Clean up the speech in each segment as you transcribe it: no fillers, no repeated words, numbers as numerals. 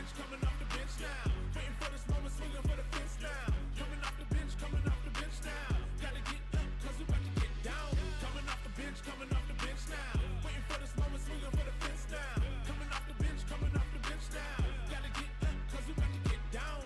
bench, coming off the bench now. Waiting for this moment, swinging for the fence now. Coming off the bench, coming off the bench now. Gotta get up, cause we about to get down. Coming off the bench, coming off the bench now. Waiting for this moment, swinging for the fence now. Coming off the bench, coming off the bench now. Gotta get up, cause we about to get down.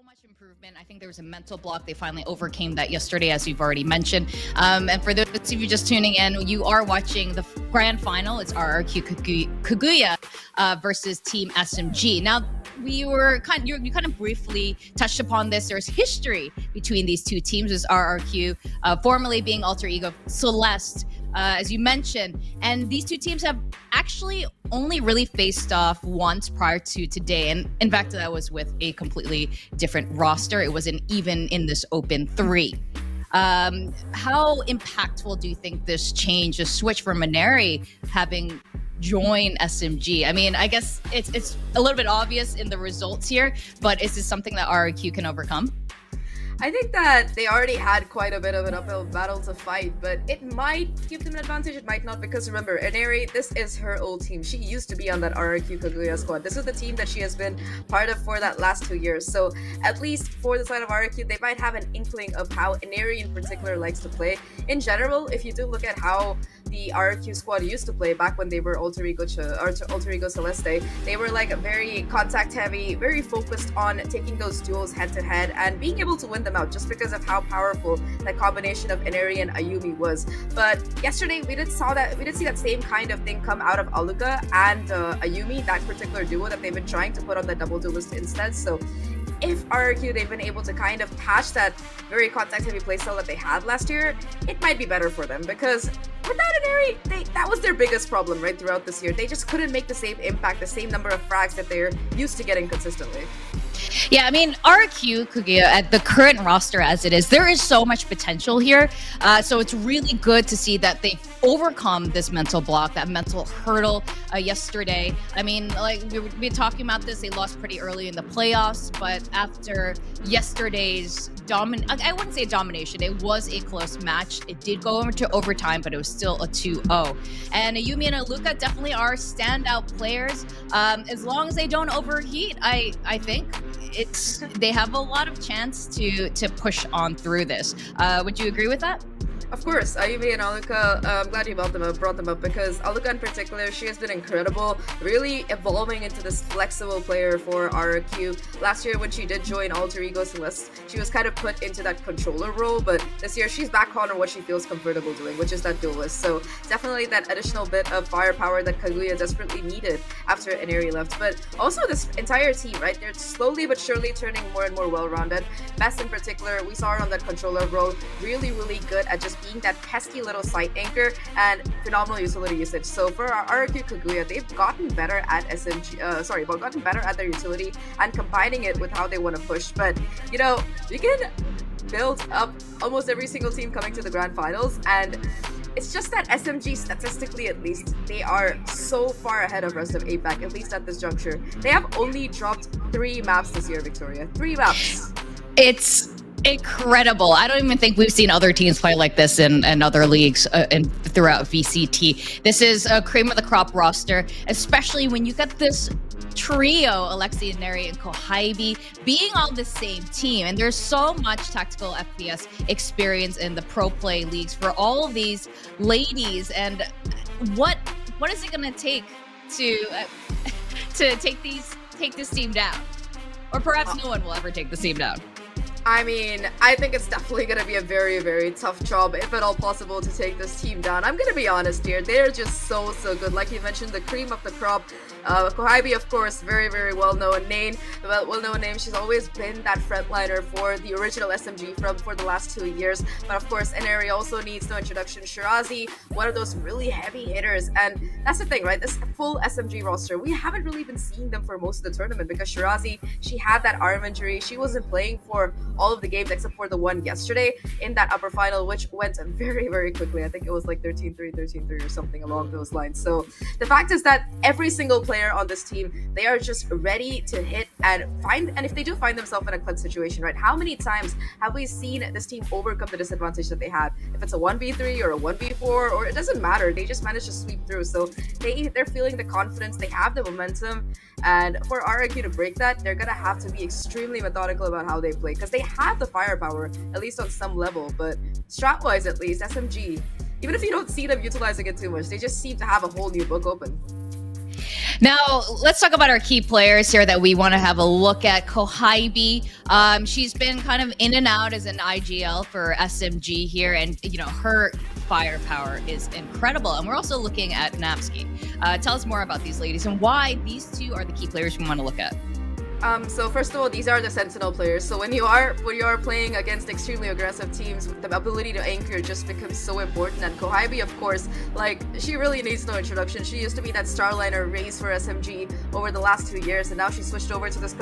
much improvement. I think there was a mental block. They finally overcame that yesterday, as you've already mentioned. And for those of you just tuning in, you are watching the grand final. It's RRQ Kaguya versus Team SMG. Now, you kind of briefly touched upon this. There's history between these two teams. There's RRQ, formerly being Alter Ego Celeste, as you mentioned. And these two teams have actually only really faced off once prior to today. And in fact, that was with a completely different roster. It wasn't even in this open 3. How impactful do you think this change, this switch from Maneri having joined SMG? I mean, I guess it's a little bit obvious in the results here, but is this something that RRQ can overcome? I think that they already had quite a bit of an uphill battle to fight, but it might give them an advantage, it might not, because remember, Ineri, this is her old team. She used to be on that RRQ Kaguya squad. This is the team that she has been part of for that last 2 years. So at least for the side of RRQ, they might have an inkling of how Ineri in particular likes to play. In general, if you do look at how the RRQ squad used to play back when they were Alter Ego Celeste, they were like very contact heavy, very focused on taking those duels head to head and being able to win them out just because of how powerful that combination of Ineri and Ayumi was. But yesterday we did see that same kind of thing come out of Aluka and Ayumi, that particular duo that they've been trying to put on the double duelist instead. So if RRQ, they've been able to kind of patch that very contact-heavy playstyle that they had last year, it might be better for them, because without Ineri, that was their biggest problem right throughout this year. They just couldn't make the same impact, the same number of frags that they're used to getting consistently. Yeah, I mean, RRQ Kaguya, at the current roster as it is, there is so much potential here. So it's really good to see that they've overcome this mental block, that mental hurdle yesterday. I mean, like we've been talking about this, they lost pretty early in the playoffs, but after yesterday's I wouldn't say domination, it was a close match. It did go over to overtime, but it was still a 2-0. And Ayumi and Aluka definitely are standout players. As long as they don't overheat, I think they have a lot of chance to push on through this. Would you agree with that? Of course, Ayumi and Aluka, I'm glad you brought them up, because Aluka in particular, she has been incredible, really evolving into this flexible player for RRQ. Last year when she did join Alter Ego Celeste, she was kind of put into that controller role, but this year she's back on what she feels comfortable doing, which is that duelist. So definitely that additional bit of firepower that Kaguya desperately needed after Ineri left. But also this entire team, right? They're slowly but surely turning more and more well-rounded. Best in particular, we saw her on that controller role, really, really good at just being that pesky little site anchor and phenomenal utility usage. So for our RRQ Kaguya, they've gotten better at gotten better at their utility and combining it with how they want to push. But you know, we can build up almost every single team coming to the grand finals, and it's just that SMG, statistically at least, they are so far ahead of rest of APAC, at least at this juncture. They have only dropped 3 maps this year, Victoria. 3 maps. It's incredible. I don't even think we've seen other teams play like this in other leagues and throughout VCT. This is a cream of the crop roster, especially when you get this trio, Alexi, Ineri, and Kohaibi, being on the same team. And there's so much tactical FPS experience in the pro play leagues for all of these ladies. And what is it going to take to take this team down? Or perhaps no one will ever take this team down. I mean, I think it's definitely going to be a very, very tough job, if at all possible, to take this team down. I'm going to be honest here. They're just so good. Like you mentioned, the cream of the crop. Kohaibi, of course, very, very well-known name. She's always been that frontliner for the original SMG for the last 2 years. But of course, Ineri also needs no introduction. Shirazi, one of those really heavy hitters. And that's the thing, right? This full SMG roster, we haven't really been seeing them for most of the tournament, because Shirazi, she had that arm injury. She wasn't playing for all of the games except for the one yesterday in that upper final, which went very, very quickly. I think it was like 13-3 or something along those lines. So the fact is that every single player on this team, they are just ready to hit and if they do find themselves in a clutch situation, right? How many times have we seen this team overcome the disadvantage that they had? If it's a 1v3 or a 1v4, or it doesn't matter, they just manage to sweep through. So they're feeling the confidence, they have the momentum, and for RRQ to break that, they're gonna have to be extremely methodical about how they play, because they have the firepower, at least on some level. But strat-wise, at least, SMG, even if you don't see them utilizing it too much, they just seem to have a whole new book open. Now, let's talk about our key players here that we want to have a look at. Kohybe, she's been kind of in and out as an IGL for SMG here, and her firepower is incredible. And we're also looking at Napski. Tell us more about these ladies and why these two are the key players we want to look at. So first of all, these are the Sentinel players. So when you are playing against extremely aggressive teams, the ability to anchor just becomes so important. And Kohybe, of course, she really needs no introduction. She used to be that Starliner race for SMG over the last 2 years, and now she switched over to this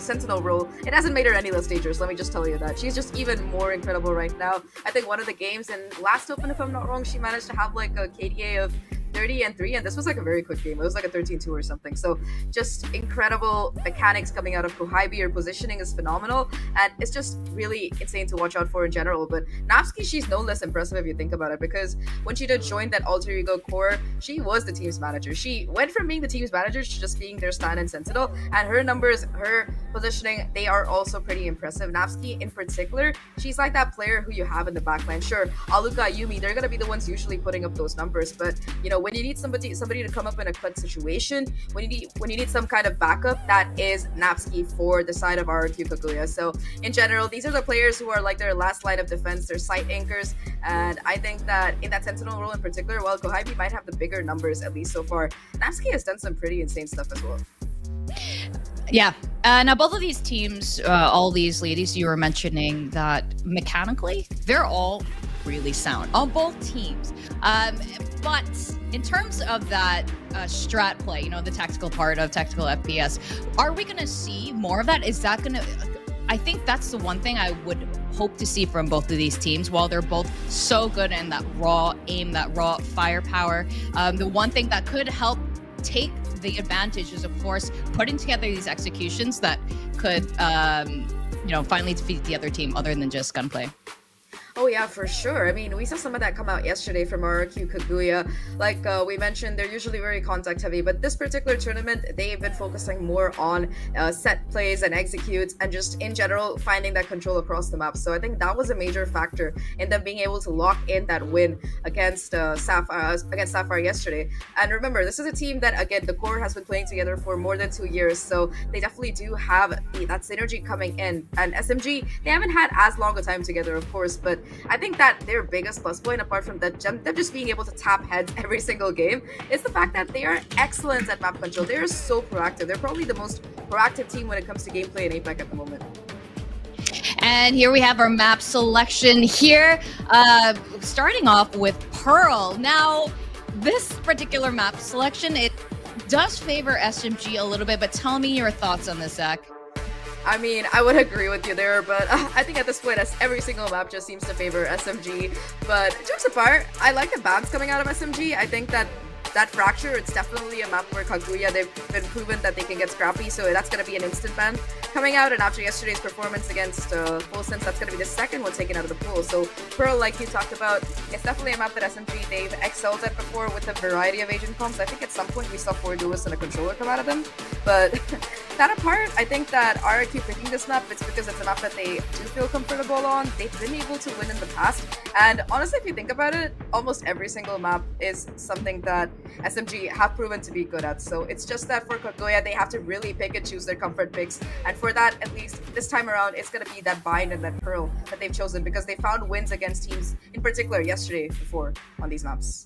Sentinel role. It hasn't made her any less dangerous, let me just tell you that. She's just even more incredible right now. I think one of the games in last Open, if I'm not wrong, she managed to have a KDA of 30-3, and this was a very quick game. It was a 13-2 or something. So just incredible mechanics coming out of Kohybe. Her positioning is phenomenal, and it's just really insane to watch out for in general. But Napski, she's no less impressive if you think about it, because when she did join that alter ego core, she was the team's manager. She went from being the team's manager to just being their stand and sentinel, and her numbers, her positioning, they are also pretty impressive. Napski in particular, she's like that player who you have in the backline. Sure, Aluka, Yumi, they're gonna be the ones usually putting up those numbers, but when you need somebody to come up in a clutch situation, when you need some kind of backup, that is Napski for the side of RRQ Kaguya. So in general, these are the players who are like their last line of defense, their site anchors, and I think that in that sentinel role in particular, while Kohybe might have the bigger numbers, at least so far, Napski has done some pretty insane stuff as well. Yeah. Now, both of these teams, all these ladies you were mentioning, that mechanically, they're all really sound on both teams. But in terms of that strat play, the tactical part of tactical FPS, are we going to see more of that? Is that going to... I think that's the one thing I would hope to see from both of these teams. While they're both so good in that raw aim, that raw firepower, the one thing that could help take the advantage is, of course, putting together these executions that could, finally defeat the other team other than just gunplay. Oh yeah, for sure. I mean, we saw some of that come out yesterday from RRQ Kaguya. Like we mentioned, they're usually very contact heavy, but this particular tournament, they've been focusing more on set plays and executes, and just in general finding that control across the map. So I think that was a major factor in them being able to lock in that win against Sapphire yesterday. And remember, this is a team that, again, the core has been playing together for more than 2 years, so they definitely do have that synergy coming in. And SMG, they haven't had as long a time together, of course, but I think that their biggest plus point, apart from that, them just being able to tap heads every single game, is the fact that they are excellent at map control. They are so proactive. They're probably the most proactive team when it comes to gameplay in APAC at the moment. And here we have our map selection here, starting off with Pearl. Now, this particular map selection, it does favor SMG a little bit, but tell me your thoughts on this, Zach. I mean, I would agree with you there, but I think at this point, every single map just seems to favor SMG. But jokes apart, I like the bans coming out of SMG. I think that Fracture, it's definitely a map where Kaguya, they've been proven that they can get scrappy, so that's going to be an instant ban coming out. And after yesterday's performance against Full Sense, that's going to be the second one taken out of the pool. So Pearl, like you talked about, it's definitely a map that SMG, they've excelled at before with a variety of agent comps. I think at some point we saw 4 duelists and a controller come out of them. But that apart, I think that RRQ picking this map, it's because it's a map that they do feel comfortable on. They've been able to win in the past. And honestly, if you think about it, almost every single map is something that SMG have proven to be good at. So it's just that for Kaguya, they have to really pick and choose their comfort picks. And for that, at least this time around, it's going to be that Bind and that Pearl that they've chosen, because they found wins against teams, in particular yesterday before, on these maps.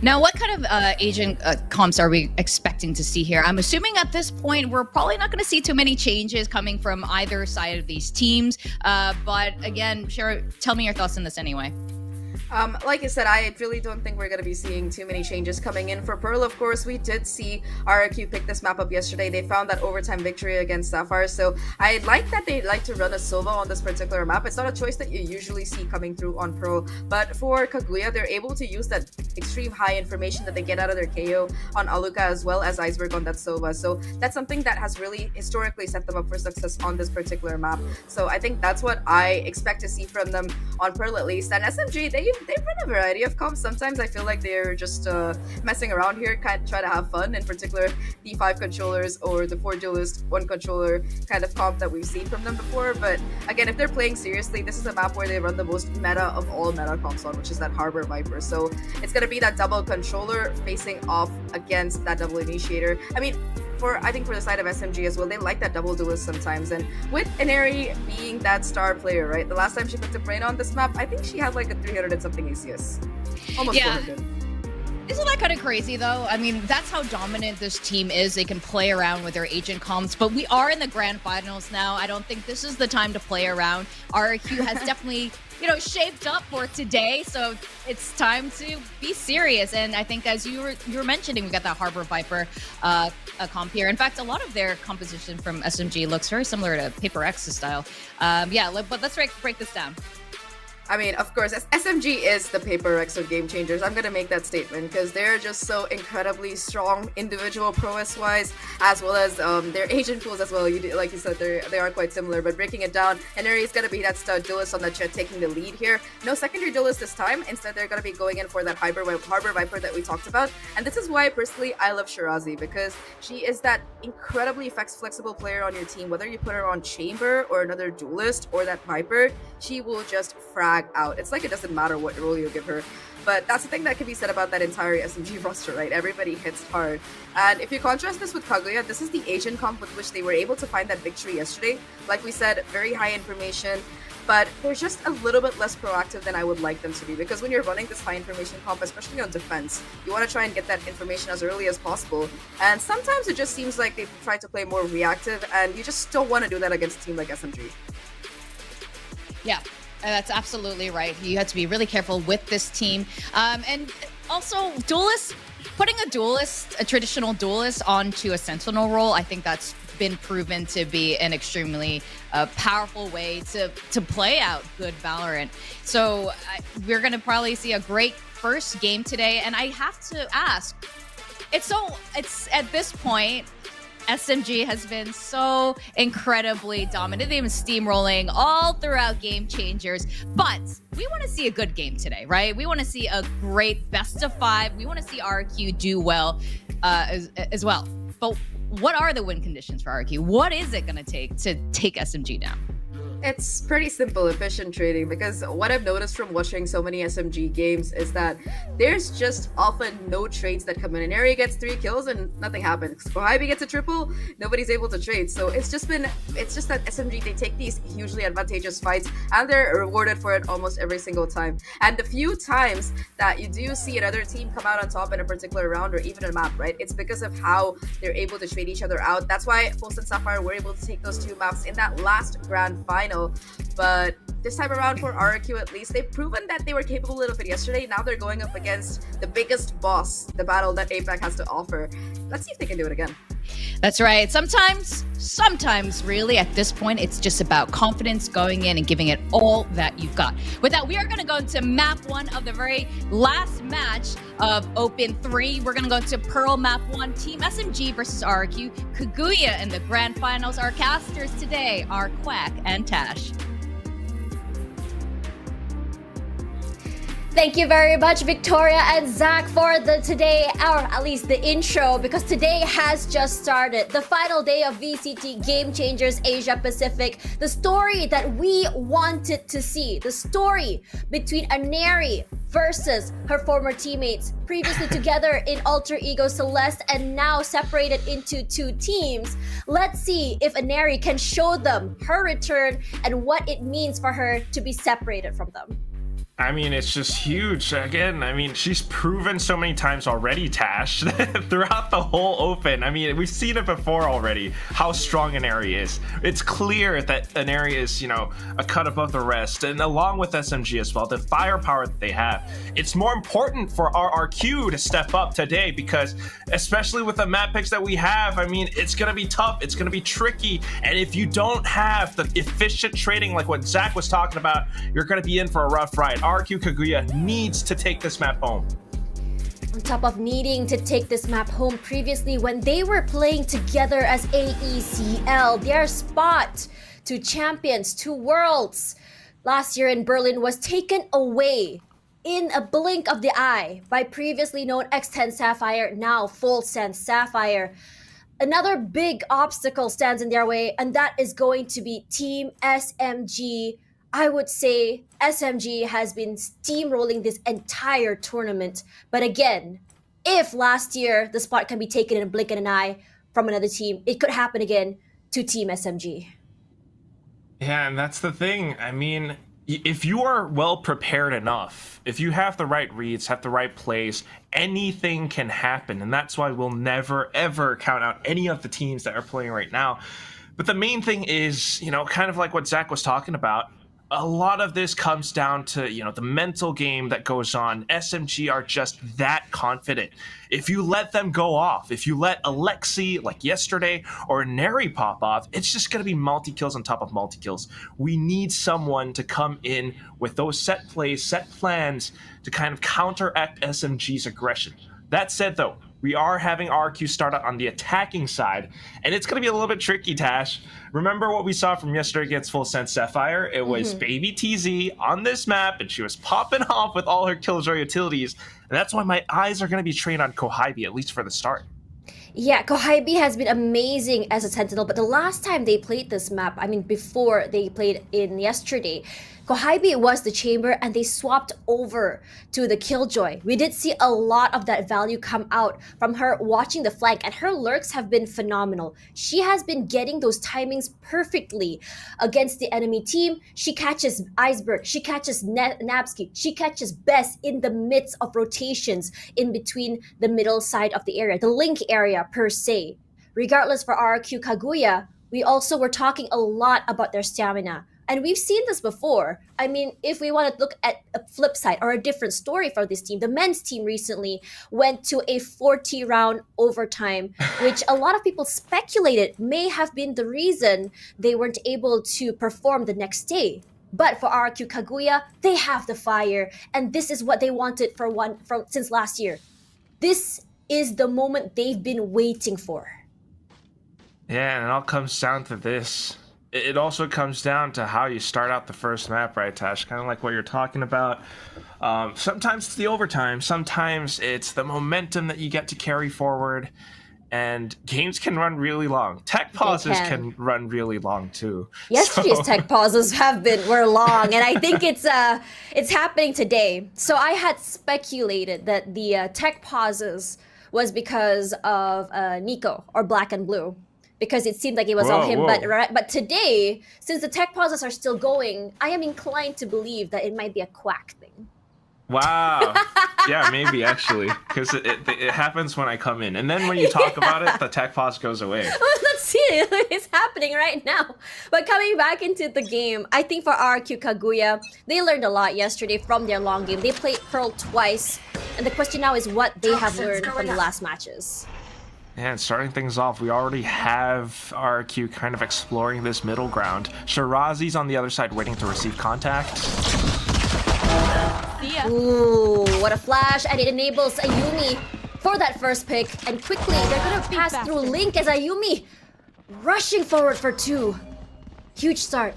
Now, what kind of agent comps are we expecting to see here? I'm assuming at this point, we're probably not going to see too many changes coming from either side of these teams. But again, Shara, tell me your thoughts on this anyway. Like I said, I really don't think we're going to be seeing too many changes coming in. For Pearl, of course, we did see RRQ pick this map up yesterday. They found that overtime victory against Sapphire, so I like that they like to run a Sova on this particular map. It's not a choice that you usually see coming through on Pearl, but for Kaguya, they're able to use that extreme high information that they get out of their KO on Aluka as well as Iceberg on that Sova. So that's something that has really historically set them up for success on this particular map. So I think that's what I expect to see from them on Pearl at least. And SMG, they've run a variety of comps. Sometimes I feel like they're just messing around here, kind of try to have fun. In particular, the 5 controllers or the 4 duelist 1 controller kind of comp that we've seen from them before. But again, if they're playing seriously, this is a map where they run the most meta of all meta comps on, which is that Harbor Viper. So it's gonna be that double controller facing off against that double initiator. I mean, I think for the side of SMG as well, they like that double duelist sometimes. And with Inari being that star player, right? The last time she picked up Rain on this map, I think she had like a 300 and something ACS. Almost 400. Isn't that kind of crazy though? I mean, that's how dominant this team is. They can play around with their agent comps, but we are in the grand finals now. I don't think this is the time to play around. RRQ has definitely, shaped up for today, so it's time to be serious. And I think as you were mentioning, we got that Harbor Viper comp here. In fact, a lot of their composition from SMG looks very similar to Paper X's style. But let's break this down. I mean, of course, SMG is the Paper Rex of game changers. I'm gonna make that statement because they're just so incredibly strong individual prowess-wise, as well as their agent pools as well. Like you said, they are quite similar. But breaking it down, Inari is gonna be that stud duelist on the chat taking the lead here. No secondary duelist this time. Instead, they're gonna be going in for that Harbor Viper that we talked about. And this is why, personally, I love Shirazi, because she is that incredibly flexible player on your team. Whether you put her on Chamber or another duelist or that Viper, she will just frag out. It's like it doesn't matter what role you give her. But that's the thing that can be said about that entire SMG roster, right? Everybody hits hard. And if you contrast this with Kaguya, this is the agent comp with which they were able to find that victory yesterday. Like we said, very high information, but they're just a little bit less proactive than I would like them to be, because when you're running this high information comp, especially on defense, you want to try and get that information as early as possible. And sometimes it just seems like they try to play more reactive, and you just don't want to do that against a team like SMG. Yeah. That's absolutely right. You have to be really careful with this team. And also, putting a traditional duelist onto a sentinel role, I think that's been proven to be an extremely powerful way to play out good Valorant. So we're going to probably see a great first game today. And I have to ask, it's at this point, SMG has been so incredibly dominant. They've been steamrolling all throughout Game Changers, but we want to see a good game today, right? We want to see a great best of 5. We want to see RRQ do well as well. But what are the win conditions for RRQ? What is it going to take SMG down? It's pretty simple, efficient trading, because what I've noticed from watching so many SMG games is that there's just often no trades that come in. An area gets 3 kills and nothing happens. Kohabi gets a triple, nobody's able to trade. So it's just that SMG, they take these hugely advantageous fights and they're rewarded for it almost every single time. And the few times that you do see another team come out on top in a particular round or even a map, right, it's because of how they're able to trade each other out. That's why Pulse and Sapphire were able to take those 2 maps in that last grand final. But this time around for RRQ, at least, they've proven that they were capable of it yesterday. Now they're going up against the biggest boss, the battle that APAC has to offer. Let's see if they can do it again. That's right. Sometimes really at this point, it's just about confidence, going in and giving it all that you've got. With that, we are going to go into map 1 of the very last match of Open 3. We're going to go into Pearl map 1, Team SMG versus RRQ Kaguya in the grand finals. Our casters today are Quack and Tash. Thank you very much, Victoria and Zach, for today, or at least the intro, because today has just started. The final day of VCT Game Changers Asia Pacific. The story that we wanted to see. The story between Inari versus her former teammates, previously together in Alter Ego Celeste and now separated into 2 teams. Let's see if Inari can show them her return and what it means for her to be separated from them. I mean, it's just huge. Again, I mean, she's proven so many times already, Tash, throughout the whole Open. I mean, we've seen it before already, how strong Inari is. It's clear that Inari is, a cut above the rest, and along with SMG as well, the firepower that they have. It's more important for RRQ to step up today because, especially with the map picks that we have, I mean, it's going to be tough. It's going to be tricky. And if you don't have the efficient trading like what Zach was talking about, you're going to be in for a rough ride. RRQ Kaguya needs to take this map home. On top of needing to take this map home, previously when they were playing together as AECL, their spot to champions, to worlds last year in Berlin was taken away in a blink of the eye by previously known X10 Sapphire, now Full Sense Sapphire. Another big obstacle stands in their way, and that is going to be Team SMG. I would say SMG has been steamrolling this entire tournament. But again, if last year the spot can be taken in a blink of an eye from another team, it could happen again to Team SMG. Yeah, and that's the thing. I mean, if you are well prepared enough, if you have the right reads, have the right plays, anything can happen. And that's why we'll never, ever count out any of the teams that are playing right now. But the main thing is, you know, kind of like what Zach was talking about, a lot of this comes down to, you know, the mental game that goes on. SMG are just that confident. If you let them go off, if you let Alexi, like yesterday, or Neri pop off, it's just going to be multi-kills on top of multi-kills. We need someone to come in with those set plays, set plans to kind of counteract SMG's aggression. That said, though, we are having RRQ start out on the attacking side, and it's going to be a little bit tricky, Tash. Remember what we saw from yesterday against Full Sense Sapphire? It was Baby TZ on this map, and she was popping off with all her Killjoy utilities, and that's why my eyes are going to be trained on Kohibi, at least for the start. Yeah, Kohibi has been amazing as a Sentinel, but the last time they played this map, I mean before they played in yesterday, Kohibi was the chamber and they swapped over to the Killjoy. We did see a lot of that value come out from her watching the flank, and her lurks have been phenomenal. She has been getting those timings perfectly against the enemy team. She catches Iceberg, she catches Nabsky, she catches Bess in the midst of rotations in between the middle side of the area, the link area per se. Regardless, for RRQ Kaguya, we also were talking a lot about their stamina. And we've seen this before. I mean, if we want to look at a flip side or a different story for this team, the men's team recently went to a 40-round overtime, which a lot of people speculated may have been the reason they weren't able to perform the next day. But for RRQ Kaguya, they have the fire, and this is what they wanted since last year. This is the moment they've been waiting for. Yeah, and it all comes down to this. It also comes down to how you start out the first map, right, Tash? Kind of like what you're talking about. Sometimes it's the overtime. Sometimes it's the momentum that you get to carry forward. And games can run really long. Tech pauses can run really long, too. Yesterday's tech pauses were long, and I think it's happening today. So I had speculated that the tech pauses was because of Nico or Black and Blue, because it seemed like it was all him. But today, since the tech pauses are still going, I am inclined to believe that it might be a Quack thing. Wow. Yeah, maybe actually, because it happens when I come in, and then when you talk about it, the tech pause goes away. Let's see, it's happening right now. But coming back into the game, I think for RRQ Kaguya, they learned a lot yesterday from their long game. They played Pearl twice, and the question now is what they have learned from the last matches. And starting things off, we already have RRQ kind of exploring this middle ground. Shirazi's on the other side waiting to receive contact. Ooh, what a flash, and it enables Ayumi for that first pick. And quickly, they're gonna pass through Link as Ayumi rushing forward for 2. Huge start.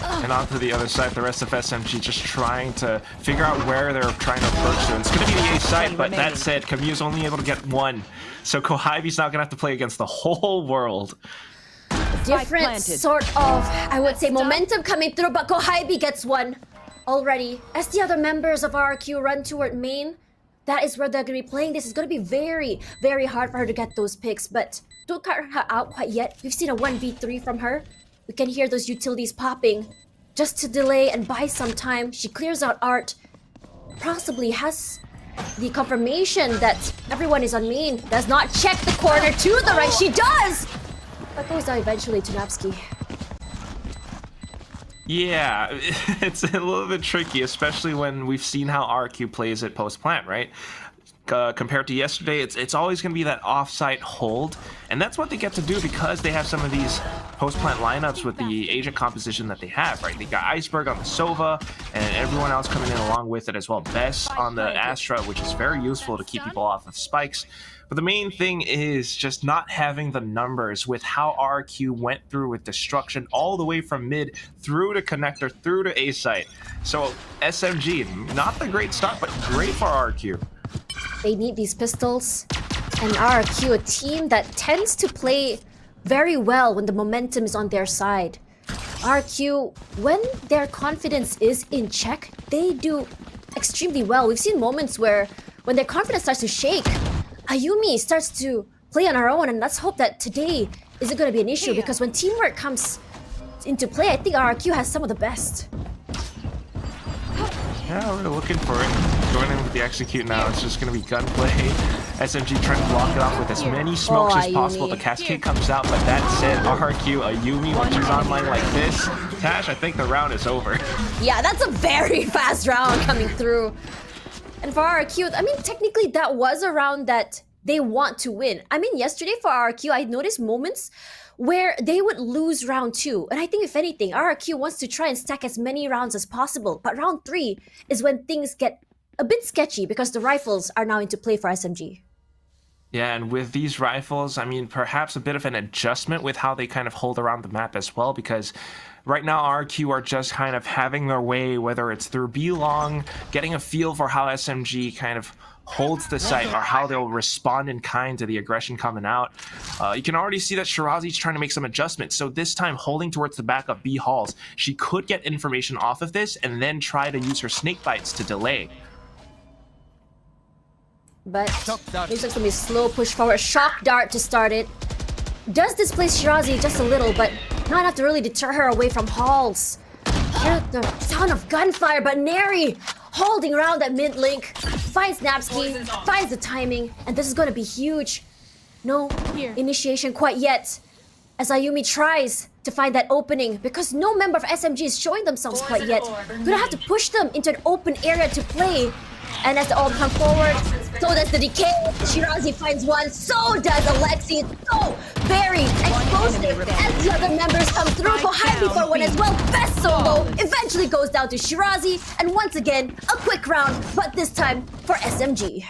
And onto the other side, the rest of SMG just trying to figure out where they're trying to approach to. It's going to be the A side, but that said, Camu's only able to get 1. So Kohibi's now going to have to play against the whole world. Different sort of, I would say, momentum coming through, but Kohibi gets 1 already. As the other members of RRQ run toward main, that is where they're going to be playing. This is going to be very, very hard for her to get those picks, but don't cut her out quite yet. We've seen a 1v3 from her. We can hear those utilities popping just to delay and buy some time. She clears out Art, possibly has the confirmation that everyone is on main. Does not check the corner to the right. She does! But goes down eventually to Napsky. Yeah, it's a little bit tricky, especially when we've seen how RQ plays it post-plant, right? compared to yesterday, it's always going to be that off-site hold, and that's what they get to do because they have some of these post-plant lineups with the agent composition that they have, right? They got Iceberg on the Sova, and everyone else coming in along with it as well. Bess on the Astra, which is very useful to keep people off of spikes. But the main thing is just not having the numbers with how RRQ went through with destruction all the way from mid through to connector through to A site. So SMG, not the great start, but great for RRQ. They need these pistols, and RRQ, a team that tends to play very well when the momentum is on their side. RRQ, when their confidence is in check, they do extremely well. We've seen moments where when their confidence starts to shake, Ayumi starts to play on her own, and let's hope that today isn't going to be an issue, because when teamwork comes into play, I think RRQ has some of the best. Yeah, we're looking for it. Going in with the execute now. It's just going to be gunplay. SMG trying to block it off with as many smokes as possible. The cascade comes out, but that said, RRQ, Ayumi, when she's online like this, Tash, I think the round is over. Yeah, that's a very fast round coming through. And for RRQ, I mean, technically that was a round that they want to win. I mean, yesterday for RRQ, I noticed moments where they would lose round 2. And I think if anything, RRQ wants to try and stack as many rounds as possible. But round 3 is when things get a bit sketchy because the rifles are now into play for SMG. Yeah, and with these rifles, I mean, perhaps a bit of an adjustment with how they kind of hold around the map as well, because right now RRQ are just kind of having their way, whether it's through B-Long, getting a feel for how SMG kind of holds the site or how they'll respond in kind to the aggression coming out. You can already see that Shirazi's trying to make some adjustments. So this time holding towards the back of B halls, she could get information off of this and then try to use her snake bites to delay. But looks like it's gonna be a slow push forward. Shock dart to start it. Does displace Shirazi just a little, but not enough to really deter her away from halls. Hear the sound of gunfire, but Neri holding around that mid link, finds Napski, finds the timing, and this is gonna be huge. No initiation quite yet, as Ayumi tries to find that opening, because no member of SMG is showing themselves quite yet. Gonna have to push them into an open area to play. And as the all come forward, so does the decay. Shirazi finds one, so does Alexi. It's so very explosive as the other members come through. For Heidi for one as well. Best solo eventually goes down to Shirazi. And once again, a quick round, but this time for SMG.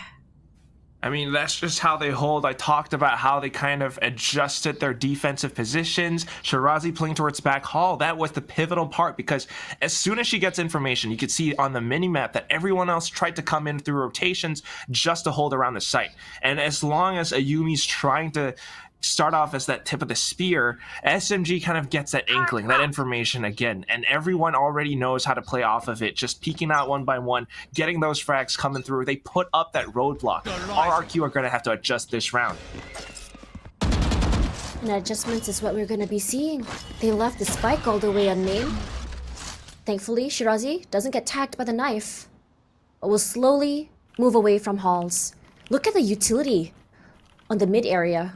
I mean, that's just how they hold. I talked about how they kind of adjusted their defensive positions. Shirazi playing towards back hall, that was the pivotal part, because as soon as she gets information, you could see on the mini-map that everyone else tried to come in through rotations just to hold around the site. And as long as Ayumi's trying to start off as that tip of the spear, SMG kind of gets that inkling, that information again, and everyone already knows how to play off of it, just peeking out one by one, getting those frags coming through. They put up that roadblock. RRQ are going to have to adjust this round. And adjustments is what we're going to be seeing. They left the spike all the way on main. Thankfully, Shirazi doesn't get tagged by the knife, but will slowly move away from halls. Look at the utility on the mid area.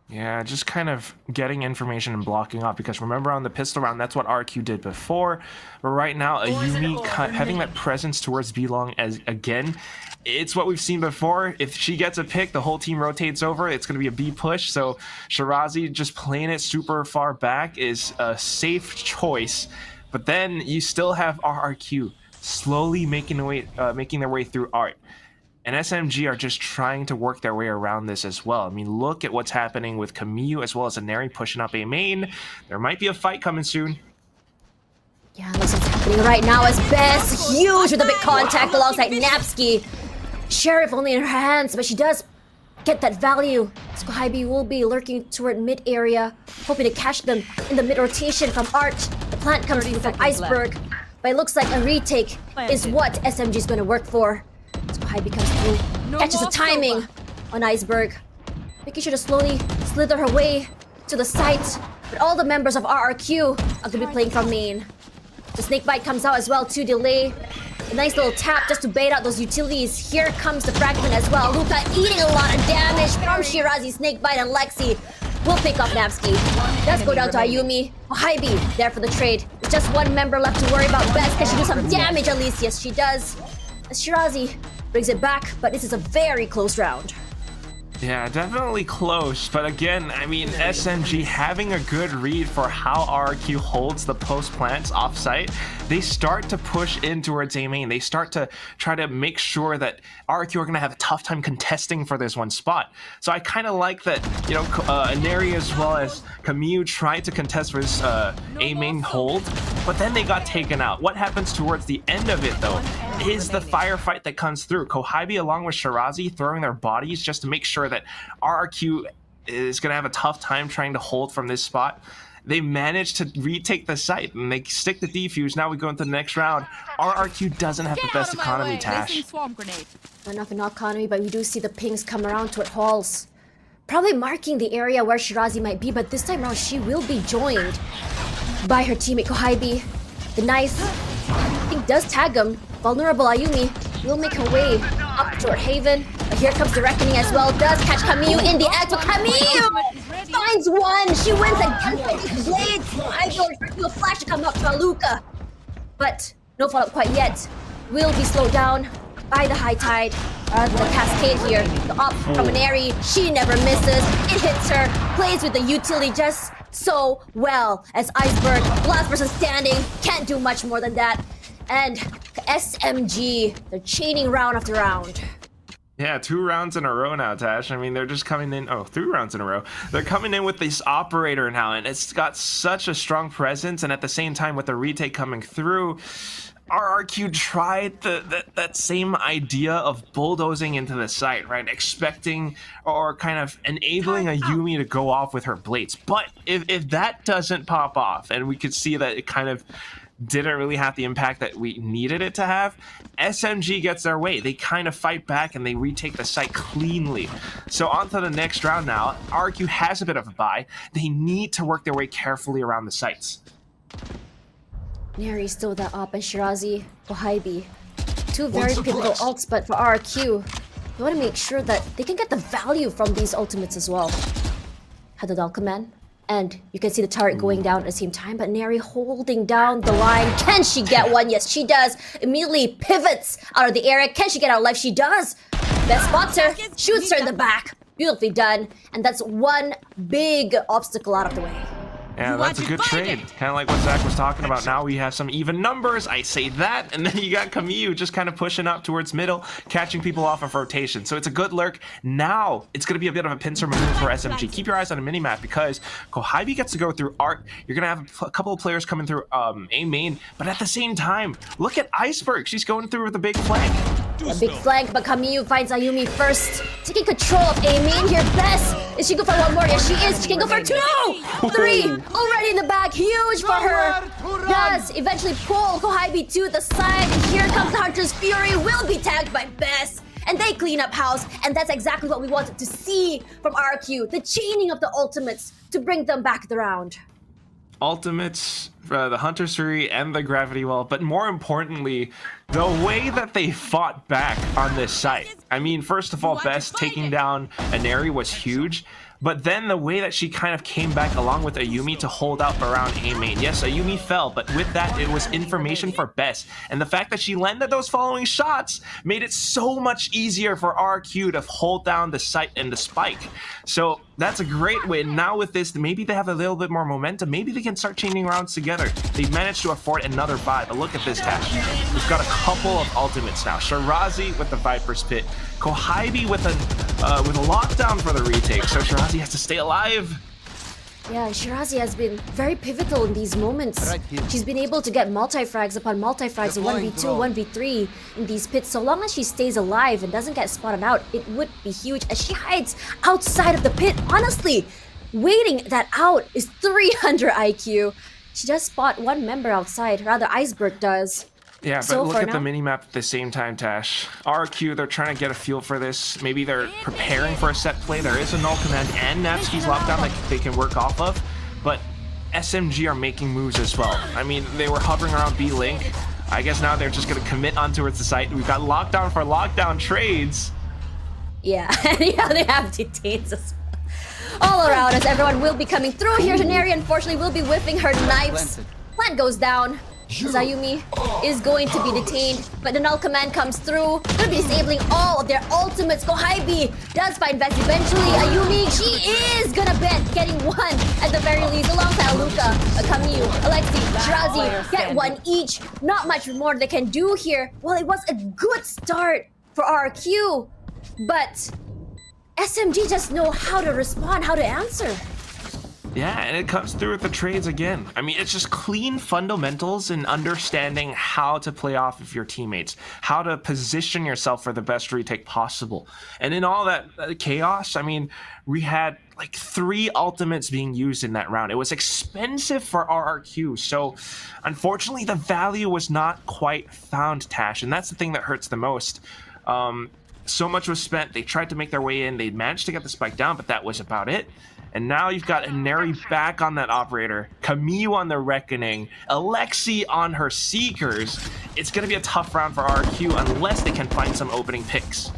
Yeah, just kind of getting information and blocking off, because remember on the pistol round, that's what RQ did before. But right now, Ayumi having that presence towards B-Long as again, it's what we've seen before. If she gets a pick, the whole team rotates over. It's going to be a B push. So Shirazi just playing it super far back is a safe choice. But then you still have RRQ slowly making their way through Art. And SMG are just trying to work their way around this as well. I mean, look at what's happening with Camille as well as Aneri pushing up A main. There might be a fight coming soon. Yeah, that's what's happening right now as Bess, huge with a big contact alongside Napski. Sheriff only in her hands, but she does get that value. So Hybe will be lurking toward mid area, hoping to catch them in the mid rotation from Art. The plant comes through from Iceberg, but it looks like a retake is what SMG is going to work for. So Hybe comes through, catches the timing on Iceberg, making sure to slowly slither her way to the site. But all the members of RRQ are going to be playing from main. The snakebite comes out as well to delay. A nice little tap just to bait out those utilities. Here comes the fragment as well. Luca eating a lot of damage from Shirazi, snakebite, and Lexi will pick up Napski. Let's go down to Ayumi. Hybe there for the trade. With just one member left to worry about. Best, can she do some damage at least? Yes, she does. As Shirazi brings it back, but this is a very close round. Yeah, definitely close, but again, I mean, SMG having a good read for how RRQ holds the post plants off-site, they start to push in towards A main. They start to try to make sure that RRQ are going to have a tough time contesting for this one spot. So I kind of like that, you know, Neri as well as Camus tried to contest for this A main hold, but then they got taken out. What happens towards the end of it, though, is the firefight that comes through. Kohibi along with Shirazi throwing their bodies just to make sure that RRQ is going to have a tough time trying to hold from this spot. They managed to retake the site and they stick the defuse. Now we go into the next round. RRQ doesn't have the best economy, Tash. Not enough in economy, but we do see the pings come around toward halls. Probably marking the area where Shirazi might be, but this time around she will be joined by her teammate Kohibi. The knife, I think, does tag him. Vulnerable Ayumi will make her way up toward Haven. But here comes the reckoning as well. Does catch Camus in the act, but Camus finds one. She wins again with these blades. Idol expecting a flash to come up to Aluka. But no follow-up quite yet. Will be slowed down by the high tide. The cascade here. The up from an Eri. She never misses. It hits her. Plays with the utility just so well as Iceberg, last person standing, can't do much more than that. And SMG, they're chaining round after round. Yeah, 2 rounds in a row now, Tash. I mean, they're just coming in. Oh, 3 rounds in a row. They're coming in with this operator now, and it's got such a strong presence. And at the same time, with the retake coming through, RRQ tried that same idea of bulldozing into the site, right? Expecting or kind of enabling a Yumi to go off with her blades. But if that doesn't pop off, and we could see that it kind of didn't really have the impact that we needed it to have, SMG gets their way. They kind of fight back and they retake the site cleanly. So on to the next round now. RRQ has a bit of a bye. They need to work their way carefully around the sites. Neri still that up, and Shirazi, Kohibi. 2 very pivotal ults, but for RRQ, they want to make sure that they can get the value from these ultimates as well. Had the doll command, and you can see the turret going down at the same time, but Neri holding down the line. Can she get one? Yes, she does. Immediately pivots out of the area. Can she get out alive? She does. Best spots her, shoots her in the back. Beautifully done, and that's one big obstacle out of the way. Yeah, that's a good trade. Kind of like what Zach was talking about. Now we have some even numbers. I say that, and then you got Camus just kind of pushing up towards middle, catching people off of rotation. So it's a good lurk. Now it's going to be a bit of a pincer maneuver for SMG. Keep your eyes on the minimap because Kohibi gets to go through Art. You're going to have a couple of players coming through A main, but at the same time, look at Iceberg. She's going through with a big flank. A big flank, but Camus finds Ayumi first, taking control of A main here. Best, is she go for one more? Yes, she is. She can go for 2, 3, already in the back. Huge for her. Does eventually pull Kohibi to the side. And here comes the Hunter's Fury. Will be tagged by Best, and they clean up house. And that's exactly what we wanted to see from RRQ. The chaining of the ultimates to bring them back the round. Ultimates, the Hunter's Fury, and the Gravity Well, but more importantly, the way that they fought back on this site. I mean, first of all, Best taking down Neri was huge, but then the way that she kind of came back along with Ayumi to hold out around A main. Yes, Ayumi fell, but with that, it was information for Best. And the fact that she landed those following shots made it so much easier for RRQ to hold down the site and the spike. So that's a great win. Now with this, maybe they have a little bit more momentum. Maybe they can start chaining rounds together. They've managed to afford another buy, but look at this, Tash. We've got a couple of ultimates now. Shirazi with the Viper's Pit. Kohibi with a lockdown for the retake. So Shirazi has to stay alive. Yeah, Shirazi has been very pivotal in these moments. She's been able to get multi-frags upon multi-frags in 1v2, 1v3 in these pits. So long as she stays alive and doesn't get spotted out, it would be huge as she hides outside of the pit. Honestly, waiting that out is 300 IQ. She does spot one member outside, rather Iceberg does. Yeah, but look at the minimap at the same time, Tash. RRQ, they're trying to get a feel for this. Maybe they're preparing for a set play. There is a null command and Natsuki's lockdown that they can work off of. But SMG are making moves as well. I mean, they were hovering around B-Link. I guess now they're just going to commit on towards the site. We've got lockdown for lockdown trades. Yeah, yeah, they have detains as well. All around us, everyone will be coming through here. Janeri, unfortunately, will be whiffing her knives. Plant goes down. Zayumi is going to be detained, but the null command comes through. Gonna be disabling all of their ultimates. Kohybe does find Vest eventually. Ayumi, she is gonna bet getting one at the very least, alongside Luca, Camille, Alexi, Shirazi, get one each. Not much more they can do here. Well, it was a good start for RRQ, but SMG just know how to respond, how to answer. Yeah, and it comes through with the trades again. I mean, it's just clean fundamentals and understanding how to play off of your teammates, how to position yourself for the best retake possible. And in all that chaos, I mean, we had like 3 ultimates being used in that round. It was expensive for RRQ, so unfortunately the value was not quite found, Tash, and that's the thing that hurts the most. So much was spent, they tried to make their way in, they managed to get the spike down, but that was about it. And now you've got Inari back on that operator, Camille on the Reckoning, Alexi on her Seekers. It's going to be a tough round for RRQ unless they can find some opening picks.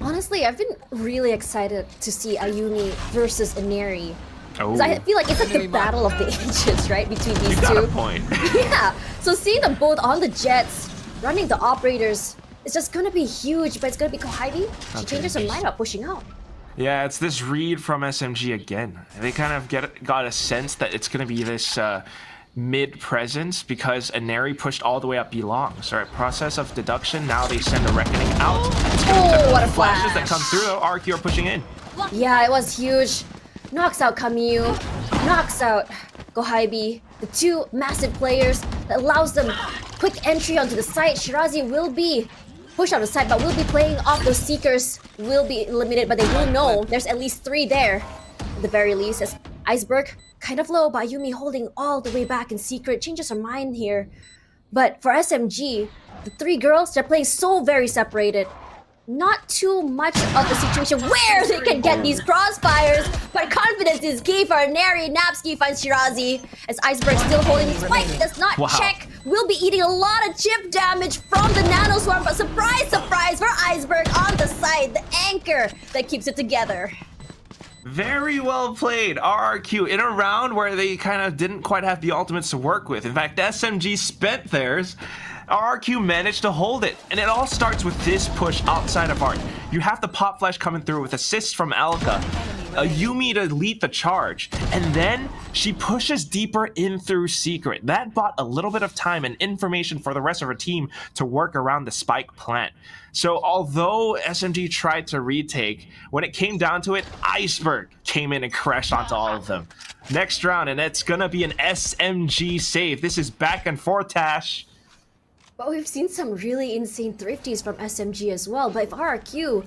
Honestly, I've been really excited to see Ayumi versus Inari. Oh. I feel like it's like the battle of the ages, right? Between these You two. got a point. Yeah. So seeing them both on the jets, running the operators, it's just gonna be huge, but it's gonna be Kohybe. She changes her mind about pushing out. Yeah, it's this read from SMG again. They kind of got a sense that it's going to be this mid presence because Inari pushed all the way up belong. So right, process of deduction, now they send a Reckoning out. It's going to be what a flashes flash. that come through though. RRQ are pushing in. Yeah, it was huge. Knocks out Camille, knocks out Kohybe. The 2 massive players that allows them quick entry onto the site. Shirazi will be pushed out the side, but will be playing off those Seekers, will be eliminated, but they will know there's at least 3 there, at the very least, as Iceberg kind of low, but Ayumi holding all the way back in secret, changes her mind here. But for SMG, the 3 girls, they're playing so very separated. Not too much of the situation where they can get these crossfires, but confidence is key for Inari. Napski finds Shirazi as Iceberg still holding his spike, does not check. Will be eating a lot of chip damage from the Nano Swarm, but surprise, surprise for Iceberg on the side, the anchor that keeps it together. Very well played, RRQ, in a round where they kind of didn't quite have the ultimates to work with. In fact, SMG spent theirs. RRQ managed to hold it, and it all starts with this push outside of Art. You have the Pop Flash coming through with assists from Alka, Yumi to lead the charge, and then she pushes deeper in through Secret. That bought a little bit of time and information for the rest of her team to work around the spike plant. So although SMG tried to retake, when it came down to it, Iceberg came in and crashed onto all of them. Next round, and it's gonna be an SMG save. This is back and forth, Tash. But we've seen some really insane thrifties from SMG as well. But if RRQ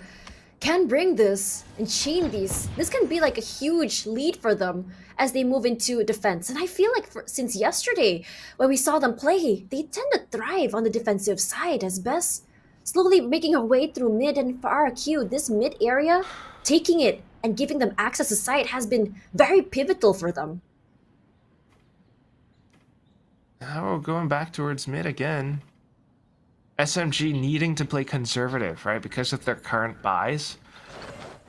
can bring this and chain these, this can be like a huge lead for them as they move into defense. And I feel like since yesterday, when we saw them play, they tend to thrive on the defensive side as Bess slowly making her way through mid. And for RRQ, this mid area, taking it and giving them access to site has been very pivotal for them. Now we're going back towards mid again. SMG needing to play conservative, right, because of their current buys.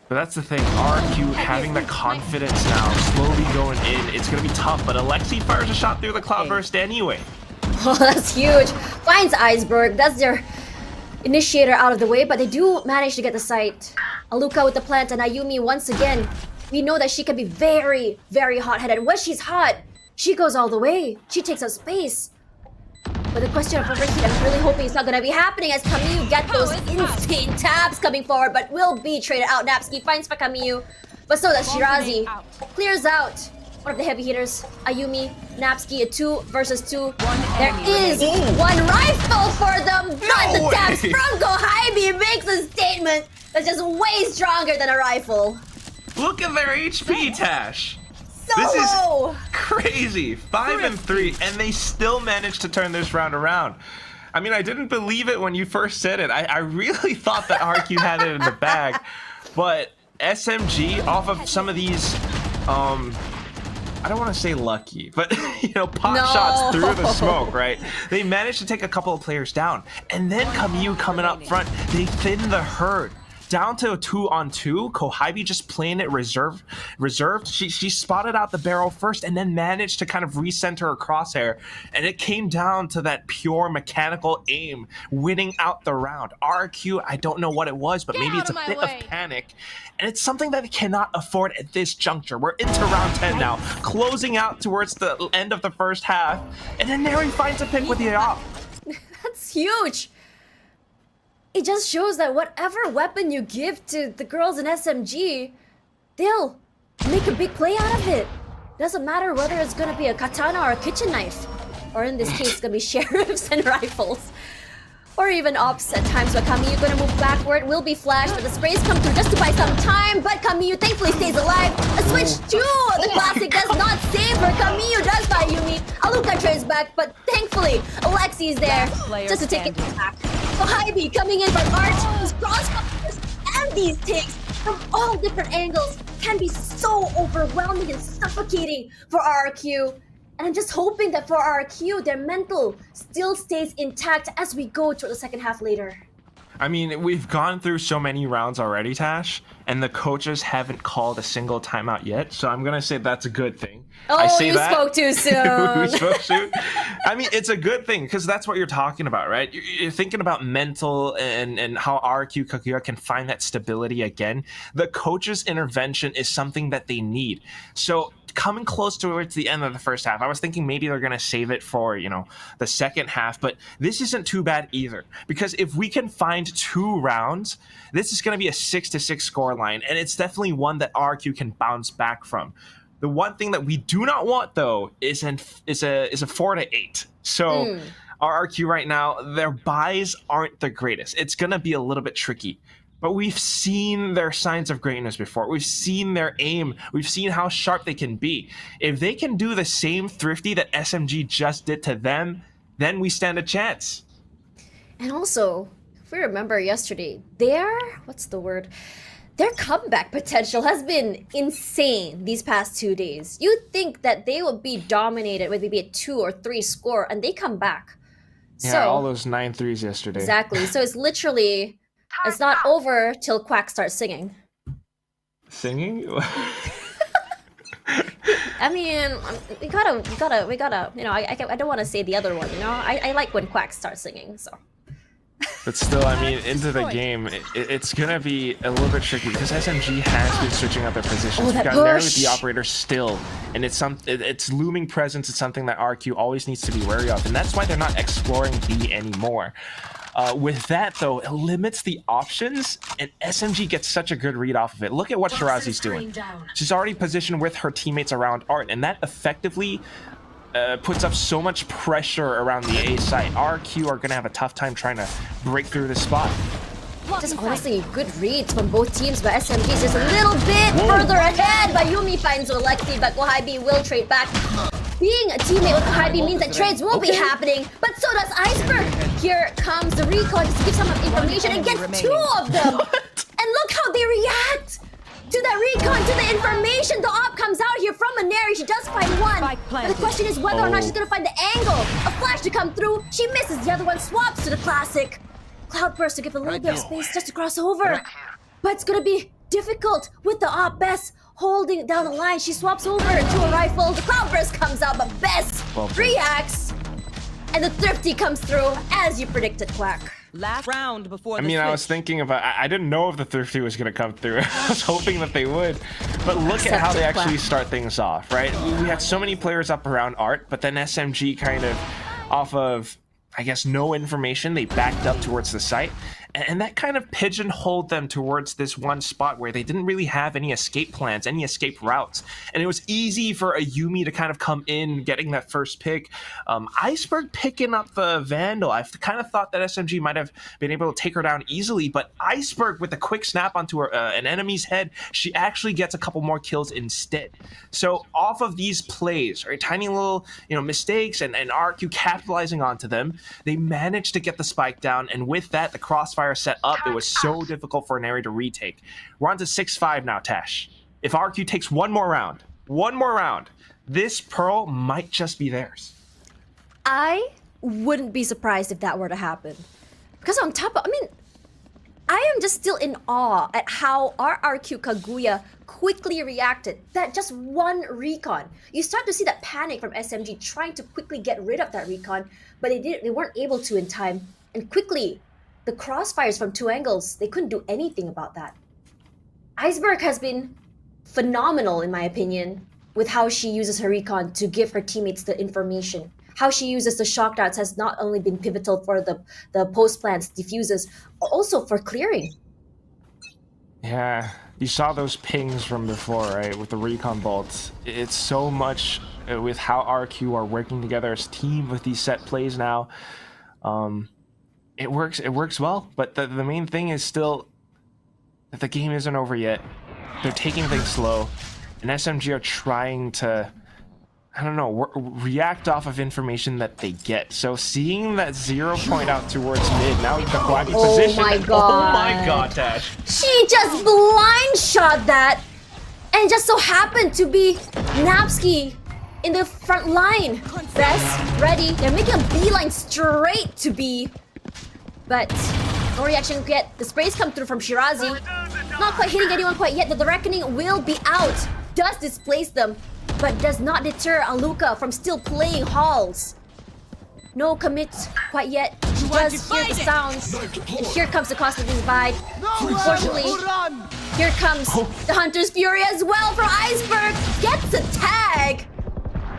But that's the thing, RRQ having the confidence now, slowly going in. It's going to be tough, but Alexi fires a shot through the Cloudburst anyway. Oh, that's huge. Finds Iceberg. That's their initiator out of the way, but they do manage to get the site. Aluka with the plant, and Ayumi once again. We know that she can be very, very hot-headed. When she's hot, she goes all the way. She takes up space. But the question of overheat, I'm really hoping it's not going to be happening as Camille get those insane tabs coming forward, but will be traded out. Napski finds for Camille, but so does Shirazi. Clears out one of the heavy hitters. Ayumi, Napski, a 2 versus 2. There is one rifle for them, but the tabs from Kohybe makes a statement that's just way stronger than a rifle. Look at their HP, Tash. So This is low. crazy. 5 and 3, and they still managed to turn this round around. I mean, I didn't believe it when you first said it. I really thought that RQ had it in the bag, but SMG off of some of these, I don't want to say lucky, but you know, pop shots through the smoke, right? They managed to take a couple of players down, and then Camille coming up front. They thin the herd. down to a 2-on-2. Kohibi just playing it reserved. She spotted out the barrel first and then managed to kind of recenter her crosshair. And it came down to that pure mechanical aim, winning out the round. RRQ, I don't know what it was, but maybe it's a bit of panic. And it's something that they cannot afford at this juncture. We're into round 10 now, closing out towards the end of the first half. And then Neri finds a pick with the AWP. That's huge. It just shows that whatever weapon you give to the girls in SMG, they'll make a big play out of it. Doesn't matter whether it's gonna be a katana or a kitchen knife. Or in this case, it's gonna be sheriffs and rifles. Or even ops at times, but Kamiyu gonna move backward, will be flashed, but the sprays come through just to buy some time, but Kamiyu thankfully stays alive. A switch to the classic does not save her. Kamiyu does buy Yumi. Aluka trays back, but thankfully Alexi's there just to take it back. Kohibi coming in from Arch, these crossfires and these takes from all different angles can be so overwhelming and suffocating for RRQ. And I'm just hoping that for RRQ, their mental still stays intact as we go toward the second half later. I mean, we've gone through so many rounds already, Tash, and the coaches haven't called a single timeout yet, so I'm gonna say that's a good thing. Oh, I say you that. spoke too soon. We spoke soon. I mean, it's a good thing, because that's what you're talking about, right? You're thinking about mental and how RRQ Kaguya can find that stability again. The coach's intervention is something that they need. So coming close towards the end of the first half, I was thinking maybe they're going to save it for, the second half, but this isn't too bad either, because if we can find 2 rounds, this is going to be a 6-6 score line, and it's definitely one that RRQ can bounce back from. The one thing that we do not want, though, is a 4-8. So RRQ right now, their buys aren't the greatest. It's going to be a little bit tricky. But we've seen their signs of greatness before. We've seen their aim. We've seen how sharp they can be. If they can do the same thrifty that SMG just did to them, then we stand a chance. And also, if we remember yesterday, their comeback potential has been insane these past 2 days. You'd think that they would be dominated with maybe a 2 or 3 score, and they come back. Yeah, all those 9 threes yesterday. Exactly. So it's literally... It's not over till Quack starts singing. Singing? I mean, we gotta, I don't want to say the other one, I like when Quack starts singing, so. But still, I mean, into the game, it's gonna be a little bit tricky because SMG has been switching up their positions. We've got Neri with the operator still, and it's looming presence. It's something that RQ always needs to be wary of, and that's why they're not exploring B anymore. With that, though, it limits the options, and SMG gets such a good read off of it. Look at what Shirazi's doing. She's already positioned with her teammates around Art, and that effectively puts up so much pressure around the A site. RQ are going to have a tough time trying to break through this spot. Just honestly, good reads from both teams, but SMG is just a little bit further ahead. But Yumi finds Alexi, but Kohibi will trade back. Being a teammate with Kohibi means that trades will be happening, but so does Iceberg. Here comes the recon just to give some information and get 2 of them. And look how they react to that recon, to the information. The op comes out here from Neri. She does find 1. But the question is whether or not she's gonna find the angle. A flash to come through. She misses. The other one swaps to the classic. Cloudburst to give a little bit of space just to cross over. But it's gonna be difficult with the op. Bess holding down the line. She swaps over to a rifle. The Cloudburst comes out, but Bess reacts. And the thrifty comes through as you predicted, Quack. Last round before I mean, I was thinking about, I didn't know if the thrifty was going to come through. I was hoping that they would. But look at how they actually start things off, right? We had so many players up around Art, but then SMG kind of off of, I guess, no information, they backed up towards the site. And that kind of pigeonholed them towards this one spot where they didn't really have any escape plans, any escape routes. And it was easy for a Yumi to kind of come in, getting that first pick. Iceberg picking up the Vandal. I kind of thought that SMG might have been able to take her down easily, but Iceberg with a quick snap onto an enemy's head, she actually gets a couple more kills instead. So off of these plays, right, tiny little mistakes and RQ capitalizing onto them, they managed to get the spike down, and with that, the crossfire set up. It was so difficult for Neri to retake. We're on to 6-5 now, Tash. If RQ takes one more round, this Pearl might just be theirs. I wouldn't be surprised if that were to happen. Because on top of, I am just still in awe at how RRQ Kaguya quickly reacted. That just one recon. You start to see that panic from SMG trying to quickly get rid of that recon, but they weren't able to in time. And quickly, the crossfires from two angles, they couldn't do anything about that. Iceberg has been phenomenal, in my opinion, with how she uses her recon to give her teammates the information. How she uses the shock darts has not only been pivotal for the post plants, diffuses, also for clearing. Yeah, you saw those pings from before, right, with the recon bolts. It's so much with how RQ are working together as a team with these set plays now. It works well, but the main thing is still that the game isn't over yet. They're taking things slow, and SMG are trying to, I don't know, react off of information that they get. So seeing that 0 point out towards mid, now the Quack position. My God. Oh my God, Tash. She just blind shot that, and just so happened to be Napski in the front line. Best, ready, they're making a beeline straight to B. But no reaction yet. The sprays come through from Shirazi. Not quite hitting anyone quite yet, but the Reckoning will be out. Does displace them, but does not deter Aluka from still playing halls. No commit quite yet. She does hear the sounds. And here comes the Cosmic Divide. Unfortunately, here comes the Hunter's Fury as well from Iceberg. Gets a tag,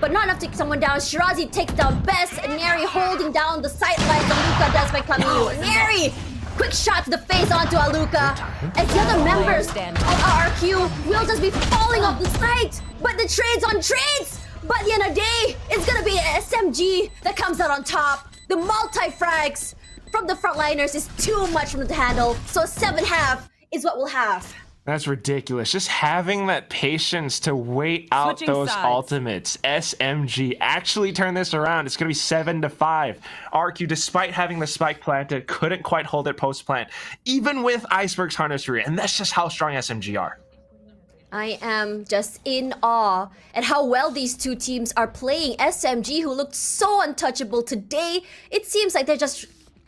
but not enough to take someone down. Shirazi takes down Best, and Neri holding down the sightlines. Aluka does by Camus. Neri! Quick shot to the face onto Aluka. As the other members of RRQ will just be falling off the site. But the trades on trades! By the end of the day, it's gonna be SMG that comes out on top. The multi-frags from the frontliners is too much for them to handle. So 7.5 is what we'll have. That's ridiculous. Just having that patience to wait out Switching those sides. ultimates. SMG actually turn this around. It's going to be 7-5. RQ, despite having the spike planted, couldn't quite hold it post-plant, even with Iceberg's Hunter's Fury. And that's just how strong SMG are. I am just in awe at how well these two teams are playing. SMG, who looked so untouchable today, it seems like they're just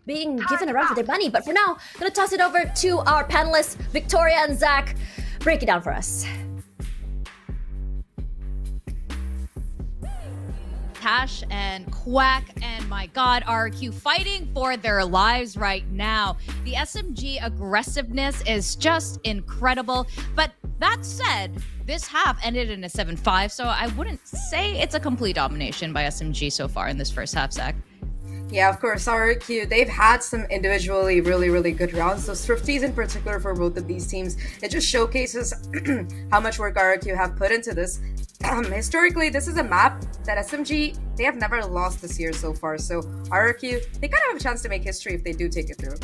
being given a run for their money. But for now, I'm gonna toss it over to our panelists, Victoria and Zach. Break it down for us. Tash and Quack and my God, RRQ fighting for their lives right now. The SMG aggressiveness is just incredible. But that said, this half ended in a 7-5, so I wouldn't say it's a complete domination by SMG so far in this first half, Zach. Yeah, of course, RRQ, they've had some individually really good rounds. So Swifties in particular for both of these teams, it just showcases how much work RRQ have put into this. Historically, this is a map that SMG, they have never lost this year so far. So RRQ, they kind of have a chance to make history if they do take it through.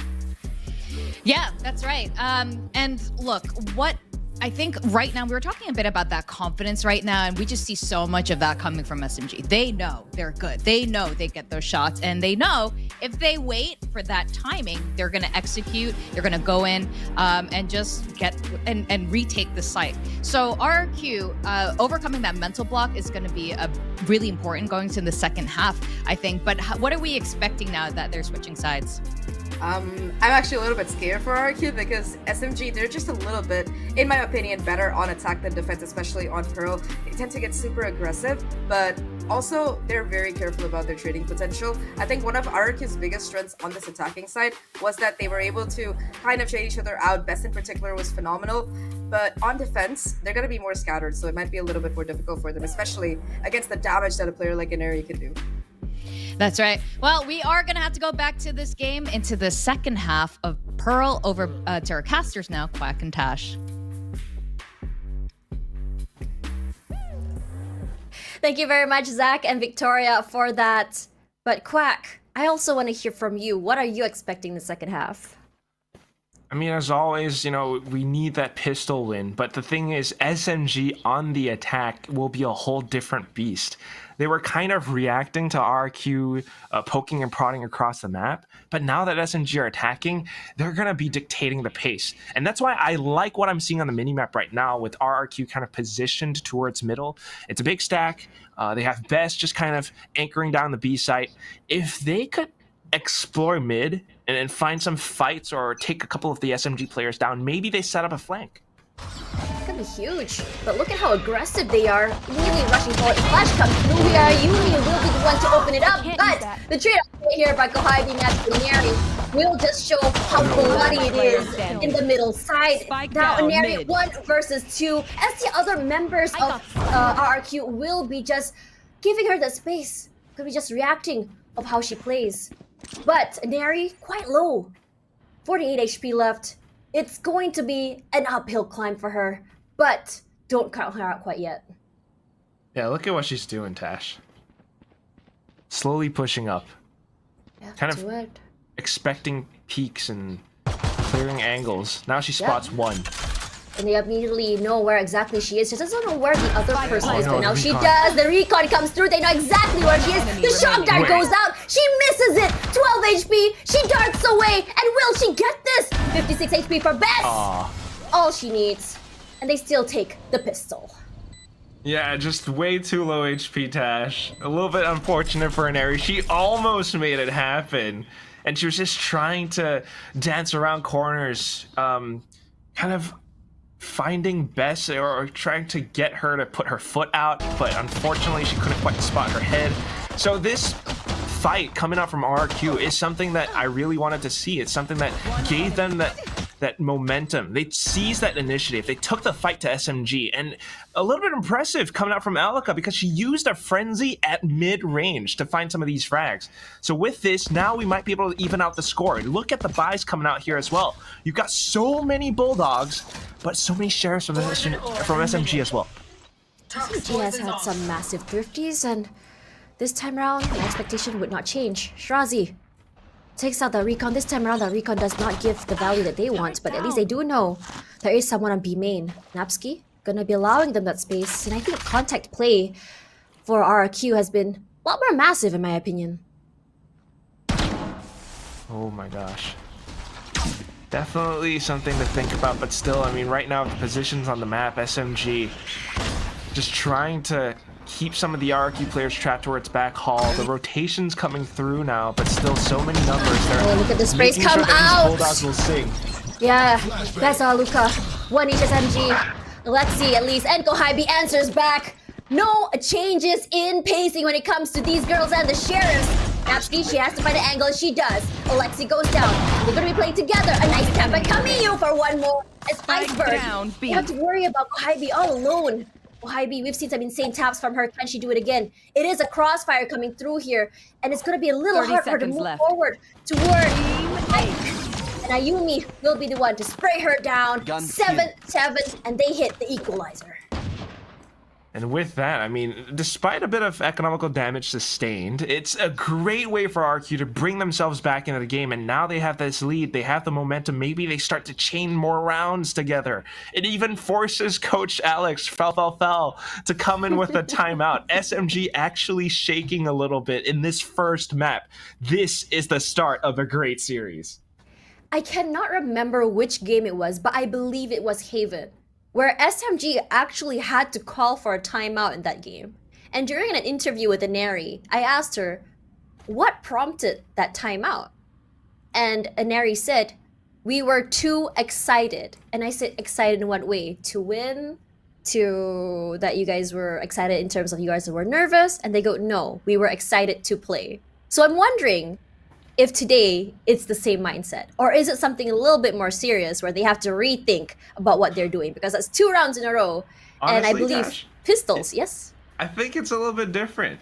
Yeah, that's right. And look, what I think right now, we were talking a bit about that confidence right now, and we just see so much of that coming from SMG. They know they're good. They know they get those shots, and they know if they wait for that timing, they're going to execute. They're going to go in and just get and retake the site. So RRQ, overcoming that mental block is going to be really important going to the second half, I think. But what are we expecting now that they're switching sides? I'm actually a little bit scared for RRQ because SMG, they're just a little bit, in my opinion, better on attack than defense, especially on Pearl. They tend to get super aggressive, but also they're very careful about their trading potential. I think one of RRQ's biggest strengths on this attacking side was that they were able to kind of trade each other out. Best in particular was phenomenal, but on defense, they're going to be more scattered, so it might be a little bit more difficult for them, especially against the damage that a player like Inari can do. That's right. Well, we are going to have to go back to this game into the second half of Pearl over to our casters now, Quack and Tash. Thank you very much, Zach and Victoria, for that. But Quack, I also want to hear from you. What are you expecting the second half? I mean, as always, you know, we need that pistol win. But the thing is, SMG on the attack will be a whole different beast. They were kind of reacting to RQ poking and prodding across the map. But now that SMG are attacking, they're going to be dictating the pace. And that's why I like what I'm seeing on the minimap right now with RRQ kind of positioned towards middle. It's a big stack. They have Best just kind of anchoring down the B site. If they could explore mid and find some fights or take a couple of the SMG players down. Maybe they set up a flank. It's gonna be huge. But look at how aggressive they are. Immediately rushing forward. Flash comes through here. Yumi will be the one to open it up. But the trade-off here by Kohai being at Neri will just show how bloody it is in the middle side. Now Neri 1 versus 2. As the other members of RRQ will be just giving her the space. Could be just reacting of how she plays. But Neri quite low. 48 HP left. It's going to be an uphill climb for her, but don't count her out quite yet. Yeah, look at what she's doing, Tash. Slowly pushing up. Kind of expecting peaks and clearing angles. Now she spots one. And they immediately know where exactly she is. She doesn't know where the other person is, no, but now the she recon. does. The recon comes through. They know exactly where she is. The shock dart goes out. She misses it. 12 HP. She darts away. And will she get this? 56 HP for Bess. All she needs. And they still take the pistol. Yeah, just way too low HP, Tash. A little bit unfortunate for Neri. She almost made it happen. And she was just trying to dance around corners. Kind of finding Bess or trying to get her to put her foot out, but unfortunately she couldn't quite spot her head. So this fight coming out from RRQ is something that I really wanted to see. It's something that gave them that momentum. They seized that initiative. They took the fight to SMG, and a little bit impressive coming out from Alika because she used a frenzy at mid-range to find some of these frags. So with this, now we might be able to even out the score. And look at the buys coming out here as well. You've got so many Bulldogs, but so many shares from SMG as well. SMG has had some massive thrifties, and this time around, my expectation would not change. Shrazi takes out the recon. This time around, the recon does not give the value that they want, but at least they do know there is someone on B main. Napski gonna be allowing them that space, and I think contact play for RRQ has been a lot more massive in my opinion. Oh my gosh. Definitely something to think about, but still, I mean, right now, the positions on the map, SMG just trying to keep some of the RRQ players trapped towards back hall. The rotation's coming through now, but still so many numbers there. Oh, look at the sprays Making come sure that out! these Bulldogs will sing. Yeah, that's all Luca. 1 each SMG. Alexi at least, and Kohaibi answers back. No changes in pacing when it comes to these girls and the sheriffs. Napski, she has to find an angle, and she does. Alexi goes down. They're gonna be playing together. A nice tap by Kamiyu for one more. It's Iceberg. You have to worry about Kohaibi all alone. Kohaibi, we've seen some insane taps from her. Can she do it again? It is a crossfire coming through here, and it's gonna be a little hard for her to move forward toward and Ayumi will be the one to spray her down. 7-7, and they hit the equalizer. And with that, I mean, despite a bit of economical damage sustained, it's a great way for RQ to bring themselves back into the game, and now they have this lead, they have the momentum, maybe they start to chain more rounds together. It even forces Coach Alex, Fel, to come in with a timeout. SMG actually shaking a little bit in this first map. This is the start of a great series. I cannot remember which game it was, but I believe it was Haven, where SMG actually had to call for a timeout in that game. And during an interview with Aneri, I asked her, what prompted that timeout? And Aneri said, we were too excited. And I said, excited in what way? To win? To that you guys were excited in terms of you guys were nervous? And they go, no, we were excited to play. So I'm wondering if today it's the same mindset, or is it something a little bit more serious where they have to rethink about what they're doing, because that's 2 rounds in a row. Honestly, and I believe Tash, pistols, yes? I think it's a little bit different.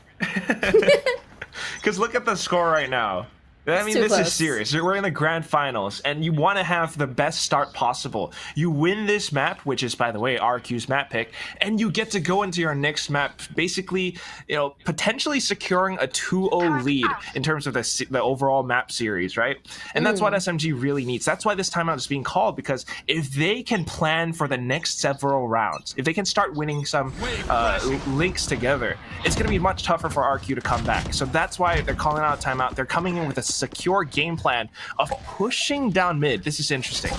Because look at the score right now. I mean, this is serious. We're in the grand finals, and you want to have the best start possible. You win this map, which is, by the way, RQ's map pick, and you get to go into your next map, basically, you know, potentially securing a 2-0 lead in terms of the overall map series, right? And that's what SMG really needs. That's why this timeout is being called, because if they can plan for the next several rounds, if they can start winning some links together, it's going to be much tougher for RQ to come back. So that's why they're calling out a timeout. They're coming in with a secure game plan of pushing down mid. This is interesting.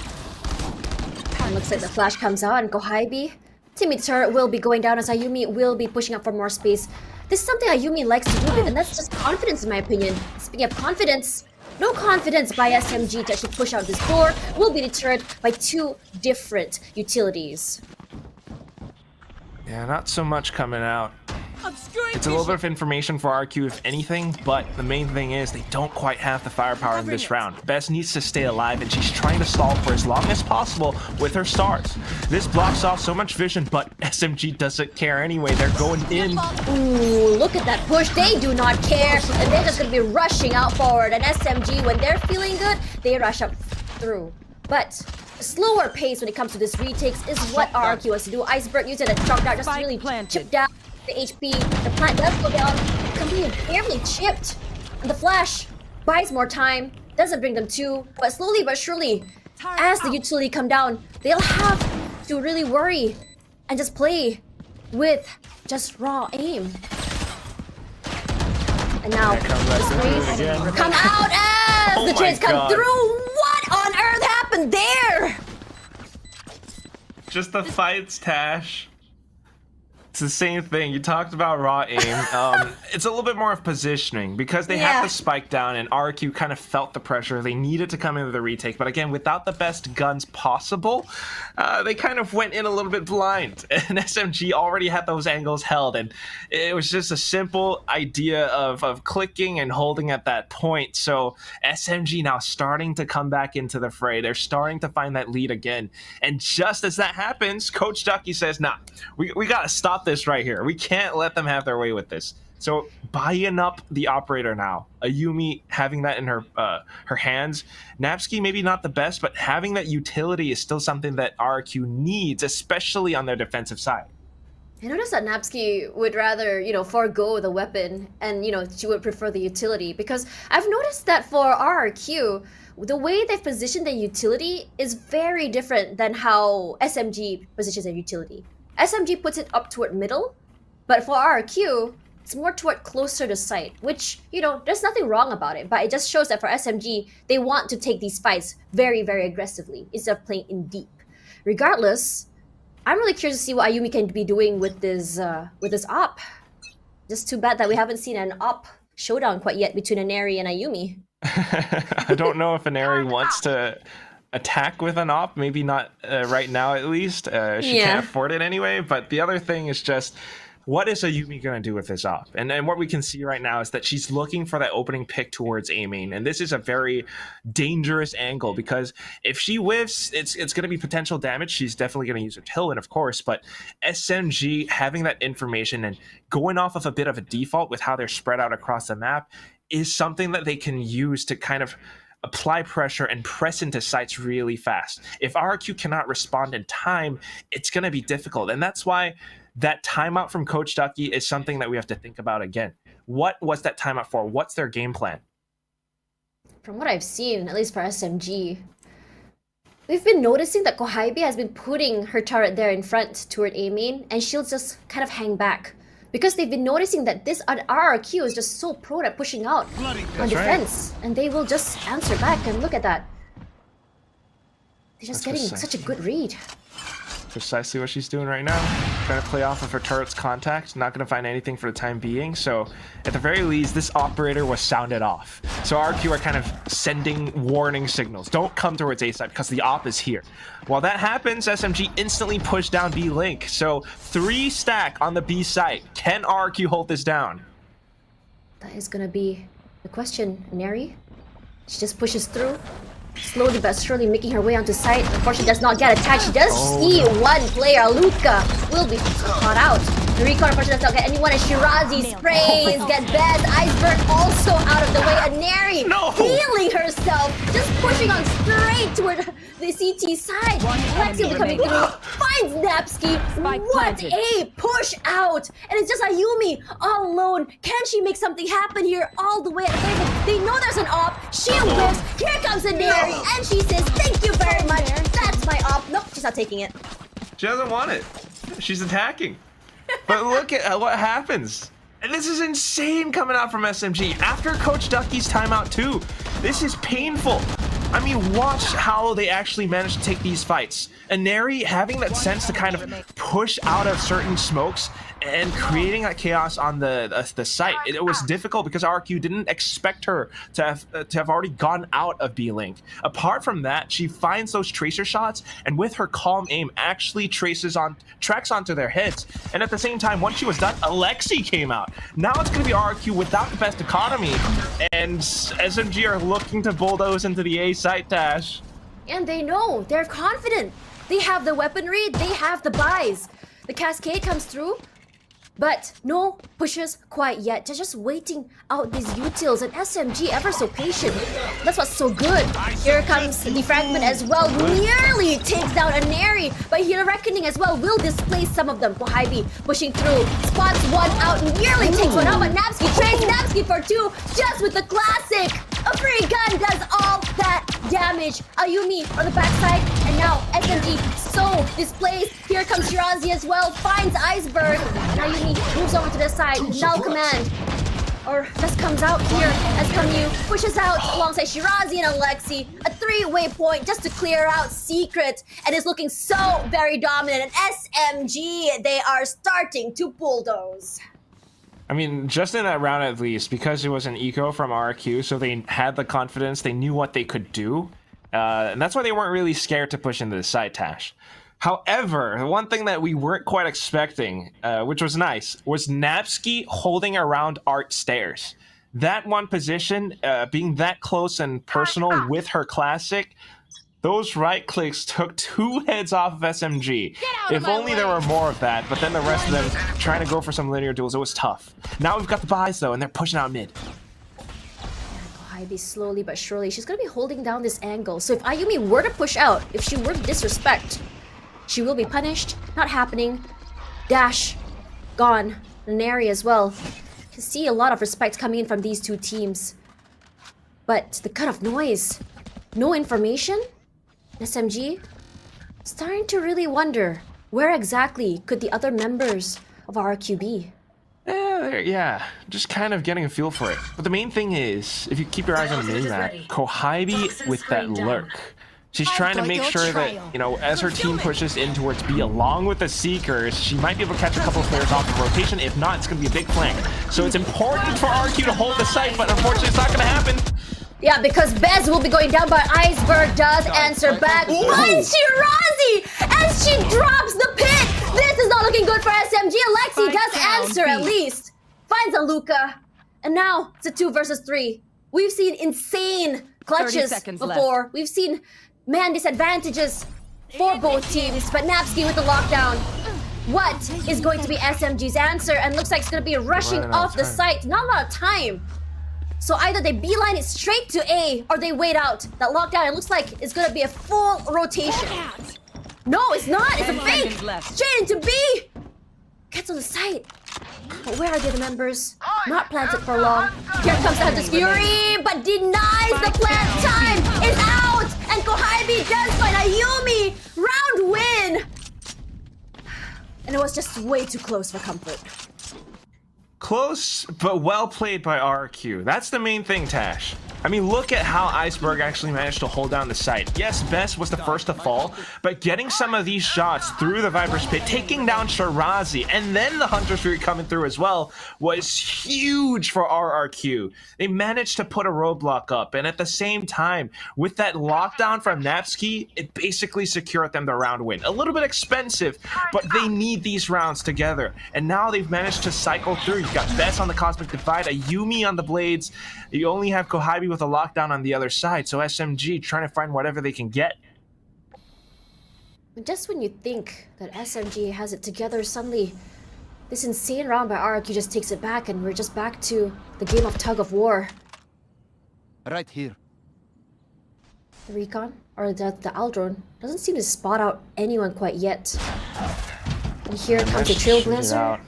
And looks like the flash comes out, and Kohaibi, teammate turret will be going down as Ayumi will be pushing up for more space. This is something Ayumi likes to do, and that's just confidence in my opinion. Speaking of confidence, No confidence by SMG to actually push out this door will be deterred by two different utilities. Yeah, not so much coming out. It's a little bit of information for RQ, if anything, but the main thing is they don't quite have the firepower in this round. Bess needs to stay alive, and she's trying to stall for as long as possible with her stars. This blocks off so much vision, but SMG doesn't care anyway. They're going in. Ooh, look at that push. They do not care, and they're just going to be rushing out forward. And SMG, when they're feeling good, they rush up through. But a slower pace when it comes to this retakes is what RRQ wants to do. Iceberg using a truck dart just to really chip down the HP. The plant does go down, completely barely chipped. And the flash buys more time, doesn't bring them to, but slowly but surely, as the utility come down, they'll have to really worry and just play with just raw aim. And now the trades come out as the trades come through. What on earth happened there? Just the fights, Tash. It's the same thing. You talked about raw aim. It's a little bit more of positioning because they had the spike down and RQ kind of felt the pressure. They needed to come into the retake, but again, without the best guns possible, they kind of went in a little bit blind. And SMG already had those angles held, and it was just a simple idea of clicking and holding at that point. So SMG now starting to come back into the fray. They're starting to find that lead again. And just as that happens, Coach Ducky says, nah, we got to stop this right here. We can't let them have their way with this. So buying up the operator now, Ayumi having that in her hands. Napsky maybe not the best, but having that utility is still something that RQ needs, especially on their defensive side. I noticed that Napsky would rather, forego the weapon and, she would prefer the utility, because I've noticed that for RRQ, the way they've positioned the utility is very different than how SMG positions their utility. SMG puts it up toward middle, but for RRQ, it's more toward closer to sight, which, there's nothing wrong about it, but it just shows that for SMG, they want to take these fights very, very aggressively instead of playing in deep. Regardless, I'm really curious to see what Ayumi can be doing with this op. Just too bad that we haven't seen an op showdown quite yet between Aneri and Ayumi. I don't know if Aneri wants to attack with an op, maybe not right now at least. She can't afford it anyway, but the other thing is just, what is Ayumi going to do with this op? And what we can see right now is that she's looking for that opening pick towards aiming, and this is a very dangerous angle because if she whiffs, it's going to be potential damage. She's definitely going to use her tailwind, of course, but SMG having that information and going off of a bit of a default with how they're spread out across the map is something that they can use to kind of apply pressure and press into sites really fast. If RRQ cannot respond in time, it's going to be difficult. And that's why that timeout from Coach Ducky is something that we have to think about again. What was that timeout for? What's their game plan? From what I've seen, at least for SMG, we've been noticing that Kohaibie has been putting her turret there in front toward A main, and she'll just kind of hang back. Because they've been noticing that this RRQ is just so pro at pushing out on defense. Right. And they will just answer back, and look at that. They're just getting such a good read. Precisely what she's doing right now. Trying to play off of her turret's contact. Not going to find anything for the time being. So at the very least, this operator was sounded off. So RQ are kind of sending warning signals. Don't come towards A side because the op is here. While that happens, SMG instantly pushed down B link. So 3 stack on the B site. Can RQ hold this down? That is going to be the question, Neri. She just pushes through. Slowly but surely making her way onto site. Unfortunately, does not get attacked. She does see one player. Luca will be caught out. The recon, unfortunately, does not get anyone. And Shirazi sprays, get Bez. Iceberg also out of the way. Aneri healing herself. Just pushing on straight toward the CT side. Lexi will be coming through. Finds Napsky. What a push out. And it's just Ayumi all alone. Can she make something happen here all the way at the table? They know there's an op. She whiffs. Here comes Aneri. And she says, thank you very much. That's my op. Nope, she's not taking it. She doesn't want it. She's attacking. But look at what happens. And this is insane coming out from SMG after Coach Ducky's timeout too. This is painful. I mean, watch how they actually manage to take these fights. Aneri having that sense to kind of push out of certain smokes and creating that chaos on the site. It was difficult because RRQ didn't expect her to have already gone out of B-Link. Apart from that, she finds those tracer shots, and with her calm aim, actually tracks onto their heads. And at the same time, once she was done, Alexi came out. Now it's going to be RRQ without the best economy, and SMG are looking to bulldoze into the A site, Tash. And they know, they're confident. They have the weaponry, they have the buys. The cascade comes through, but no pushes quite yet. They're just waiting out these utils, and SMG ever so patient. That's what's so good. Here comes the fragment as well. Nearly takes down a Neri, but here Reckoning as well will displace some of them. Kohibi pushing through, spots one out, nearly takes one out, but Napski trades Napski for two, just with the classic. A free gun does all that damage. Ayumi on the backside, and now SMG so displaced. Here comes Shirazi as well, finds Iceberg, and Ayumi moves over to the side. Null command, or just comes out here as Kamyu pushes out alongside Shirazi and Alexi. A three-way point just to clear out Secret, and is looking so very dominant. And SMG, they are starting to bulldoze. I mean, just in that round at least, because it was an eco from RRQ, so they had the confidence, they knew what they could do, and that's why they weren't really scared to push into the side, Tash. However, the one thing that we weren't quite expecting, which was nice, was Napski holding around Art stairs. That one position, being that close and personal with her classic, those right clicks took 2 heads off of SMG. If only there were more of that, but then the rest of them trying to go for some linear duels, it was tough. Now we've got the buys though, and they're pushing out mid. Kohibi slowly but surely, she's gonna be holding down this angle. So if Ayumi were to push out, if she were to disrespect, she will be punished. Not happening. Dash, gone. Neri as well. You can see a lot of respect coming in from these two teams. But the cut-off noise, no information? SMG? Starting to really wonder, where exactly could the other members of RRQ be? Yeah, just kind of getting a feel for it. But the main thing is, if you keep your eyes on the mini-map, Kohibi with that lurk. She's trying to make sure that, you know, as her team pushes in towards B along with the Seekers, she might be able to catch a couple of players off the rotation. If not, it's going to be a big flank. So it's important for RRQ to hold the site, but unfortunately it's not going to happen. Yeah, because Bez will be going down, but Iceberg does answer back. Finds Shirazi as she drops the pick. This is not looking good for SMG. Alexi does answer at least. Finds a Luca. And now it's a 2 versus 3. We've seen insane clutches before. We've seen man disadvantages for both teams, but Napski with the lockdown. What is going to be SMG's answer? And looks like it's going to be rushing off the site. Not a lot of time. So either they beeline it straight to A, or they wait out. That lockdown, it looks like it's going to be a full rotation. No, it's not. It's a fake. Straight into B. Gets on the site. But where are the other members? Not planted for long. Here comes the Hunter's Fury, but denies the plant. Time is out. And Kohibi does find Ayumi. Round win. And it was just way too close for comfort. Close, but well played by RRQ. That's the main thing, Tash. I mean, look at how Iceberg actually managed to hold down the site. Yes, Bess was the first to fall, but getting some of these shots through the Viper's Pit, taking down Shirazi, and then the Hunter's Fury coming through as well, was huge for RRQ. They managed to put a roadblock up, and at the same time, with that lockdown from Napski, it basically secured them the round win. A little bit expensive, but they need these rounds together, and now they've managed to cycle through. You've got Bess on the Cosmic Divide, Ayumi on the Blades, you only have Kohibi with a lockdown on the other side, so SMG trying to find whatever they can get. Just when you think that SMG has it together, suddenly this insane round by RRQ just takes it back, and we're just back to the game of tug of war. Right here. The recon, or the Aldron, doesn't seem to spot out anyone quite yet. And here comes the Trailblazer.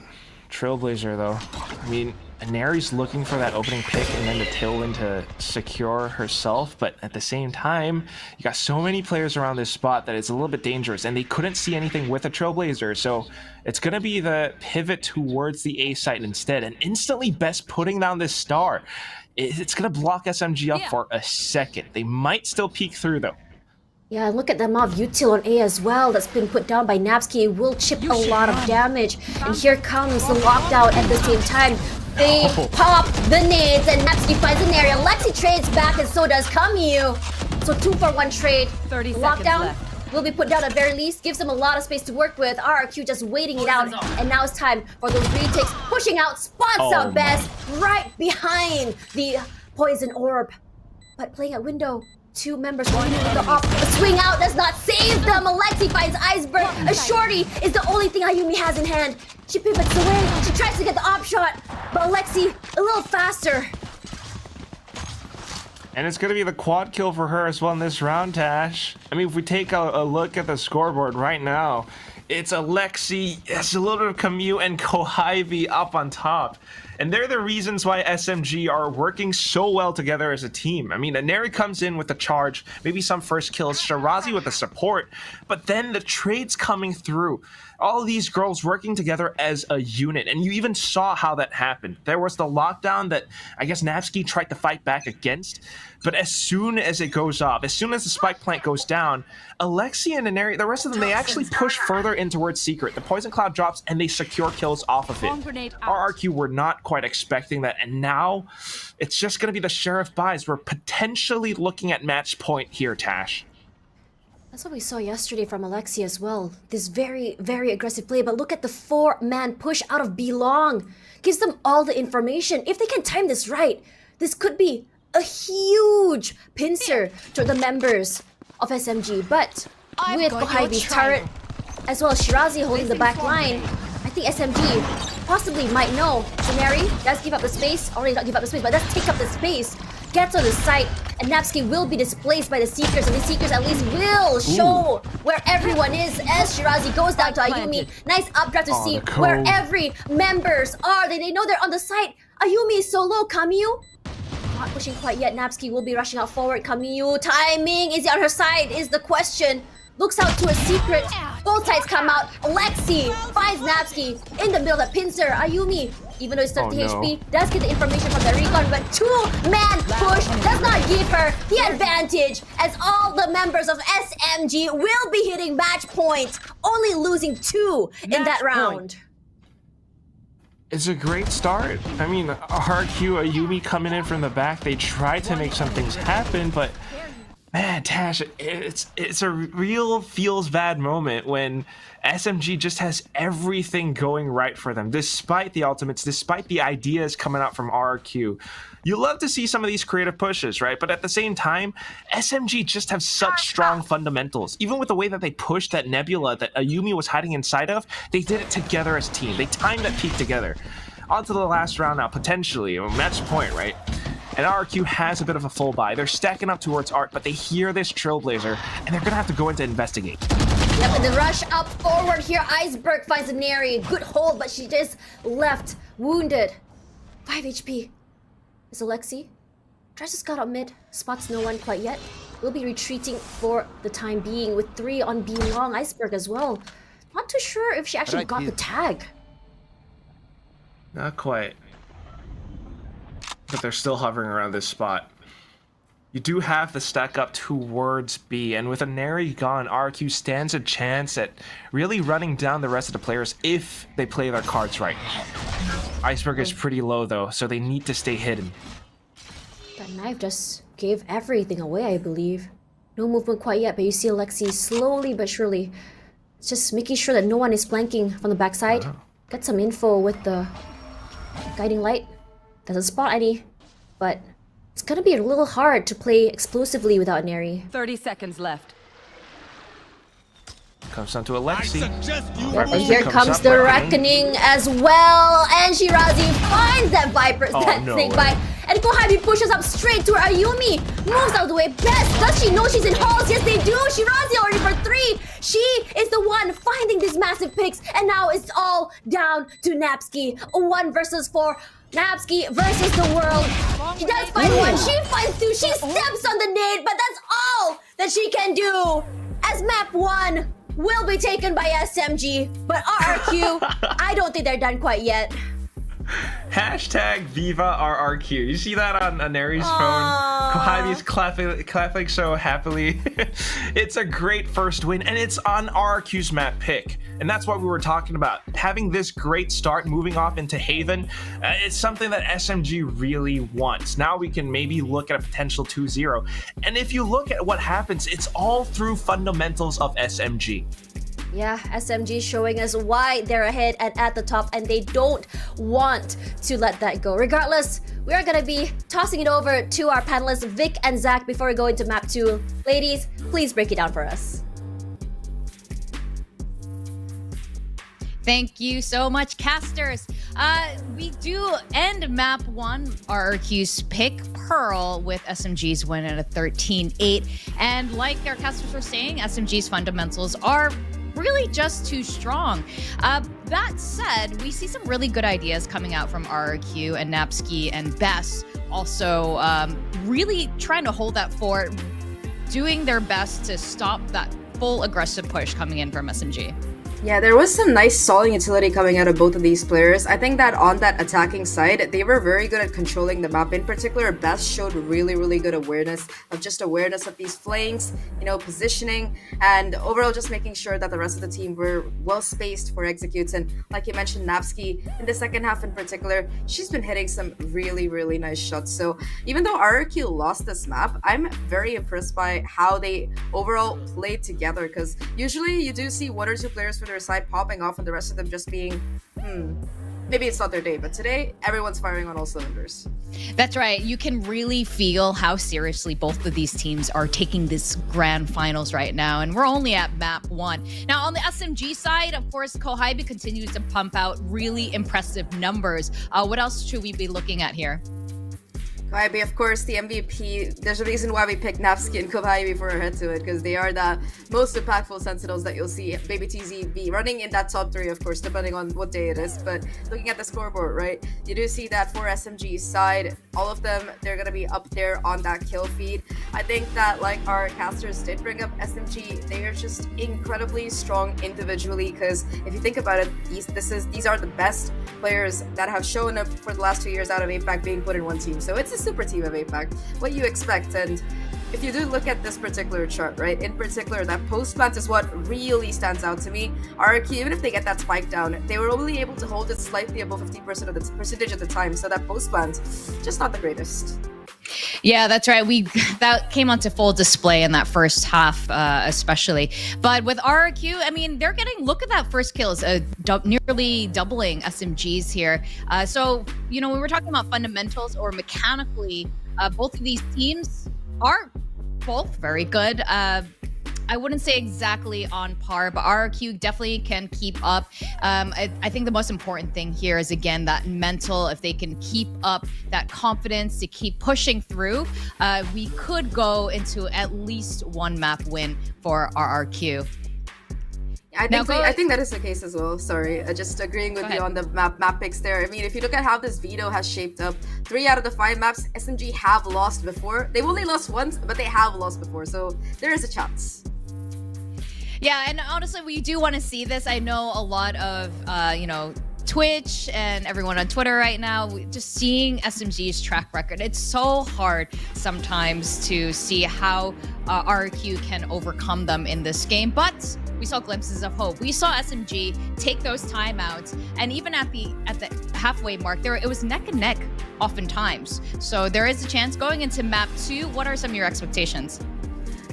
Trailblazer, though. I mean, Neri's looking for that opening pick and then the tailwind to secure herself, but at the same time, you got so many players around this spot that it's a little bit dangerous, and they couldn't see anything with a Trailblazer, so it's going to be the pivot towards the A site instead, and instantly Best putting down this star. It's going to block SMG up for a second. They might still peek through, though. Yeah, look at the amount of util on A as well that's been put down by Napsky. It will chip a lot of damage. And here comes the lockdown at the same time. They pop the nades and Napsky finds an area. Lexi trades back and so does Kaguya. So 2-for-1 trade. 30 seconds Lockdown left. will be put down at very least. Gives them a lot of space to work with. RRQ just waiting it out. And now it's time for those retakes. Pushing out, spots out Best right behind the poison orb. But playing at window. 2 members going in the off. A swing out does not save them. Alexi finds Iceberg. A shorty is the only thing Ayumi has in hand. She pivots away. She tries to get the op shot. But Alexi, a little faster. And it's going to be the quad kill for her as well in this round, Tash. I mean, if we take a look at the scoreboard right now, it's Alexi, it's a little bit of Kaguya and Kohibi up on top. And they're the reasons why SMG are working so well together as a team. I mean, Aneri comes in with the charge, maybe some first kills, Shirazi with the support, but then the trades coming through. All of these girls working together as a unit, and you even saw how that happened. There was the lockdown that I guess Napsky tried to fight back against, but as soon as it goes off, as soon as the spike plant goes down, Alexi and Aneri, the rest of them, they actually push further in towards Secret. The poison cloud drops and they secure kills off of it. RRQ were not quite expecting that, and now it's just going to be the Sheriff buys. We're potentially looking at match point here, Tash. That's what we saw yesterday from Alexi as well. This very, very aggressive play. But look at the 4-man push out of Belong. Gives them all the information. If they can time this right, this could be a huge pincer to the members of SMG. But with Kohibi's turret, as well as Shirazi holding the back line, I think SMG possibly might know. Zaneri does give up the space. Already not give up the space, but does take up the space. Gets on the site, and Napsky will be displaced by the Seekers, and the Seekers at least will show where everyone is as Shirazi goes down to Ayumi. Nice updraft to see where every members are. They know they're on the site. Ayumi is so low. Kaguya not pushing quite yet. Napsky will be rushing out forward. Kaguya timing, is he on her side is the question. Looks out to a secret. Both sides come out. Alexi finds Napsky in the middle of the pincer. Ayumi, even though it's 30 HP, does get the information from the recon, but 2-man push does not give her the advantage as all the members of SMG will be hitting match point, only losing 2 in that round. It's a great start. I mean, RRQ, Ayumi coming in from the back, they tried to make some things happen, but man, Tash, it's a real feels bad moment when SMG just has everything going right for them, despite the ultimates, despite the ideas coming out from RRQ. You love to see some of these creative pushes, right? But at the same time, SMG just have such strong fundamentals. Even with the way that they pushed that nebula that Ayumi was hiding inside of, they did it together as a team. They timed that peak together. On to the last round now, potentially, a match point, right? And RRQ has a bit of a full buy. They're stacking up towards Art, but they hear this Trailblazer, and they're gonna have to go in to investigate. Yep, and the rush up forward here. Iceberg finds Aneri. Good hold, but she just left wounded. 5 HP. Is Alexi? Tries to scout out mid. Spots no one quite yet. Will be retreating for the time being with 3 on B long. Iceberg as well. Not too sure if she actually got the tag. Not quite. But they're still hovering around this spot. You do have the stack up towards B, and with Aneri gone, RRQ stands a chance at really running down the rest of the players if they play their cards right. Iceberg is pretty low though, so they need to stay hidden. That knife just gave everything away, I believe. No movement quite yet, but you see Alexi slowly but surely. It's just making sure that no one is flanking from the backside. Get some info with the guiding light. Doesn't spot any, but it's gonna be a little hard to play explosively without Neri. 30 seconds left. Comes down to Alexi. And here comes the reckoning as well, and Shirazi finds that Viper, that snake bite, and Kohibi pushes up straight to Ayumi, moves out of the way. Best, does she know she's in halls? Yes, they do. Shirazi already for 3. She is the one finding these massive picks, and now it's all down to Napsky. 1 versus 4. Napsky versus the world. She does find 1. She finds 2. She steps on the nade, but that's all that she can do. As map 1 will be taken by SMG, but RRQ, I don't think they're done quite yet. Hashtag Viva RRQ. You see that on Neri's phone? Kohabi's clapping so happily. It's a great first win, and it's on RRQ's map pick. And that's what we were talking about. Having this great start, moving off into Haven, it's something that SMG really wants. Now we can maybe look at a potential 2-0. And if you look at what happens, it's all through fundamentals of SMG. Yeah, SMG showing us why they're ahead and at the top, and they don't want to let that go. Regardless, we are going to be tossing it over to our panelists, Vic and Zach, before we go into map 2. Ladies, please break it down for us. Thank you so much, casters. We do end map 1, RRQ's pick, Pearl, with SMG's win at a 13-8. And like our casters were saying, SMG's fundamentals are really just too strong. That said, we see some really good ideas coming out from RRQ and Napsky and Bess, also really trying to hold that fort, doing their best to stop that full aggressive push coming in from SMG. Yeah, there was some nice solid utility coming out of both of these players. I think that on that attacking side, they were very good at controlling the map. In particular, Beth showed really good awareness of these flanks, you know, positioning, and overall just making sure that the rest of the team were well spaced for executes. And like you mentioned, Napsky, in the second half in particular, she's been hitting some really nice shots. So even though RRQ lost this map, I'm very impressed by how they overall played together, because usually you do see 1 or 2 players from their side popping off and the rest of them just being, maybe it's not their day, but today everyone's firing on all cylinders. That's right. You can really feel how seriously both of these teams are taking this grand finals right now, and we're only at map 1. Now on the SMG side, of course, Kohabi continues to pump out really impressive numbers. What else should we be looking at here? Kohabi, of course, the MVP. There's a reason why we picked Napsky and Kohabi for our head to it, because they are the most impactful Sentinels that you'll see Baby TZ be running in that top 3, of course, depending on what day it is. But looking at the scoreboard, right, you do see that for SMG's side, all of them, they're going to be up there on that kill feed. I think that, like our casters did bring up SMG, they are just incredibly strong individually, because if you think about it, these are the best players that have shown up for the last 2 years out of APAC being put in one team. So it's a super team of APAC, what you expect. And if you do look at this particular chart, right, in particular, that post plant is what really stands out to me. RRQ, even if they get that spike down, they were only able to hold it slightly above 50% of the percentage at the time. So that post plant, just not the greatest. Yeah, that's right. That came onto full display in that first half, especially. But with RRQ, I mean, they're getting, look at that first kills, nearly doubling SMGs here. So, you know, when we're talking about fundamentals or mechanically, both of these teams are both very good. I wouldn't say exactly on par, but RRQ definitely can keep up. I think the most important thing here is, again, that mental. If they can keep up that confidence to keep pushing through, we could go into at least 1 map win for RRQ. I think that is the case as well. Sorry, just agreeing with you on the map picks there. I mean, if you look at how this veto has shaped up, 3 out of the 5 maps SMG have lost before. They've only lost once, but they have lost before, so there is a chance. Yeah, and honestly, we do want to see this. I know a lot of, Twitch and everyone on Twitter right now, just seeing SMG's track record. It's so hard sometimes to see how RRQ can overcome them in this game, but we saw glimpses of hope. We saw SMG take those timeouts, and even at the halfway mark, it was neck and neck oftentimes. So there is a chance going into map 2. What are some of your expectations?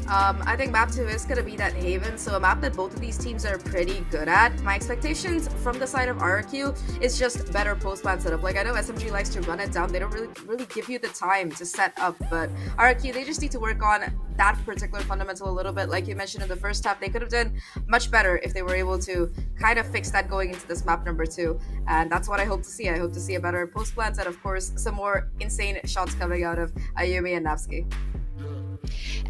I think map 2 is going to be that Haven, so a map that both of these teams are pretty good at. My expectations from the side of RRQ is just better post-plant setup. Like, I know SMG likes to run it down. They don't really give you the time to set up, but RRQ, they just need to work on that particular fundamental a little bit. Like you mentioned in the first half, they could have done much better if they were able to kind of fix that going into this map number 2. And that's what I hope to see. I hope to see a better post-plant and, of course, some more insane shots coming out of Ayumi and Napsky.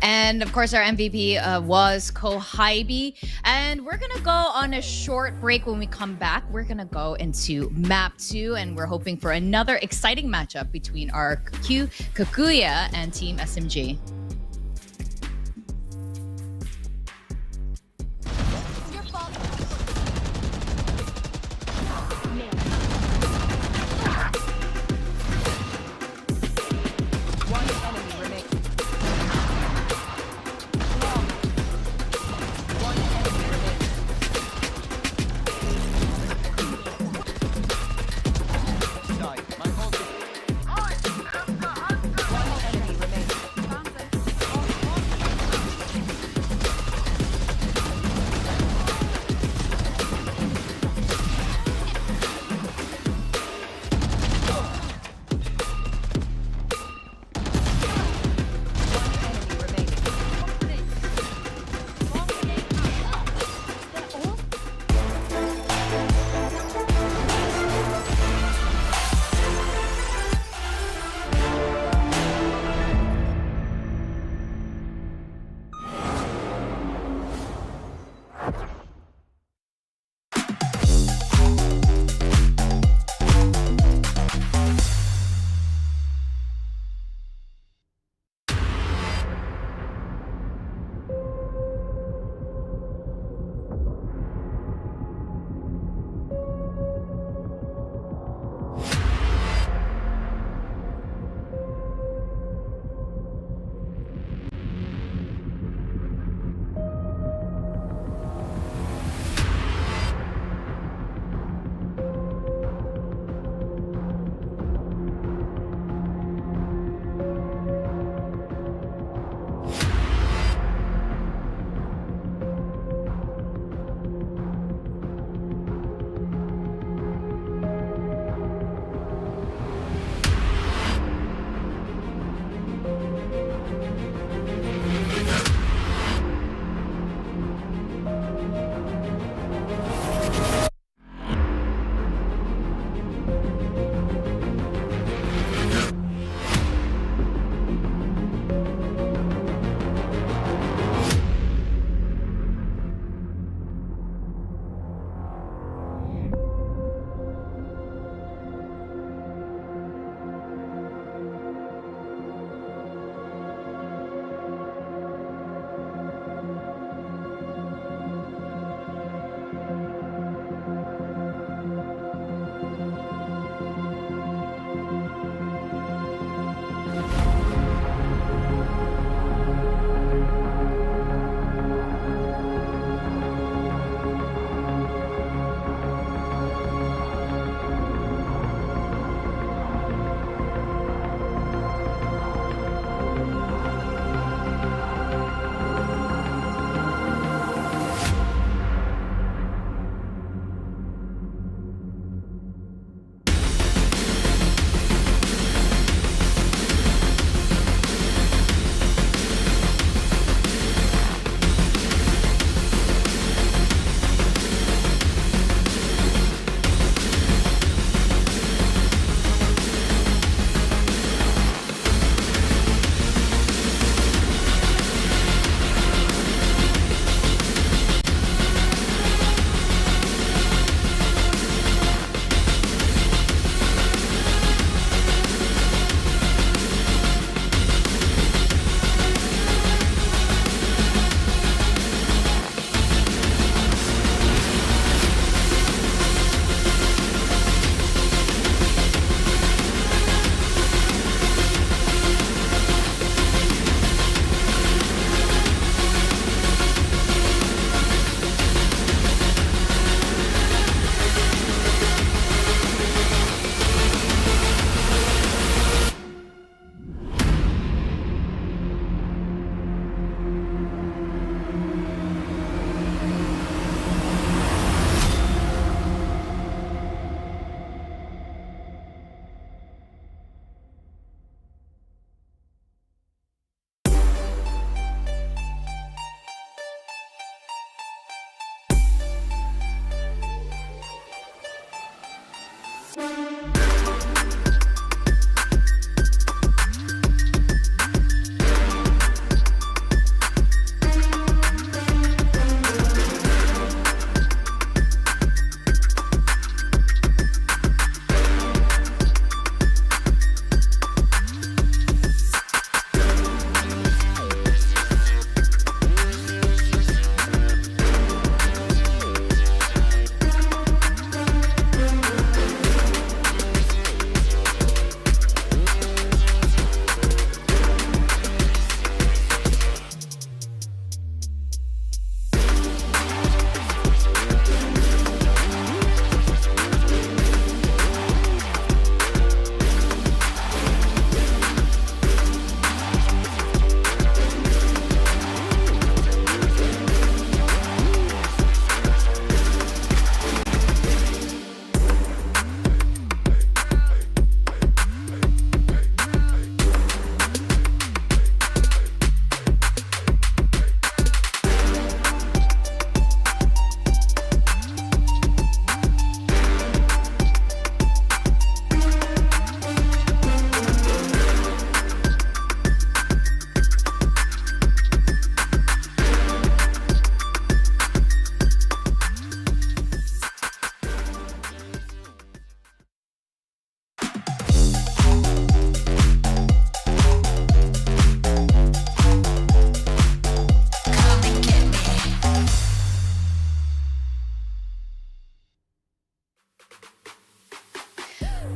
And of course, our MVP was Kohabi. And we're going to go on a short break. When we come back, we're going to go into map 2. And we're hoping for another exciting matchup between RRQ Kaguya and Team SMG.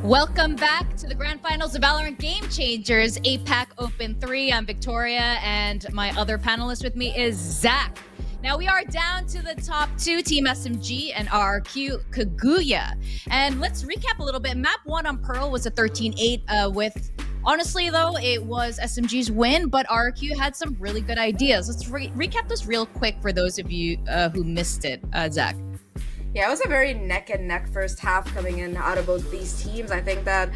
Welcome back to the grand finals of Valorant Game Changers APAC Open 3. I'm Victoria, and my other panelist with me is Zach. Now we are down to the top two, Team SMG and RRQ Kaguya. And let's recap a little bit. Map 1 on Pearl was a 13-8 with, honestly though, it was SMG's win, but RRQ had some really good ideas. Let's recap this real quick for those of you who missed it, Zach. Yeah, it was a very neck and neck first half coming in out of both these teams. I think that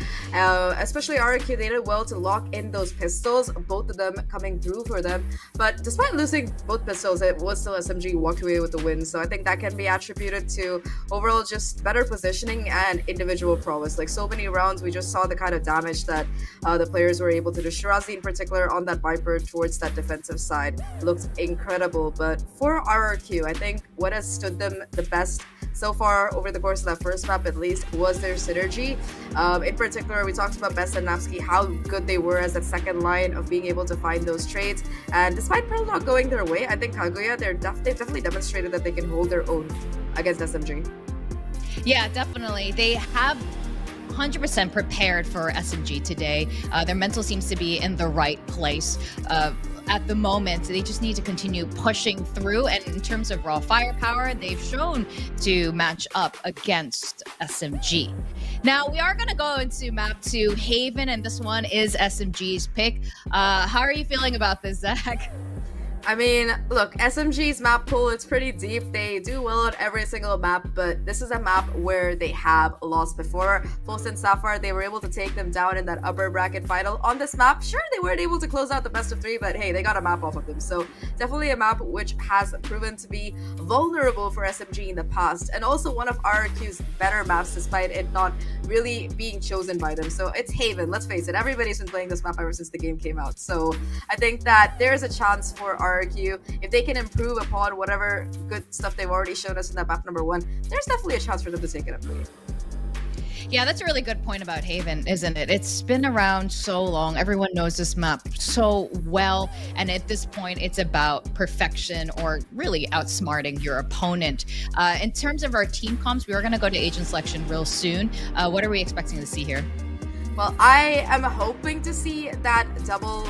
especially RRQ, they did well to lock in those pistols, both of them coming through for them. But despite losing both pistols, it was still SMG walked away with the win. So I think that can be attributed to overall just better positioning and individual prowess. Like so many rounds, we just saw the kind of damage that the players were able to do. Shirazi in particular on that Viper towards that defensive side looked incredible. But for RRQ, I think what has stood them the best so far over the course of that first map at least was their synergy. In particular, we talked about Best and Napsky, how good they were as that second line of being able to find those trades. And despite Pearl not going their way, I think Kaguya, they've definitely demonstrated that they can hold their own against SMG. Yeah, definitely. They have 100% prepared for SMG today. Their mental seems to be in the right place. At the moment, they just need to continue pushing through, and in terms of raw firepower, they've shown to match up against SMG. Now we are going to go into map 2, Haven, and this one is SMG's pick. How are you feeling about this, Zach? I mean, look, SMG's map pool, it's pretty deep. They do well on every single map, but this is a map where they have lost before. Fulst and Sapphire, they were able to take them down in that upper bracket final. On this map, sure, they weren't able to close out the best of 3, but hey, they got a map off of them. So definitely a map which has proven to be vulnerable for SMG in the past, and also one of RRQ's better maps despite it not really being chosen by them. So it's Haven, let's face it, everybody's been playing this map ever since the game came out. So I think that there's a chance for RRQ, if they can improve upon whatever good stuff they've already shown us in that map number 1, there's definitely a chance for them to take it up. Yeah, that's a really good point about Haven, isn't it? It's been around so long. Everyone knows this map so well. And at this point, it's about perfection or really outsmarting your opponent. In terms of our team comps, we are going to go to agent selection real soon. What are we expecting to see here? Well, I am hoping to see that double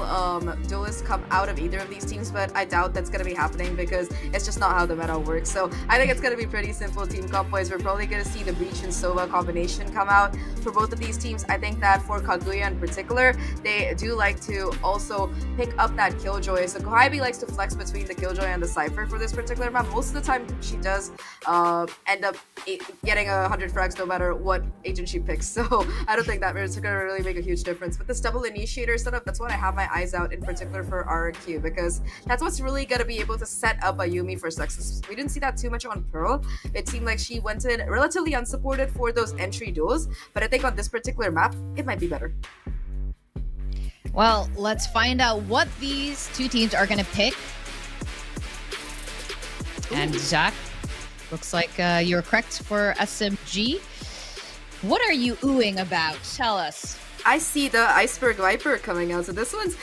duelist come out of either of these teams, but I doubt that's going to be happening because it's just not how the meta works. So I think it's going to be pretty simple team comp wise. We're probably going to see the Breach and Sova combination come out for both of these teams. I think that for Kaguya in particular, they do like to also pick up that Killjoy. So Kohabi likes to flex between the Killjoy and the Cypher for this particular map. Most of the time, she does end up getting 100 frags no matter what agent she picks. So I don't think that it's going to really make a huge difference. But this double initiator setup, that's what I have my eyes out in particular for RRQ, because that's what's really going to be able to set up Ayumi for success. We didn't see that too much on Pearl. It seemed like she went in relatively unsupported for those entry duels, but I think on this particular map, it might be better. Well, let's find out what these two teams are going to pick. And Zach, looks like you're correct for SMG. What are you oohing about? Tell us. I see the Iceberg Viper coming out, so this one's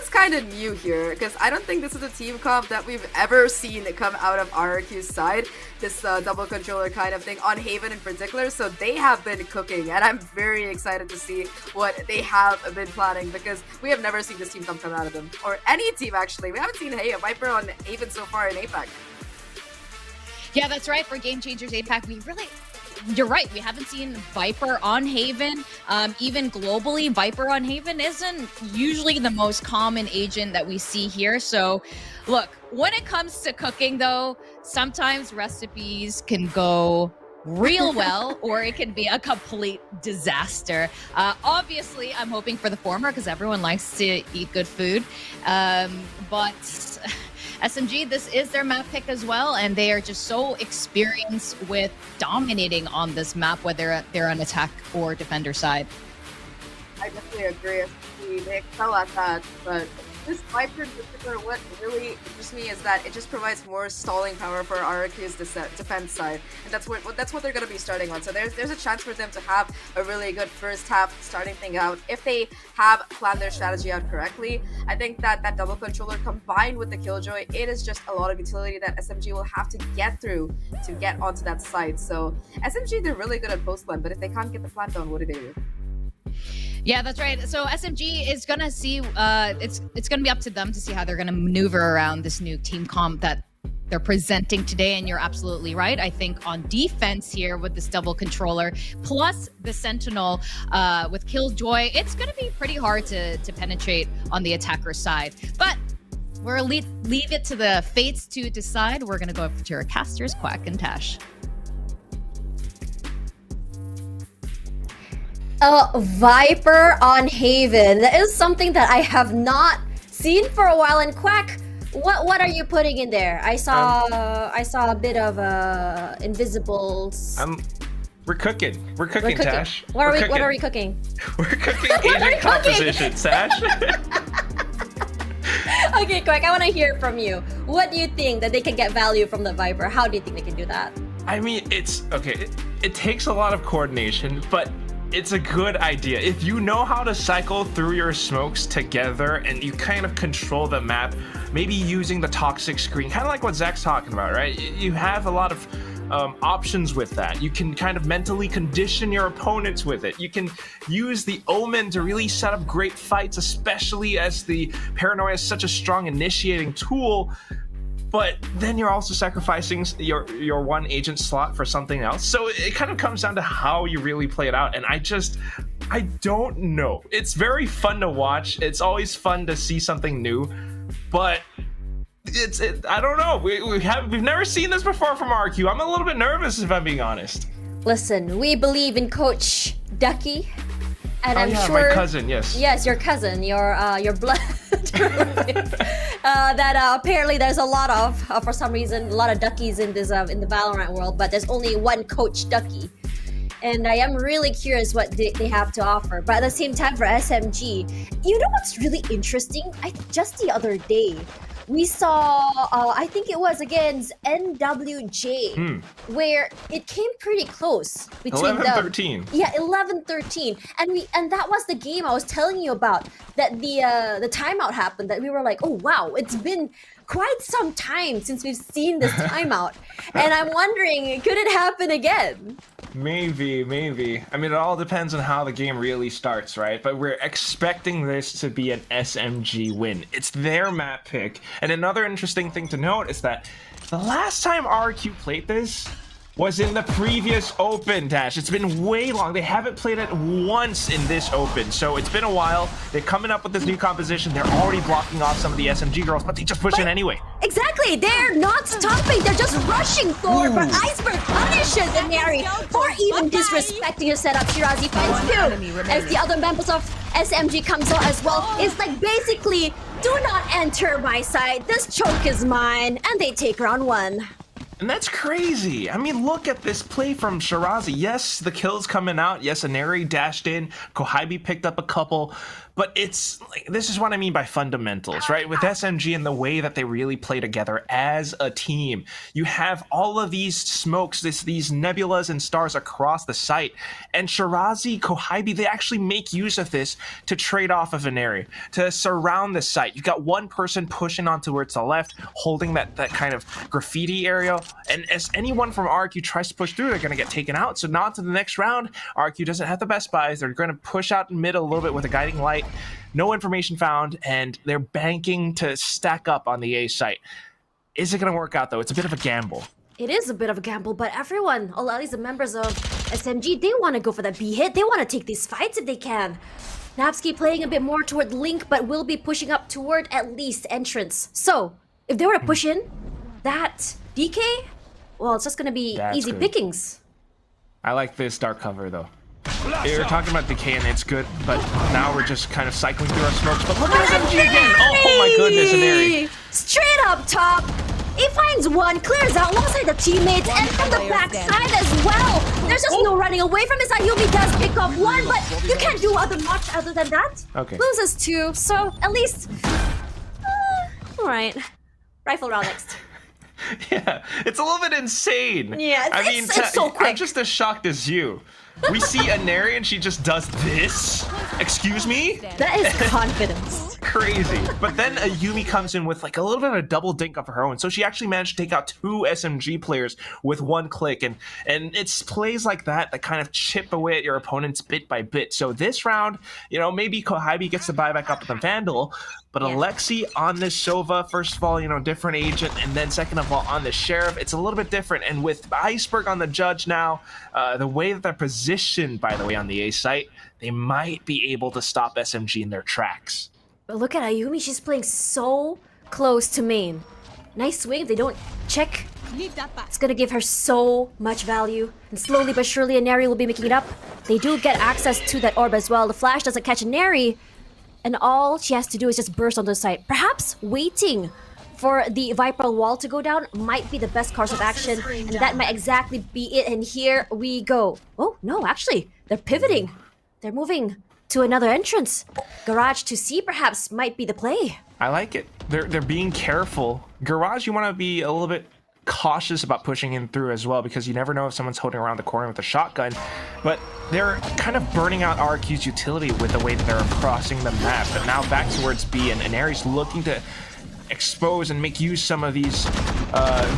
kind of new here, because I don't think this is a team comp that we've ever seen come out of RRQ's side, this double controller kind of thing, on Haven in particular. So they have been cooking, and I'm very excited to see what they have been planning, because we have never seen this team come out of them, or any team actually. We haven't seen a Viper on Haven so far in APAC. Yeah, that's right. For Game Changers APAC, you're right. We haven't seen Viper on Haven. Even globally, Viper on Haven isn't usually the most common agent that we see here. So, look, when it comes to cooking, though, sometimes recipes can go real well, or it can be a complete disaster. Obviously, I'm hoping for the former because everyone likes to eat good food. But SMG, this is their map pick as well, and they are just so experienced with dominating on this map, whether they're on attack or defender side. I definitely agree. They excel at that, but this Viper in particular, what really interests me is that it just provides more stalling power for RRQ's defense side, and that's what they're going to be starting on. So there's a chance for them to have a really good first half starting thing out if they have planned their strategy out correctly. I think that double controller combined with the Killjoy, it is just a lot of utility that SMG will have to get through to get onto that site. So SMG, they're really good at post plant, but if they can't get the plant down, what do they do? Yeah, that's right. So SMG is gonna see. It's gonna be up to them to see how they're gonna maneuver around this new team comp that they're presenting today. And you're absolutely right. I think on defense here with this double controller plus the Sentinel with Killjoy, it's gonna be pretty hard to penetrate on the attacker side. But we'll leave it to the fates to decide. We're gonna go to our casters, Quack and Tash. Viper on Haven. That is something that I have not seen for a while. And Quack, what are you putting in there? I saw a bit of invisibles. We're cooking. We're cooking, Tash. What are we cooking? We're cooking agent composition, Tash. Okay, Quack, I want to hear from you. What do you think that they can get value from the Viper? How do you think they can do that? I mean, it's okay. It takes a lot of coordination, but it's a good idea. If you know how to cycle through your smokes together and you kind of control the map, maybe using the toxic screen, kind of like what Zach's talking about, right? You have a lot of options with that. You can kind of mentally condition your opponents with it. You can use the Omen to really set up great fights, especially as the Paranoia is such a strong initiating tool. But then you're also sacrificing your one agent slot for something else. So it kind of comes down to how you really play it out. And I don't know. It's very fun to watch. It's always fun to see something new. But I don't know. We've never seen this before from RRQ. I'm a little bit nervous, if I'm being honest. Listen, we believe in Coach Ducky. And I'm sure my cousin, yes. Yes, your cousin, your blood relative. That apparently there's a lot of, for some reason, a lot of Duckies in this in the Valorant world, but there's only one Coach Ducky. And I am really curious what they have to offer. But at the same time, for SMG, you know what's really interesting? Just the other day, we saw, I think it was against NWJ, where it came pretty close between 11-13. Yeah, 11-13. And that was the game I was telling you about, that the timeout happened, that we were like, oh wow, it's been quite some time since we've seen this timeout. And I'm wondering, could it happen again? Maybe. I mean, it all depends on how the game really starts, right? But we're expecting this to be an SMG win. It's their map pick. And another interesting thing to note is that the last time RRQ played this was in the previous Open, Dash. It's been way long. They haven't played it once in this Open, so it's been a while. They're coming up with this new composition. They're already blocking off some of the SMG girls, but they just push in anyway. Exactly, they're not stopping. They're just rushing forward. But Iceberg punishes Inari for even disrespecting his setup. Shirazi finds two, as the other members of SMG comes out as well. It's like basically, do not enter my side. This choke is mine, and they take round one. And that's crazy. I mean, look at this play from Shirazi. Yes, the kills coming out. Yes, Inari dashed in. Kohibi picked up a couple. But it's like, this is what I mean by fundamentals, right? With SMG and the way that they really play together as a team. You have all of these smokes, these nebulas and stars across the site. And Shirazi, Kohibi, they actually make use of this to trade off of Inari, to surround the site. You've got one person pushing on towards the left, holding that kind of graffiti area. And as anyone from RRQ tries to push through, they're going to get taken out. So not to the next round. RRQ doesn't have the best buys. They're going to push out in mid a little bit with a guiding light. No information found, and they're banking to stack up on the A site. Is it going to work out, though? It's a bit of a gamble. It is a bit of a gamble, but everyone, a lot of these members of SMG, they want to go for the B hit. They want to take these fights if they can. Napsky playing a bit more toward Link, but will be pushing up toward at least entrance. So, if they were to push in, that DK, well, it's just going to be easy pickings. I like this dark cover, though. You're talking about decay and it's good, but now we're just kind of cycling through our smokes. But look at SMG again! Oh my goodness, Inari. Straight up top! He finds one, clears out alongside the teammates, and from the backside as well. There's just no running away from his Ayumi does pick up one, but you can't do much other than that. Okay. Loses two, so at least... Alright. Rifle round next. Yeah, it's a little bit insane. Yeah, it's so quick. I'm just as shocked as you. We see Inari and she just does this? Excuse me? That is confidence. crazy. But then Ayumi comes in with like a little bit of a double dink of her own. So she actually managed to take out 2 SMG players with 1 click. And it's plays like that kind of chip away at your opponents bit by bit. So this round, you know, maybe Kohabi gets to buy back up with the Vandal. But Alexi on this Sova, first of all, you know, different agent, and then second of all on the Sheriff, it's a little bit different. And with Iceberg on the Judge now, the way that they're positioned, by the way, on the A site, they might be able to stop SMG in their tracks. But look at Ayumi, she's playing so close to main. Nice swing, they don't check. It's gonna give her so much value. And slowly but surely, Neri will be making it up. They do get access to that orb as well. The flash doesn't catch Neri. And all she has to do is just burst onto the site. Perhaps waiting for the Viper wall to go down might be the best course of action. And that might exactly be it. And here we go. Oh, no, actually, they're pivoting. They're moving to another entrance. Garage to C perhaps might be the play. I like it. They're being careful. Garage, you want to be a little bit cautious about pushing in through as well, because you never know if someone's holding around the corner with a shotgun. But they're kind of burning out RRQ's utility with the way that they're crossing the map. But now back towards B, and Aries looking to expose and make use some of these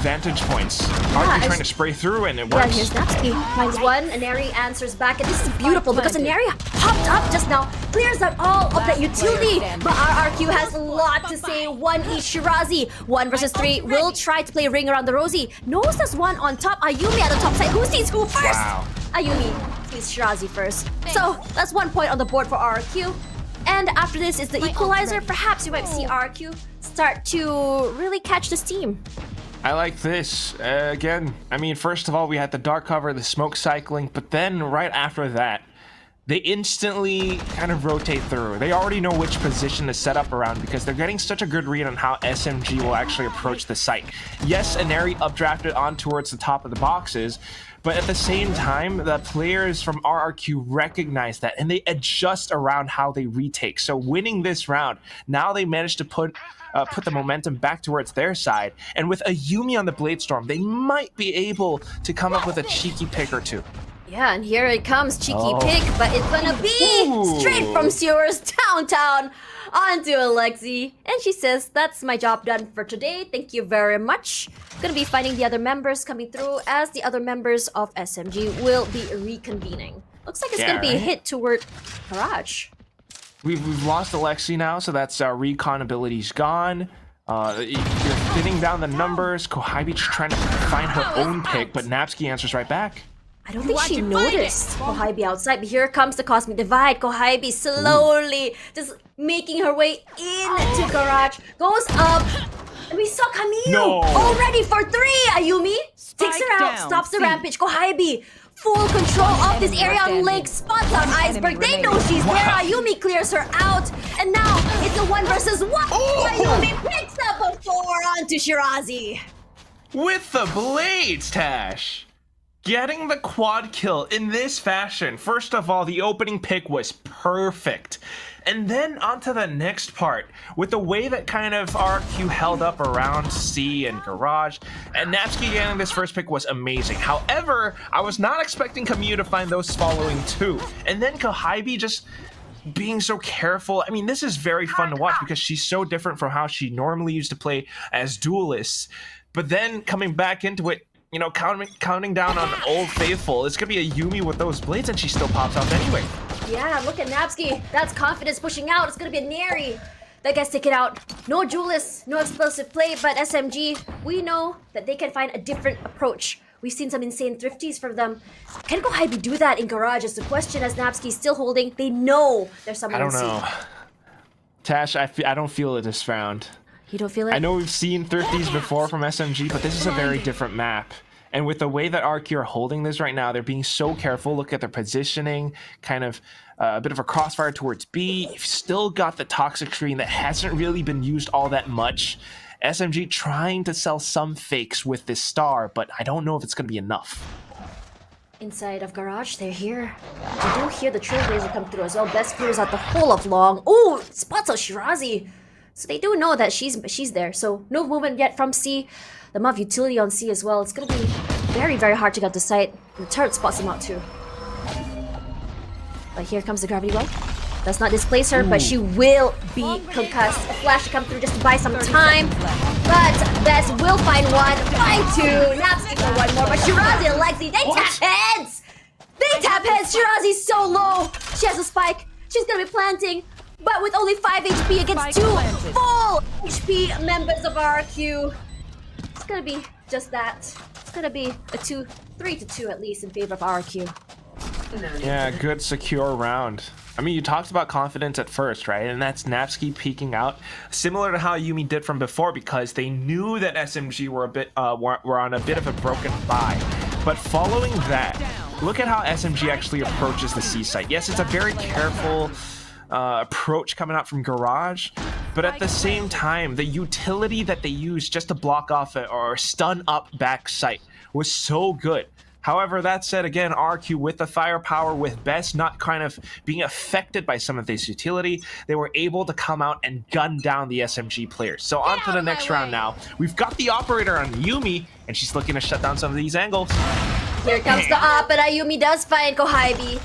vantage points. RRQ trying to spray through, and it works. Yeah, here's Napsky. Finds one, Aneri answers back, and this is beautiful because Aneri popped up just now, clears out all of that utility. But RRQ has a lot to say. 1 each Shirazi. 1 versus 3 will try to play ring around the Rosie. Knows there's one on top. Ayumi at the top side. Who sees who first? Wow. Ayumi sees Shirazi first. So that's 1 point on the board for RRQ. And after this is the equalizer. Perhaps you might see RRQ start to really catch the steam. I like this. Again, I mean, first of all, we had the dark cover, the smoke cycling, but then right after that, they instantly kind of rotate through. They already know which position to set up around because they're getting such a good read on how SMG will actually approach the site. Yes, Aneri updrafted on towards the top of the boxes, but at the same time, the players from RRQ recognize that and they adjust around how they retake. So winning this round, now they managed to put the momentum back towards their side. And with Ayumi on the Bladestorm, they might be able to come up with a cheeky pick or 2. Yeah, and here it comes, cheeky pick, but it's gonna be straight from Sewers downtown onto Alexi. And she says, that's my job done for today. Thank you very much. Gonna be finding the other members coming through as the other members of SMG will be reconvening. Looks like it's gonna be a hit toward Garage. We've lost Alexi now, so that's recon ability's gone. You're thinning down the numbers. Kohabi trying to find her own pick, but Napsky answers right back. I don't think she noticed Kohabi outside, but here comes the Cosmic Divide. Kohabi slowly just making her way into Garage. Goes up. And we saw Camille already for 3. Ayumi takes her out, stops the rampage. Kohabi, full control of this area on Lake, spots on Iceberg. They know she's there. Ayumi clears her out. And now it's a 1 versus 1. Ayumi picks up a 4 onto Shirazi. With the blades, Tash. Getting the quad kill in this fashion. First of all, the opening pick was perfect. And then onto the next part, with the way that kind of RQ held up around C and Garage, and Napsky getting this first pick was amazing. However, I was not expecting Camus to find those following 2. And then Kohabi just being so careful. I mean, this is very fun to watch because she's so different from how she normally used to play as duelists. But then coming back into it, you know, counting down on Old Faithful. It's gonna be a Yumi with those blades, and she still pops out anyway. Yeah, look at Napsky. That's confidence pushing out. It's gonna be a Neri that gets taken out. No duelists, no explosive play, but SMG, we know that they can find a different approach. We've seen some insane thrifties from them. Can Kohabi do that in Garage is the question, as Napsky's still holding. They know there's someone I don't know. Tash, I don't feel it this round. You don't feel it? I know we've seen thrifties before from SMG, but this is a very different map. And with the way that RQ are holding this right now, they're being so careful. Look at their positioning, kind of a bit of a crossfire towards B. You've still got the toxic screen that hasn't really been used all that much. SMG trying to sell some fakes with this star, but I don't know if it's going to be enough. Inside of Garage, they're here. You do hear the Trailblazer come through as well. Best clears out the whole of Long. Ooh, spots out Shirazi. So they do know that she's there. So no movement yet from C. The amount of utility on C as well. It's going to be very, very hard to get the site. The turret spots him out too. But here comes the gravity well. Does not displace her, but she will be concussed. A flash to come through just to buy some time. But Bess will find one, find two. Napsky for one more, but Shirazi and Lexi, they tap heads! They tap heads! Shirazi's so low! She has a spike. She's gonna be planting, but with only 5 HP against 2 full HP members of RRQ. It's gonna be just that. It's gonna be a 3-2 at least in favor of RRQ. Yeah, good secure round. I mean, you talked about confidence at first, right? And that's Napsky peeking out, similar to how Yumi did from before, because they knew that SMG were were on a bit of a broken bye. But following that, look at how SMG actually approaches the C site. Yes, it's a very careful approach coming out from Garage, but at the same time, the utility that they used just to block off or stun up back site was so good. However, that said, again, RQ with the firepower, with Best not kind of being affected by some of this utility, they were able to come out and gun down the SMG players. So on to the next round now. We've got the operator on Yumi, and she's looking to shut down some of these angles. Here comes the op, but Ayumi does find Kohaibi.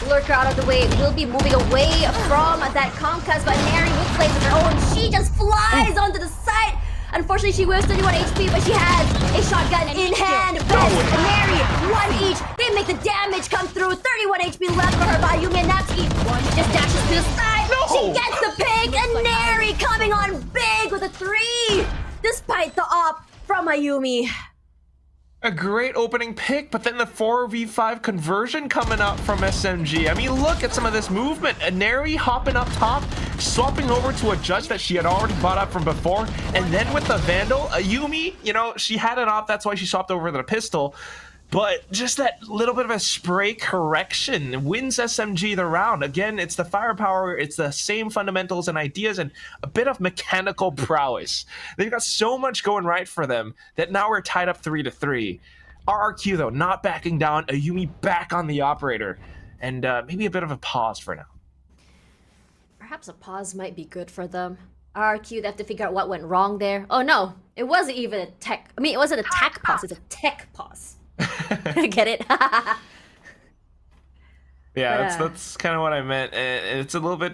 Lurker out of the way, will be moving away from that conquest, but Neri will play with her own. She just flies onto the site. Unfortunately, she was 31 HP, but she has a shotgun in hand. Best and Neri, one each. They make the damage come through. 31 HP left for her by Yumi and Natsuki. She just dashes to the side. She gets the pick, and Neri coming on big with a 3, despite the op from Ayumi. A great opening pick, but then the 4v5 conversion coming up from SMG. I mean, look at some of this movement. Neri hopping up top, swapping over to a judge that she had already bought up from before, and then with the Vandal, Yumi, you know, she had an op, that's why she swapped over to the pistol. But just that little bit of a spray correction wins SMG the round. Again, it's the firepower, it's the same fundamentals and ideas, and a bit of mechanical prowess. They've got so much going right for them that now we're tied up 3-3. RRQ, though, not backing down. Ayumi back on the operator. And maybe a bit of a pause for now. Perhaps a pause might be good for them. RRQ, they have to figure out what went wrong there. Oh no, it wasn't even a tech. I mean, it wasn't a tech pause, it's a tech pause. Get it? Yeah, that's kind of what I meant. It's a little bit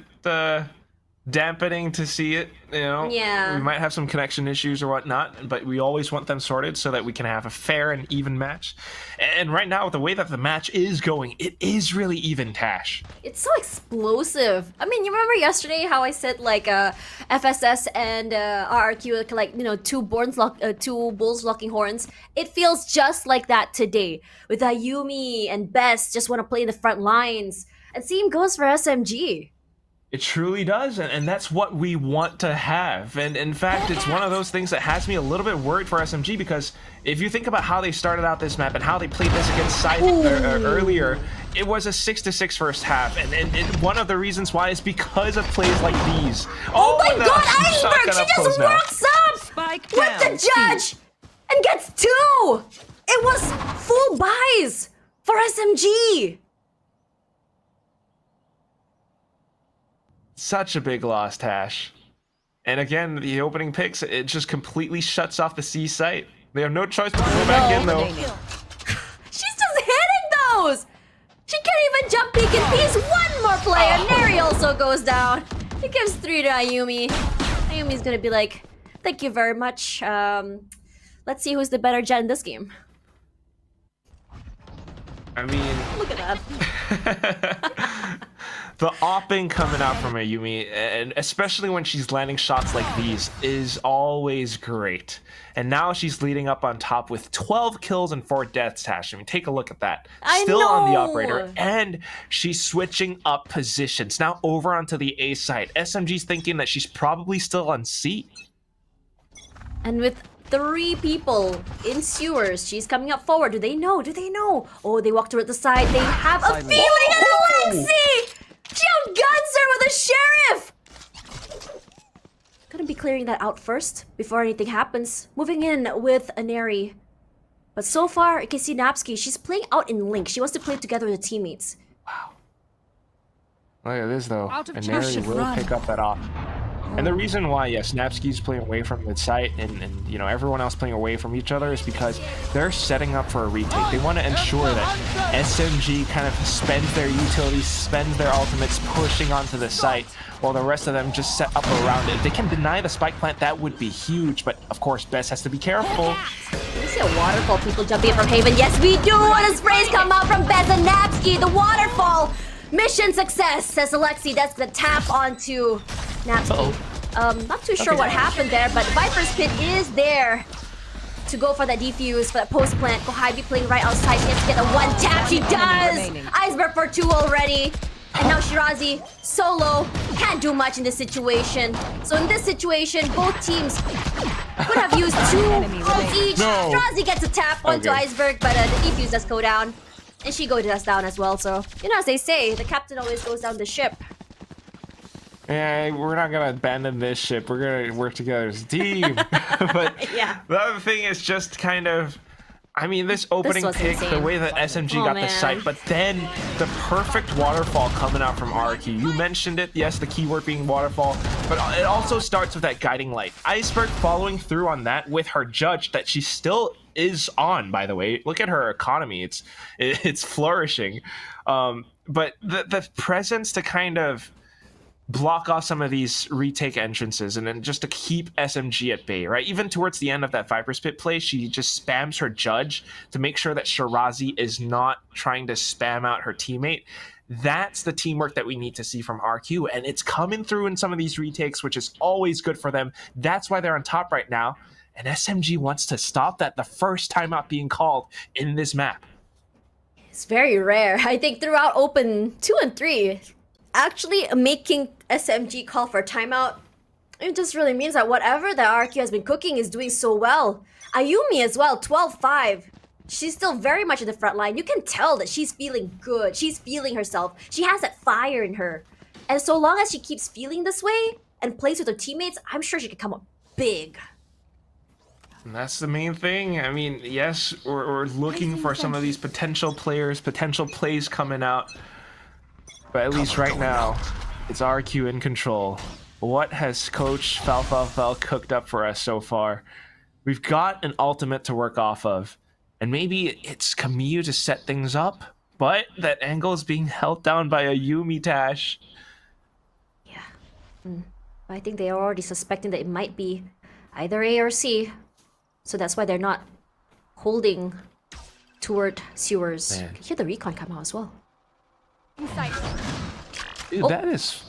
dampening to see it, you know. Yeah. We might have some connection issues or whatnot, but we always want them sorted so that we can have a fair and even match. And right now, with the way that the match is going, it is really even, Tash. It's so explosive. I mean, you remember yesterday how I said like FSS and RRQ like, you know, two bulls locking horns? It feels just like that today with Ayumi and Best just want to play in the front lines. And same goes for SMG. It truly does, and that's what we want to have. And in fact, it's one of those things that has me a little bit worried for SMG, because if you think about how they started out this map and how they played this against Side earlier, it was a 6-6 first half, and one of the reasons why is because of plays like these. Oh my god, Iceberg! She just walks up with the judge and gets 2! It was full buys for SMG! Such a big loss, Tash. And again, the opening picks, it just completely shuts off the C site. They have no choice but to go back in, though. She's just hitting those! She can't even jump, peek, and piece. One more play, and Neri also goes down. He gives 3 to Ayumi. Ayumi's gonna be like, thank you very much. Let's see who's the better jet in this game. I mean... Look at that. The opping coming out from Ayumi, and especially when she's landing shots like these, is always great. And now she's leading up on top with 12 kills and 4 deaths, Tash. I mean, take a look at that. Still on the operator, and she's switching up positions. Now over onto the A side. SMG's thinking that she's probably still on C. And with 3 people in sewers, she's coming up forward. Do they know? Do they know? Oh, they walked her at the side. They have a feeling of Lexi! She outguns her with a sheriff! Gonna be clearing that out first before anything happens. Moving in with Aneri. But so far, you can see Napsky, she's playing out in Link. She wants to play together with her teammates. Wow. Look at this, though. Aneri will pick up that op. And the reason why, yes, Snapsky's playing away from the site and you know, everyone else playing away from each other is because they're setting up for a retake. They want to ensure that SMG kind of spends their utilities, spends their ultimates pushing onto the site, while the rest of them just set up around it. If they can deny the spike plant, that would be huge. But of course, Bess has to be careful. Do we see a waterfall? People jumping in from Haven. Yes, we do! And the sprays come out from Bez and Napsky. The waterfall! Mission success, says Alexi. That's the tap onto Napsky. Not too sure what happened there, but Viper's Pit is there to go for that defuse, for that post plant. Kohabi playing right outside. She has to get a one tap. She does! Iceberg for 2 already. And now Shirazi, solo, can't do much in this situation. So in this situation, both teams could have used 2 ults each. No. Shirazi gets a tap onto Iceberg, but the defuse does go down. And she goes down as well, so, you know, as they say, the captain always goes down the ship. Yeah, we're not gonna abandon this ship. We're gonna work together as a team. But Yeah. the other thing is just kind of, I mean, this opening was pick, the insane. way that SMG got the man. site, but then the perfect waterfall coming out from RRQ. You mentioned it, yes, the keyword being waterfall, but it also starts with that guiding light. Iceberg following through on that with her judge that she still is on, by the way. Look at her economy, it's flourishing. But the presence to kind of block off some of these retake entrances and then just to keep SMG at bay, right? Even towards the end of that Viper's Pit play, she just spams her judge to make sure that Shirazi is not trying to spam out her teammate. That's the teamwork that we need to see from RQ, and it's coming through in some of these retakes, which is always good for them. That's why they're on top right now, and SMG wants to stop that the first timeout being called in this map. It's very rare. I think throughout Open 2 and 3, actually making SMG call for timeout, it just really means that whatever the RQ has been cooking is doing so well. Ayumi as well, 12-5. She's still very much in the front line. You can tell that she's feeling good. She's feeling herself. She has that fire in her. And so long as she keeps feeling this way and plays with her teammates, I'm sure she can come up big. And that's the main thing. I mean, yes, we're looking for some of these potential players, potential plays coming out. But at least right now, it's RQ in control. What has Coach Fel cooked up for us so far? We've got an ultimate to work off of. And maybe it's Kamiyu to set things up, but that angle is being held down by a Yumi Tash. Yeah. I think they are already suspecting that it might be either A or C. So that's why they're not holding toward sewers. Man. You can hear the recon come out as well. Dude, that is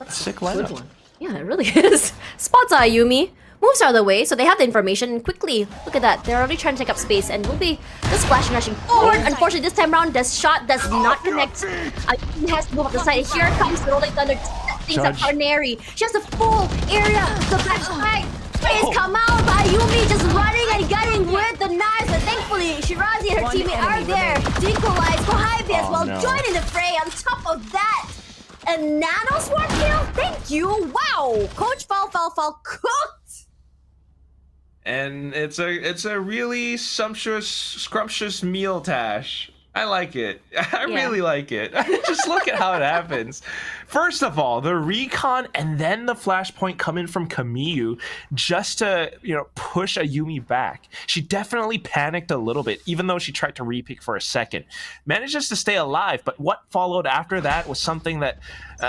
a sick lineup. Good one. Yeah, it really is. Spots Ayumi. Moves out of the way, so they have the information quickly. Look at that. They're already trying to take up space and will be just flash and rushing forward. Unfortunately, this time around, the shot does not connect. Ayumi has to move up the side. Here comes the Rolling Thunder. Things up Carnary. She has a full area. The back side. Sprays come out. Ayumi just running and gunning with the knives. But thankfully, Shirazi and her teammate are there to equalize. Kohabi as well, joining the fray. On top of that, a nano swarm kill? Thank you. Wow. Coach Fel cooked. And it's a really scrumptious meal, Tash. I like it. I really like it. Just look at how it happens. First of all, the recon and then the flashpoint coming from Kamiyu just to, you know, push Ayumi back. She definitely panicked a little bit, even though she tried to repick for a second. Manages to stay alive, but what followed after that was something that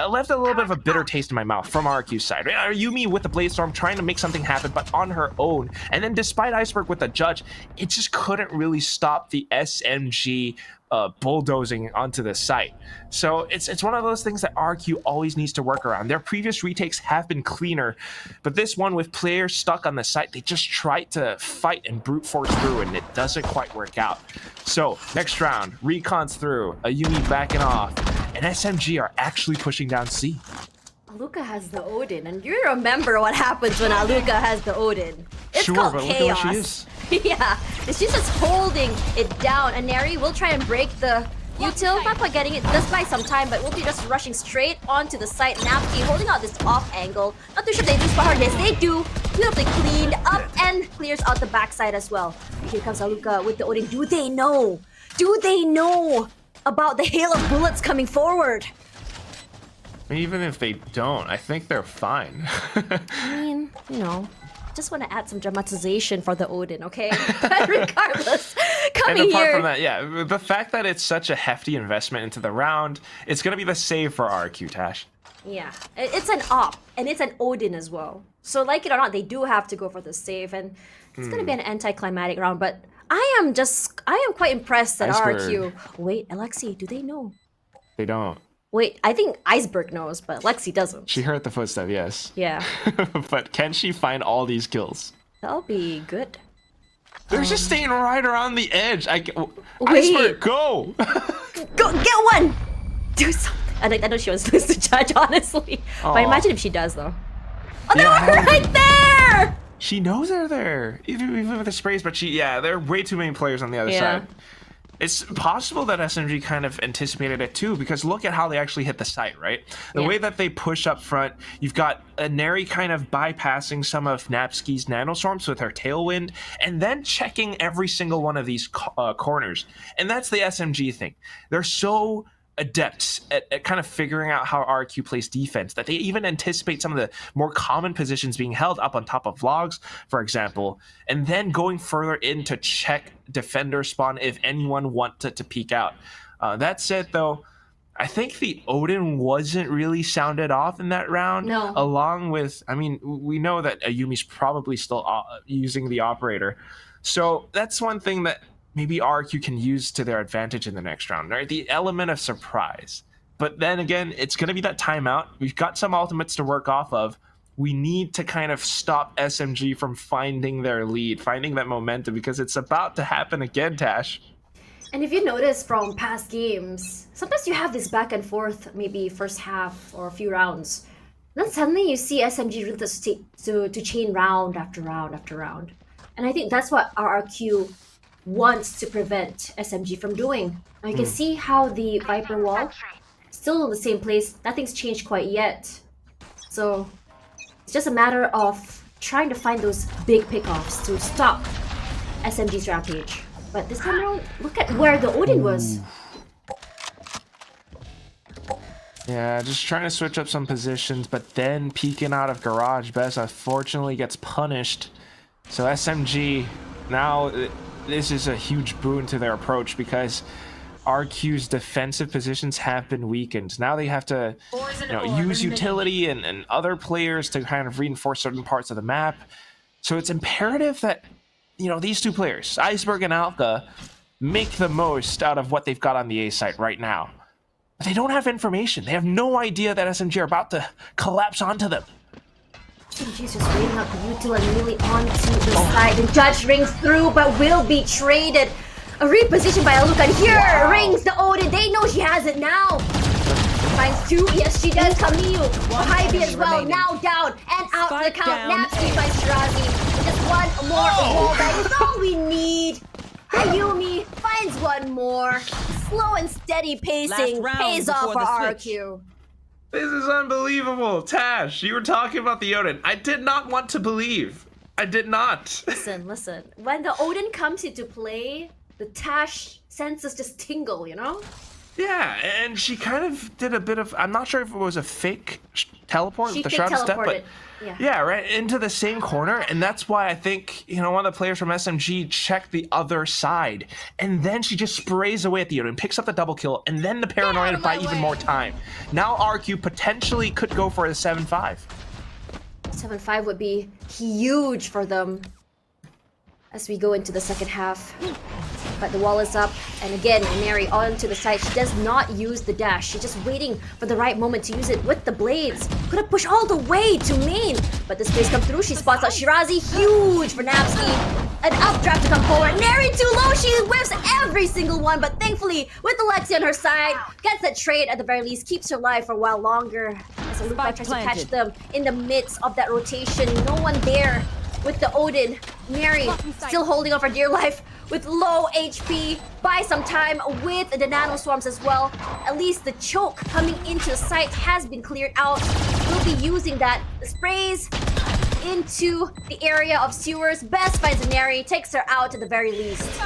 left a little bit of a bitter taste in my mouth from RQ's side. Ayumi with the Bladestorm trying to make something happen, but on her own. And then despite Iceberg with the judge, it just couldn't really stop the SMG bulldozing onto the site. So it's one of those things that RQ always needs to work around. Their previous retakes have been cleaner, but this one with players stuck on the site, they just tried to fight and brute force through, and it doesn't quite work out. So next round, recon's through, Ayumi backing off, and SMG are actually pushing down C. Aluka has the Odin, and you remember what happens when Aluka has the Odin. It's Sure, called but look at chaos. what she is. Yeah, she's just holding it down. And Neri will try and break the util, not quite getting it, does buy some time, but will be just rushing straight onto the site. Napki holding out this off angle. Not too sure if they do spot her. Yes, they do. Beautifully cleaned up and clears out the backside as well. Here comes Aluka with the Odin. Do they know? Do they know about the hail of bullets coming forward? Even if they don't, I think they're fine. I mean, you know, just want to add some dramatization for the Odin, okay? But regardless, And coming apart here. from that, yeah, the fact that it's such a hefty investment into the round, it's gonna be the save for RRQ, Tash. Yeah, it's an op, and it's an Odin as well. So like it or not, they do have to go for the save, and it's gonna be an anticlimactic round. But I am quite impressed that Iceberg. RRQ. Wait, Alexi, do they know? They don't. Wait, I think Iceberg knows, but Alexi doesn't. She heard the footstep, yes. Yeah, But can she find all these kills? that'll be good. They're just staying right around the edge. Wait. Iceberg, go! Go get one. Do something. I know she wants to judge, honestly. But Aw. imagine if she does, though. Oh, they Yeah. were right there! She knows they're there, even with the sprays. But there are way too many players on the other Yeah. side. It's possible that SMG kind of anticipated it too, because look at how they actually hit the site, right? The Yeah. way that they push up front, you've got Neri kind of bypassing some of Napski's nanostorms with her tailwind, and then checking every single one of these corners. And that's the SMG thing. They're so adept at kind of figuring out how RQ plays defense that they even anticipate some of the more common positions being held up on top of logs, for example, and then going further in to check defender spawn if anyone wanted to peek out. That said, though, I think the Odin wasn't really sounded off in that round. No. Along with, I mean, we know that Ayumi's probably still using the operator. So that's one thing that maybe RQ can use to their advantage in the next round, right? The element of surprise. But then again, it's going to be that timeout. We've got some ultimates to work off of. We need to kind of stop SMG from finding their lead, finding that momentum, because it's about to happen again, Tash. And if you notice from past games, sometimes you have this back and forth, maybe first half or a few rounds. Then suddenly you see SMG really to chain round after round after round. And I think that's what RRQ wants to prevent SMG from doing. Now you can see how the Viper wall still in the same place. Nothing's changed quite yet. So it's just a matter of trying to find those big pickoffs to stop SMG's rampage. But this time around, look at where the Odin was. Yeah, just trying to switch up some positions, but then peeking out of Garage. Best unfortunately gets punished. So SMG, now this is a huge boon to their approach, because RQ's defensive positions have been weakened. Now they have to use utility and other players to kind of reinforce certain parts of the map. So it's imperative that these two players, Iceberg and Alka, make the most out of what they've got on the A site right now. But they don't have information. They have no idea that SMG are about to collapse onto them. SMG's just waiting up the util and really onto the side. And Judge rings through, but will be traded. A reposition by Aluka. And here rings the Odin. They know she has it now. Finds two. Yes, she does. Camille. Hybe as well. Now down and out the count. Napsky by Shirazi. Just one more wall bang. That's all we need. Ayumi finds one more. Slow and steady pacing pays off for RQ. This is unbelievable. Tash, you were talking about the Odin. I did not want to believe. I did not. Listen. When the Odin comes into play, the Tash senses just tingle, Yeah, and she kind of did a bit of, I'm not sure if it was a fake teleport, She the fake shroud step, but teleported. yeah, right into the same corner. And that's why I think, one of the players from SMG checked the other side. And then she just sprays away at the Odin, picks up the double kill, and then the paranoia to buy even more time. Now RQ potentially could go for a 7-5. 7-5 would be huge for them as we go into the second half. But the wall is up, and again, Neri onto the side. She does not use the dash. She's just waiting for the right moment to use it with the blades. Could have pushed all the way to main, but the space comes through. She spots out Shirazi. Huge for Napsky. An updraft to come forward. Neri too low. She whiffs every single one, but thankfully, with Alexi on her side, gets that trade at the very least, keeps her alive for a while longer. As Aluka tries to catch them in the midst of that rotation. No one there with the Odin. Neri still holding on for dear life with low HP. Buy some time with the nano swarms as well. At least the choke coming into the site has been cleared out. We'll be using that. The sprays into the area of sewers. Best finds Neri, takes her out at the very least. Just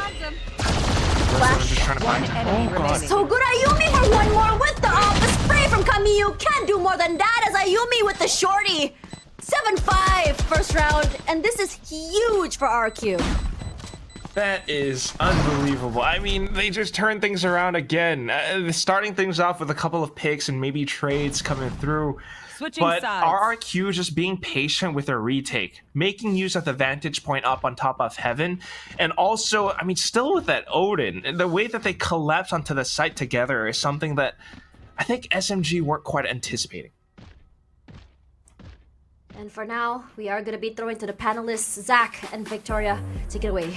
trying to find So good, Ayumi for one more with the spray from from Camille can't do more than that as Ayumi with the shorty. 7-5 first round, and this is huge for RRQ. That is unbelievable. I mean, they just turned things around again. Starting things off with a couple of picks and maybe trades coming through. But RRQ just being patient with their retake, making use of the vantage point up on top of Heaven, and also, I mean, still with that Odin, the way that they collapse onto the site together is something that I think SMG weren't quite anticipating. And for now, we are going to be throwing to the panelists, Zach and Victoria. Take it away.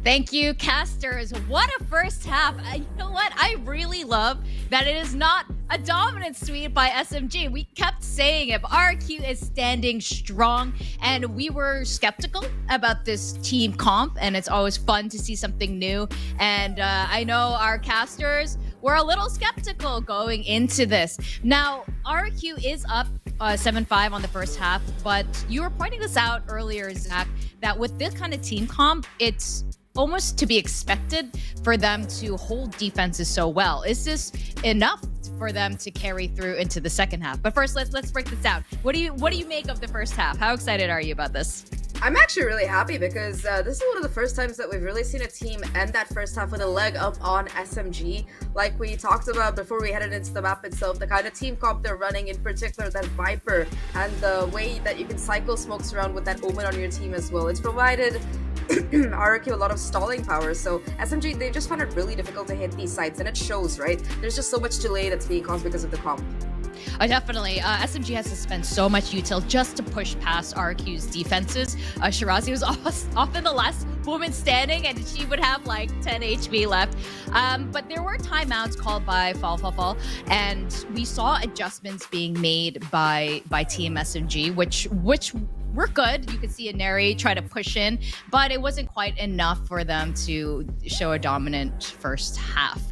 Thank you, casters. What a first half. You know what? I really love that it is not a dominant sweep by SMG. We kept saying it, RRQ is standing strong, and we were skeptical about this team comp, and it's always fun to see something new. And I know our casters were a little skeptical going into this. Now, RRQ is up 7-5 on the first half, but you were pointing this out earlier, Zach, that with this kind of team comp, it's almost to be expected for them to hold defenses so well. Is this enough for them to carry through into the second half? But first, let's break this out. What do you make of the first half? How excited are you about this? I'm actually really happy because this is one of the first times that we've really seen a team end that first half with a leg up on SMG. Like we talked about before we headed into the map itself, the kind of team comp they're running, in particular that Viper, and the way that you can cycle smokes around with that Omen on your team as well. It's provided RRQ a lot of stalling power, so SMG, they just found it really difficult to hit these sites, and it shows, right? There's just so much delay that's being caused because of the comp. Definitely. SMG has to spend so much util just to push past RRQ's defenses. Shirazi was often the last woman standing, and she would have like 10 HP left. But there were timeouts called by Fall, and we saw adjustments being made by Team SMG, which were good. You could see a Neri try to push in, but it wasn't quite enough for them to show a dominant first half.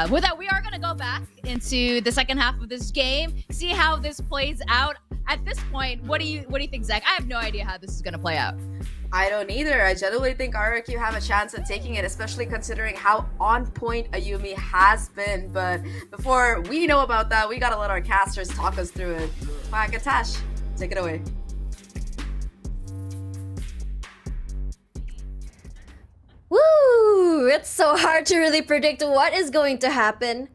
With that, we are going to go back into the second half of this game, see how this plays out. At this point, what do you think, Zach? I have no idea how this is going to play out. I don't either. I genuinely think RRQ have a chance at taking it, especially considering how on point Ayumi has been. But before we know about that, we gotta let our casters talk us through it. Quack and Tash, take it away. Woo! It's so hard to really predict what is going to happen.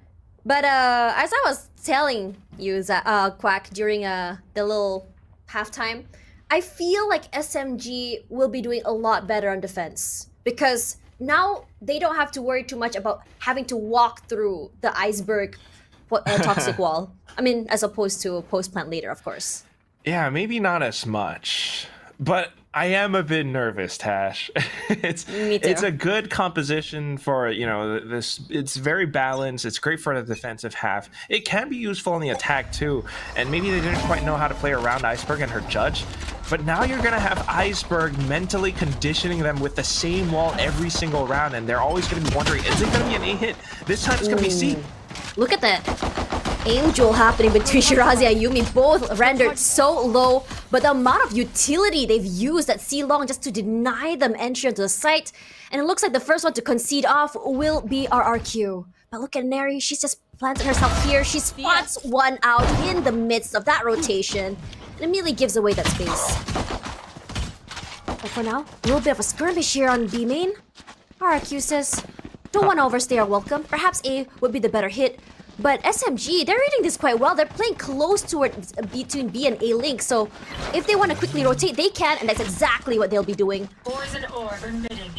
But as I was telling you, Quack, during the little halftime, I feel like SMG will be doing a lot better on defense. Because now they don't have to worry too much about having to walk through the iceberg toxic wall. I mean, as opposed to post-plant later, of course. Yeah, maybe not as much. But I am a bit nervous, Tash. Me too. It's a good composition for, you know, this. It's very balanced. It's great for the defensive half. It can be useful in the attack too. And maybe they didn't quite know how to play around Iceberg and her judge. But now you're gonna have Iceberg mentally conditioning them with the same wall every single round, and they're always gonna be wondering, is it gonna be an A hit? This time it's gonna be C. Look at that aim duel happening between Shirazi and Ayumi, both rendered so low, but the amount of utility they've used at C-Long just to deny them entry into the site, and it looks like the first one to concede off will be RRQ. But look at Neri, she's just planted herself here, she spots one out in the midst of that rotation, and immediately gives away that space. But for now, a little bit of a skirmish here on B main. RRQ says, don't want to overstay our welcome, perhaps A would be the better hit. But SMG, they're reading this quite well. They're playing close towards between B and A link, so if they want to quickly rotate, they can, and that's exactly what they'll be doing. Poison orb emitting.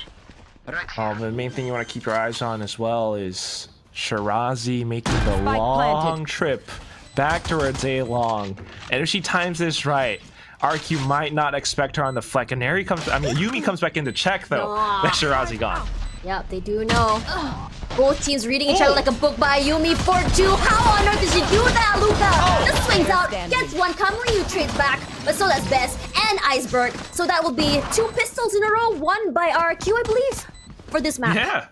The main thing you want to keep your eyes on as well is Shirazi making the long trip back towards A long. And if she times this right, RQ might not expect her on the fleck. And Neri comes, Yumi comes back in to check though. That's Shirazi gone. Yep, they do know. Both teams reading each other like a book by Yumi for two. How on earth did she do that, Luca? Just swings out, gets one, Kamryu trades back, but so does Bess and Iceberg. So that will be 2 pistols in a row, won by RRQ, I believe, for this map. Yeah.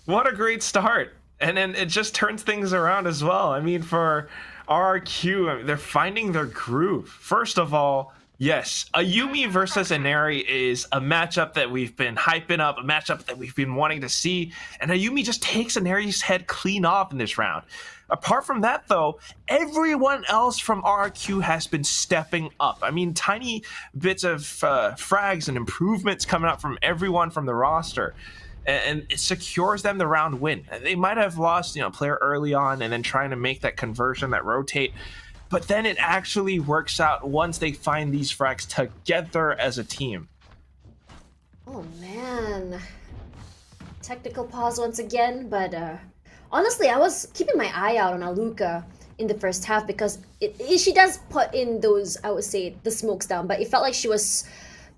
What a great start. And then it just turns things around as well. I mean, for RRQ, they're finding their groove. First of all, Yes, Ayumi versus Inari is a matchup that we've been hyping up, a matchup that we've been wanting to see, and Ayumi just takes Inari's head clean off in this round. Apart from that, though, everyone else from RRQ has been stepping up. I mean, tiny bits of frags and improvements coming up from everyone from the roster, and it secures them the round win. They might have lost, a player early on and then trying to make that conversion, that rotate, but then it actually works out once they find these frags together as a team. Oh man. Technical pause once again, but honestly, I was keeping my eye out on Aluka in the first half because she does put in those, I would say, the smokes down, but it felt like she was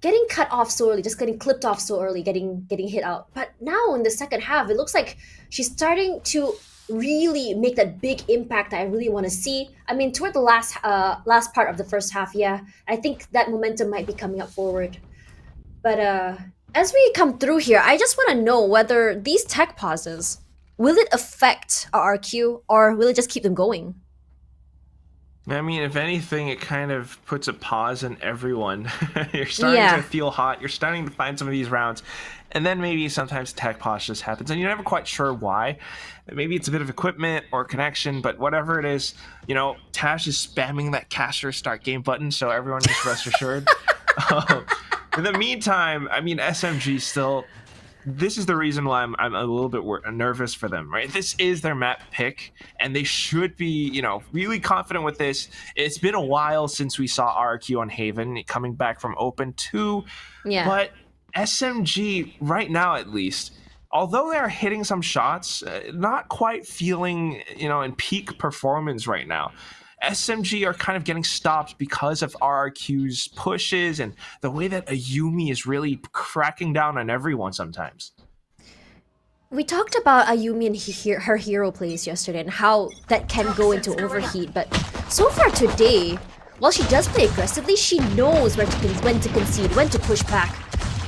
getting cut off so early, just getting clipped off so early, getting hit out. But now in the second half, it looks like she's starting to really make that big impact that I really want to see. I mean, toward the last part of the first half, yeah, I think that momentum might be coming up forward. But as we come through here, I just want to know whether these tech pauses, will it affect RRQ or will it just keep them going? I mean, if anything, it kind of puts a pause in everyone. You're starting to feel hot. You're starting to find some of these rounds. And then maybe sometimes tech pause just happens. And you're never quite sure why. Maybe it's a bit of equipment or connection. But whatever it is, Tash is spamming that caster start game button. So everyone just rest assured. In the meantime, I mean, SMG still... This is the reason why I'm a little bit nervous for them, right? This is their map pick, and they should be, really confident with this. It's been a while since we saw RRQ on Haven coming back from Open 2, but SMG, right now at least, although they're hitting some shots, not quite feeling, in peak performance right now. SMG are kind of getting stopped because of RRQ's pushes and the way that Ayumi is really cracking down on everyone sometimes. We talked about Ayumi and her hero plays yesterday and how that can go into overheat, but so far today, while she does play aggressively, she knows when to concede, when to push back.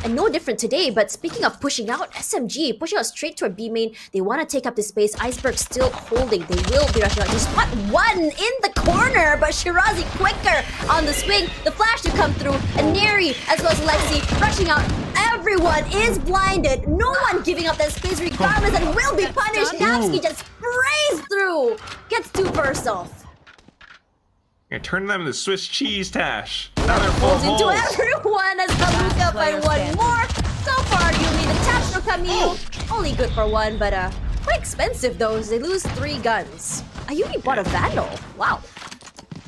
And no different today, but speaking of pushing out, SMG pushing out straight toward B main. They want to take up the space. Iceberg still holding. They will be rushing out. They spot one in the corner, but Shirazi quicker on the swing. The flash to come through. And Neri, as well as Lexi, rushing out. Everyone is blinded. No one giving up that space regardless and will be punished. Napsky just sprays through. Gets two bursts off. You're turning them into Swiss cheese, Tash. Now they're full Holds into holes. everyone as Haluka find one more. So far, Yumi, the taps no Camille. Only good for one, but quite expensive though, as they lose 3 guns. Ayumi bought a Vandal. Wow.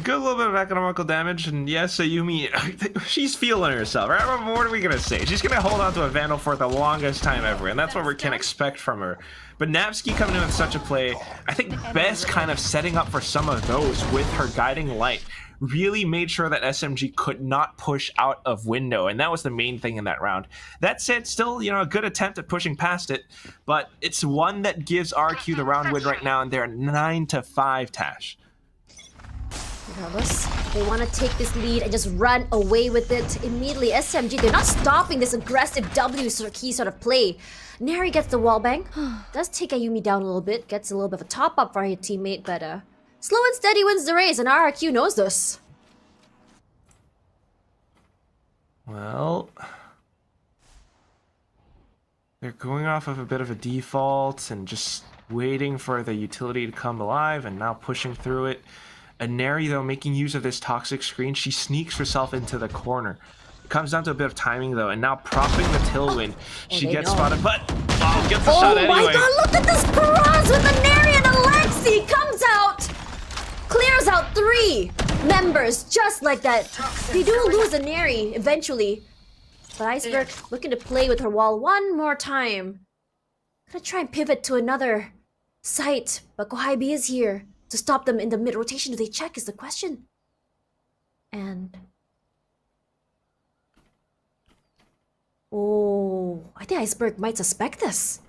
Good little bit of economical damage, and yes, Ayumi, she's feeling herself, right? What are we gonna say? She's gonna hold on to a Vandal for the longest time ever, and that's what we can expect from her. But Napsky coming in with such a play, I think best kind of setting up for some of those with her guiding light, really made sure that SMG could not push out of window, and that was the main thing in that round. That said, still, a good attempt at pushing past it, but it's one that gives RQ the round win right now, and they're 9-5, Tash. Regardless, they want to take this lead and just run away with it immediately. SMG, they're not stopping this aggressive W key sort of play. Neri gets the wallbang. Does take Ayumi down a little bit. Gets a little bit of a top-up for her teammate, but slow and steady wins the race, and RRQ knows this. Well, they're going off of a bit of a default and just waiting for the utility to come alive and now pushing through it. Neri, though, making use of this toxic screen, she sneaks herself into the corner. It comes down to a bit of timing, though, and now propping the tailwind. She gets spotted, but gets the shot anyway. Oh my god, look at this barrage with the Neri and Alexi! Comes out! Clears out 3 members, just like that. They do lose a Neri eventually. But Iceberg looking to play with her wall one more time. Gonna try and pivot to another site, but Kohibi is here to stop them in the mid-rotation. Do they check is the question. And... oh, I think Iceberg might suspect this.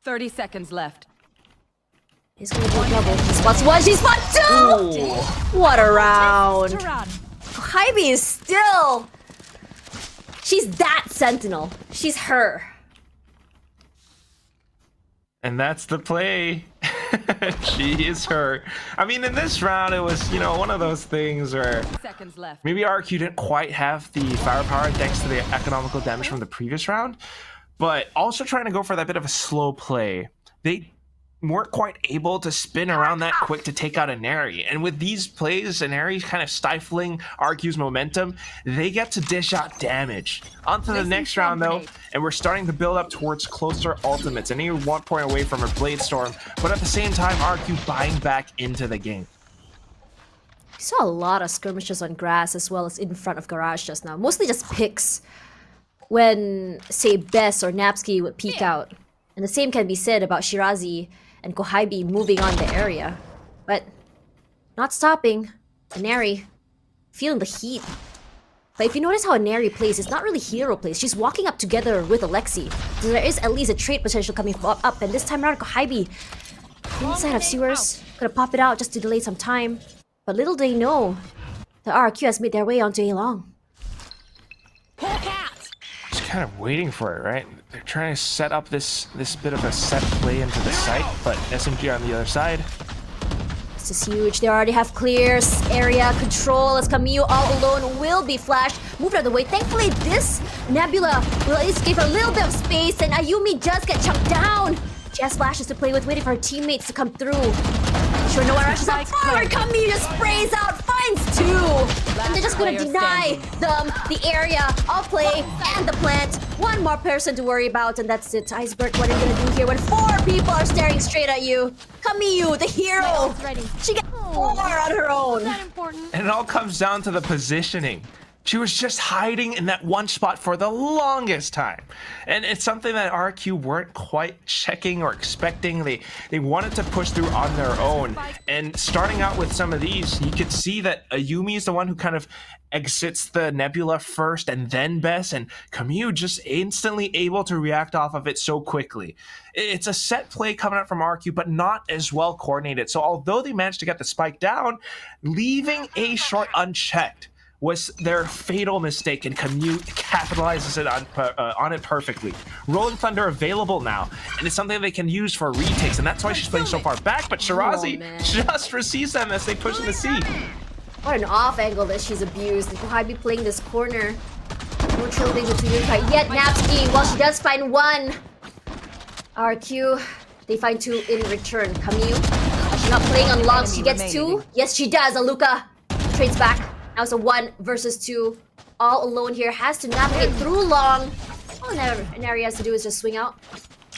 30 seconds left. He's gonna do double. She spots 1, she spots 2! Ooh. What a round. Kohibi is still... she's that Sentinel. She's her. And that's the play. She is hurt. I mean, in this round, it was, you know, one of those things where Seconds left. maybe RRQ didn't quite have the firepower thanks to the economical damage from the previous round, but also trying to go for that bit of a slow play. They weren't quite able to spin around that quick to take out Inari. And with these plays, Inari's kind of stifling RQ's momentum, they get to dish out damage. On to the next round though, and we're starting to build up towards closer ultimates. And you're 1 point away from a Blade Storm, but at the same time, RQ buying back into the game. We saw a lot of skirmishes on grass as well as in front of garage just now. Mostly just picks when, say, Bess or Napsky would peek out. And the same can be said about Shirazi and Kohaibi moving on the area. But not stopping. Inari feeling the heat. But if you notice how Inari plays, it's not really hero plays. She's walking up together with Alexi. So there is at least a trade potential coming up. And this time around, Kohaibi inside of sewers. Gonna pop it out just to delay some time. But little they know, the RRQ has made their way onto A-Long. Just kind of waiting for it, right? They're trying to set up this bit of a set play into the site, but SMG on the other side. This is huge. They already have clear area control as Camille all alone will be flashed. Moved out of the way. Thankfully, this Nebula will at least give her a little bit of space, and Ayumi does get chucked down. She has flashes to play with, waiting for her teammates to come through. Sure, no one rushes out forward. Camille just sprays out, finds two. And they're just gonna deny them the area of play and the plant. One more person to worry about, and that's it. Iceberg, what are you gonna do here when 4 people are staring straight at you? Camille, the hero. She got 4 on her own. And it all comes down to the positioning. She was just hiding in that one spot for the longest time. And it's something that RQ weren't quite checking or expecting. They wanted to push through on their own. And starting out with some of these, you could see that Ayumi is the one who kind of exits the Nebula first and then Bess, and Camille just instantly able to react off of it so quickly. It's a set play coming out from RQ, but not as well coordinated. So although they managed to get the spike down, leaving A short unchecked was their fatal mistake, and Camille capitalizes it on it perfectly. Rolling Thunder available now, and it's something they can use for retakes, and that's why she's playing so far back, but Shirazi just receives them as they push in the C. What an off angle that she's abused. Kohaibi playing this corner. No tilting to Yuka yet. Napsky, well, she does find one. RQ, they find 2 in return. Camille, she's not playing on logs. She gets 2. Yes, she does. Aluka trades back. Now it's a 1 versus 2. All alone here. Has to navigate through long. All Inari has to do is just swing out.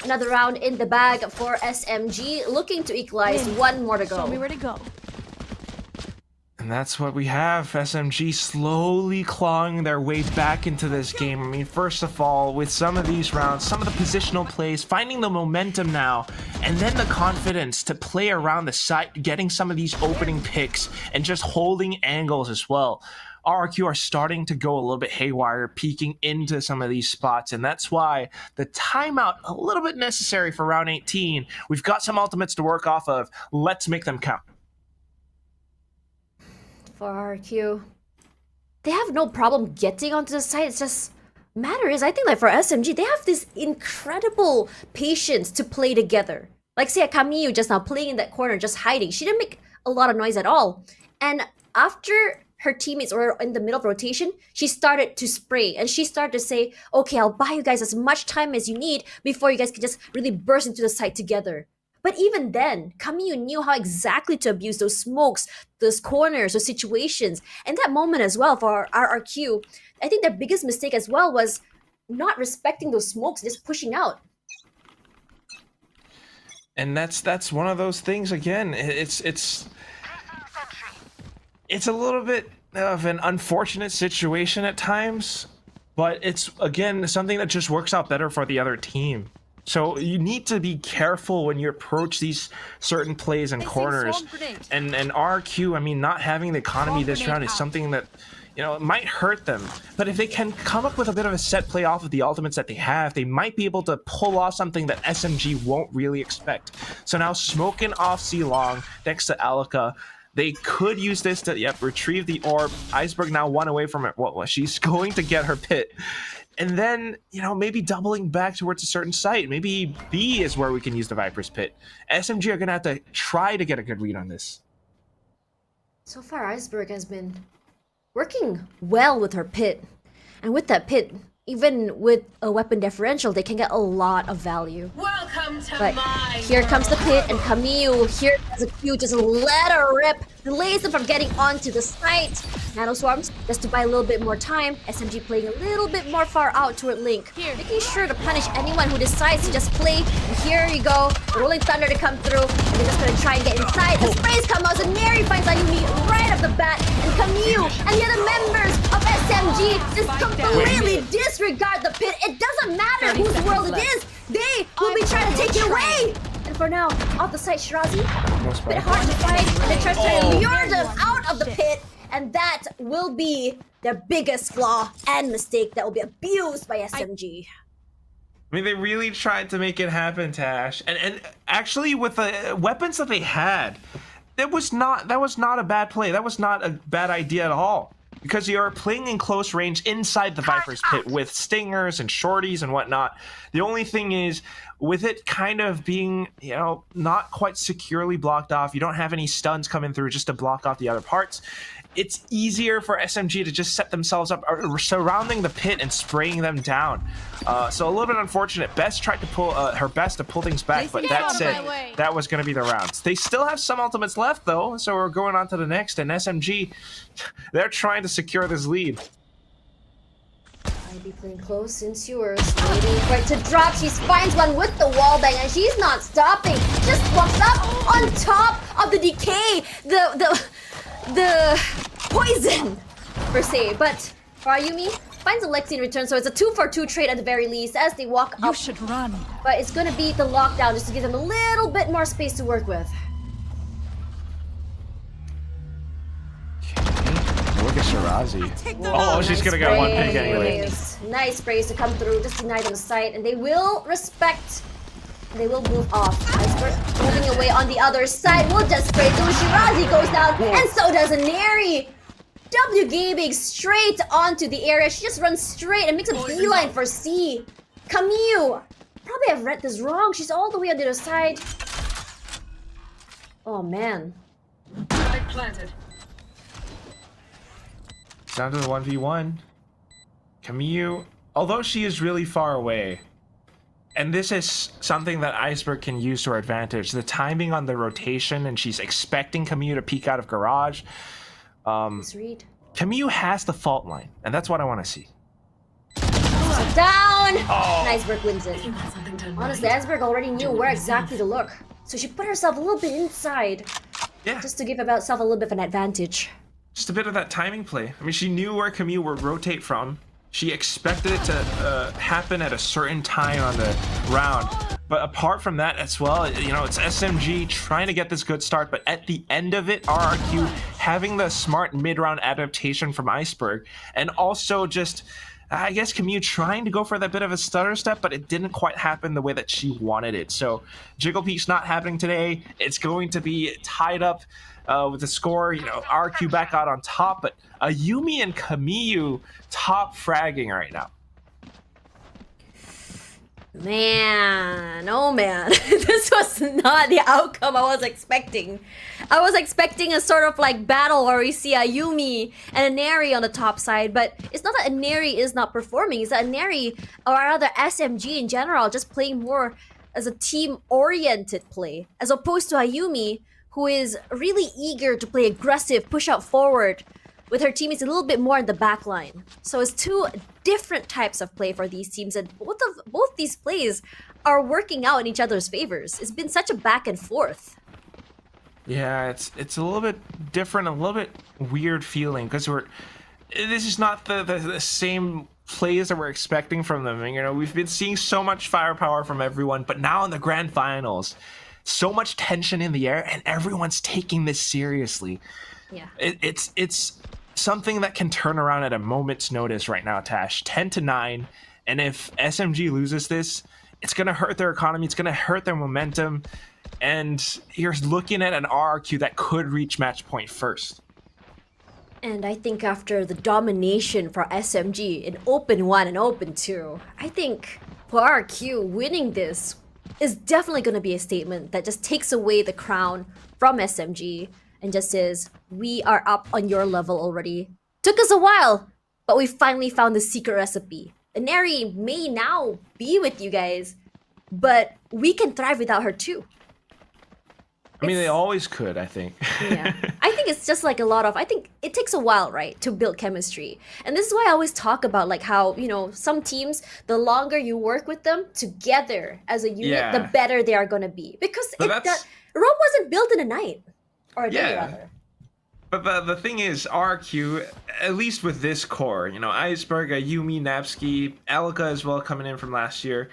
Another round in the bag for SMG. Looking to equalize. 1 more to go. Show me where to go. And that's what we have. SMG slowly clawing their way back into this game. I mean, first of all, with some of these rounds, some of the positional plays, finding the momentum now, and then the confidence to play around the site, getting some of these opening picks, and just holding angles as well. RRQ are starting to go a little bit haywire, peeking into some of these spots, and that's why the timeout, a little bit necessary for round 18. We've got some ultimates to work off of. Let's make them count. For RQ, they have no problem getting onto the site. It's just matter is, I think, like for SMG, they have this incredible patience to play together. Like say Camille just now playing in that corner, just hiding. She didn't make a lot of noise at all. And after her teammates were in the middle of rotation, she started to spray and she started to say, okay, I'll buy you guys as much time as you need before you guys can just really burst into the site together. But even then, Camille knew how exactly to abuse those smokes, those corners, those situations. And that moment as well for RRQ, I think their biggest mistake as well was not respecting those smokes, just pushing out. And that's one of those things again. It's a little bit of an unfortunate situation at times, but it's again something that just works out better for the other team. So you need to be careful when you approach these certain plays and corners. And RQ, I mean, not having the economy this round is something that, you know, it might hurt them. But if they can come up with a bit of a set play off of the ultimates that they have, they might be able to pull off something that SMG won't really expect. So now smoking off C-Long next to Alika. They could use this to, retrieve the orb. Iceberg now 1 away from it. Well, she's going to get her pit. And then, you know, maybe doubling back towards a certain site. Maybe B is where we can use the Viper's Pit. SMG are going to have to try to get a good read on this. So far, Iceberg has been working well with her pit. And with that pit, even with a weapon differential, they can get a lot of value. Welcome to But my here comes the pit, and Camille here has a Q, just let her rip, delays them from getting onto the site. Nano Swarms, just to buy a little bit more time. SMG playing a little bit more far out toward Link, making sure to punish anyone who decides to just play. And here you go, Rolling Thunder to come through, and they're just gonna try and get inside. The sprays come out, and Neri finds Ayumi right off the bat, and Camille and the other members of SMG just completely disregard the pit. It doesn't matter 30 whose seconds world it left. is, they will be trying to take it away. And for now, off the site, Shirazi, a bit hard to fight, and they try to lure them out of the pit, and that will be their biggest flaw and mistake that will be abused by SMG. I mean, they really tried to make it happen, Tash. And actually, with the weapons that they had, that was not a bad play. That was not a bad idea at all. Because you're playing in close range inside the Viper's Pit with stingers and shorties and whatnot. The only thing is, with it kind of being, you know, not quite securely blocked off, you don't have any stuns coming through just to block off the other parts. It's easier for SMG to just set themselves up surrounding the pit and spraying them down. So a little bit unfortunate. Best tried to pull her best to pull things back, but that said, that was going to be the rounds. They still have some ultimates left though, so we're going on to the next. And SMG, they're trying to secure this lead. I'll be playing close in sewers, waiting for it to drop. She finds one with the wall bang, and she's not stopping. Just walks up on top of the decay, the poison per se. But for Ayumi, finds a Lexi in return, so it's a 2-for-2 trade at the very least as they walk You up. should run. But it's gonna be the lockdown just to give them a little bit more space to work with. Look at Shirazi. Oh, she's gonna get one pick anyway. Nice sprays to come through, just deny them sight, and they will respect. They will move off. Iceberg moving away on the other side. We'll just spray through. Shirazi goes down, and so does Neri. W gaming straight onto the area. She just runs straight and makes a beeline for C. Camille. Probably have read this wrong. She's all the way on the other side. Oh man. Planted. Down to the 1v1. Camille, although she is really far away, and this is something that Iceberg can use to her advantage, the timing on the rotation, and she's expecting Camille to peek out of garage. Let's read. Camille has the fault line, and that's what I want to see. Down! And Iceberg wins it. Honestly, Iceberg already knew where exactly to look. So she put herself a little bit inside. Yeah. Just to give herself a little bit of an advantage. Just a bit of that timing play. I mean, she knew where Camille would rotate from. She expected it to happen at a certain time on the round. But apart from that as well, you know, it's SMG trying to get this good start. But at the end of it, RRQ having the smart mid-round adaptation from Iceberg. And also just, I guess, Camille trying to go for that bit of a stutter step, but it didn't quite happen the way that she wanted it. So Jiggle Peach not happening today. It's going to be tied up with the score, you know, RQ back out on top, but Ayumi and Camille top fragging right now. Man, oh man, this was not the outcome I was expecting. I was expecting a sort of like battle where we see Ayumi and a Neri on the top side, but it's not that a Neri is not performing, it's that a Neri, or rather SMG in general, just playing more as a team-oriented play, as opposed to Ayumi, who is really eager to play aggressive, push out forward, with her teammates a little bit more in the back line. So it's two different types of play for these teams, and both these plays are working out in each other's favors. It's been such a back and forth. Yeah, it's a little bit different, a little bit weird feeling, because this is not the same plays that we're expecting from them. And, you know, we've been seeing so much firepower from everyone, but now in the grand finals, so much tension in the air, and everyone's taking this seriously. Yeah. It's something that can turn around at a moment's notice right now, Tash. 10-9, and if SMG loses this, it's going to hurt their economy, it's going to hurt their momentum, and you're looking at an RRQ that could reach match point first. And I think after the domination for SMG in Open 1 and Open 2, I think for RRQ, winning this is definitely going to be a statement that just takes away the crown from SMG and just says, we are up on your level already. Took us a while, but we finally found the secret recipe. Inari may now be with you guys, but we can thrive without her too. I mean, they always could, I think. Yeah. I think it's just like a lot of, I think it takes a while, right, to build chemistry. And this is why I always talk about like how, you know, some teams, the longer you work with them together as a unit, the better they are going to be. Because Rome wasn't built in a night. Or a day, rather. But the thing is, RRQ, at least with this core, you know, Iceberg, Yumi, Napsky, Alika as well coming in from last year,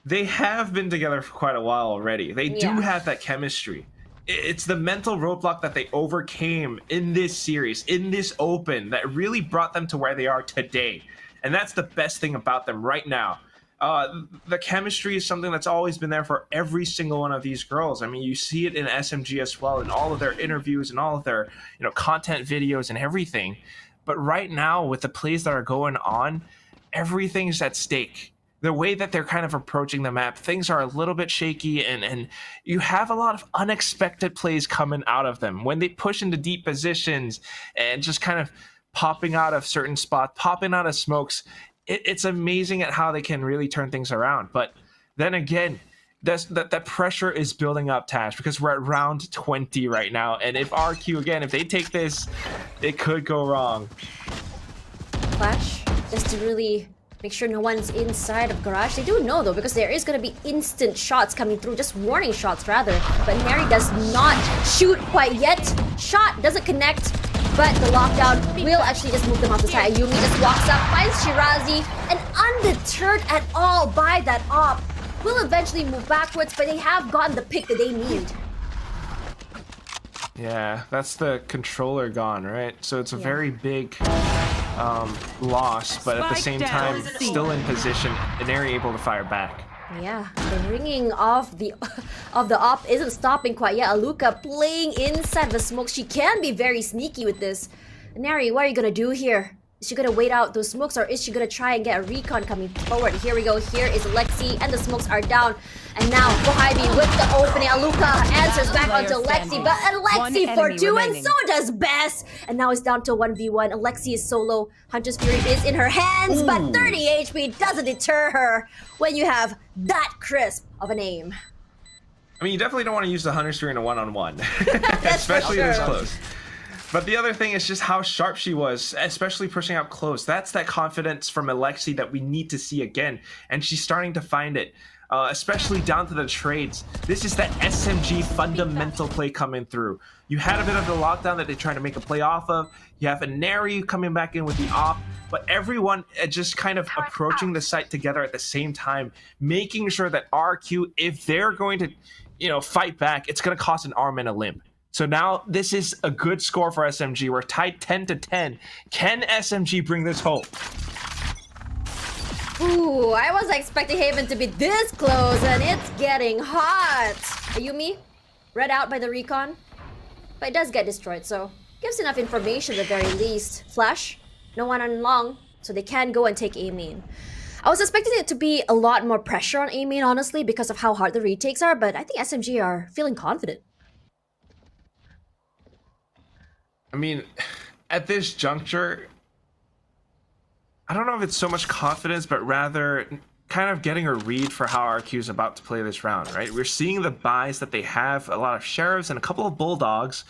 they have been together for quite a while already. They do have that chemistry. It's the mental roadblock that they overcame in this series, in this open, that really brought them to where they are today. And that's the best thing about them right now. The chemistry is something that's always been there for every single one of these girls. I mean, you see it in SMG as well, in all of their interviews and all of their, you know, content videos and everything. But right now, with the plays that are going on, everything's at stake. The way that they're kind of approaching the map, things are a little bit shaky, and you have a lot of unexpected plays coming out of them. When they push into deep positions and just kind of popping out of certain spots, popping out of smokes, it's amazing at how they can really turn things around. But then again, that pressure is building up, Tash, because we're at round 20 right now. And if RQ, again, if they take this, it could go wrong. Flash, just to really make sure no one's inside of garage. They do know though, because there is going to be instant shots coming through, just warning shots rather. But Neri does not shoot quite yet. Shot doesn't connect, but the lockdown will actually just move them off the side. Yumi just walks up, finds Shirazi, and undeterred at all by that op, will eventually move backwards, but they have gotten the pick that they need. Yeah, that's the controller gone, right? So it's a very big loss, but at the same time, still in position, and they're able to fire back. Yeah, the ringing of the op isn't stopping quite yet. Aluka playing inside the smoke. She can be very sneaky with this. Neri, what are you gonna do here? Is she gonna wait out those smokes, or is she gonna try and get a recon coming forward? Here we go. Here is Lexi, and the smokes are down. And now Kohibi with the opening. Aluka answers back onto Lexi, but Alexi for 2, and so does Bess. And now it's down to 1v1. Alexi is solo. Hunter's Fury is in her hands, but 30 HP doesn't deter her when you have that crisp of an aim. I mean, you definitely don't want to use the Hunter's Fury in a one-on-one, especially this close. But the other thing is just how sharp she was, especially pushing up close. That's that confidence from Alexi that we need to see again. And she's starting to find it, especially down to the trades. This is that SMG fundamental play coming through. You had a bit of the lockdown that they tried to make a play off of. You have Inari coming back in with the op. But everyone just kind of approaching the site together at the same time, making sure that RQ, if they're going to, you know, fight back, it's going to cost an arm and a limb. So now this is a good score for SMG. We're tied 10-10. Can SMG bring this home? Ooh, I wasn't expecting Haven to be this close, and it's getting hot. Ayumi, read out by the recon, but it does get destroyed, so gives enough information at the very least. Flash, no one on long, so they can go and take A main. I was expecting it to be a lot more pressure on A main, honestly, because of how hard the retakes are, but I think SMG are feeling confident. I mean, at this juncture, I don't know if it's so much confidence, but rather kind of getting a read for how RQ is about to play this round, right? We're seeing the buys that they have, a lot of sheriffs and a couple of bulldogs,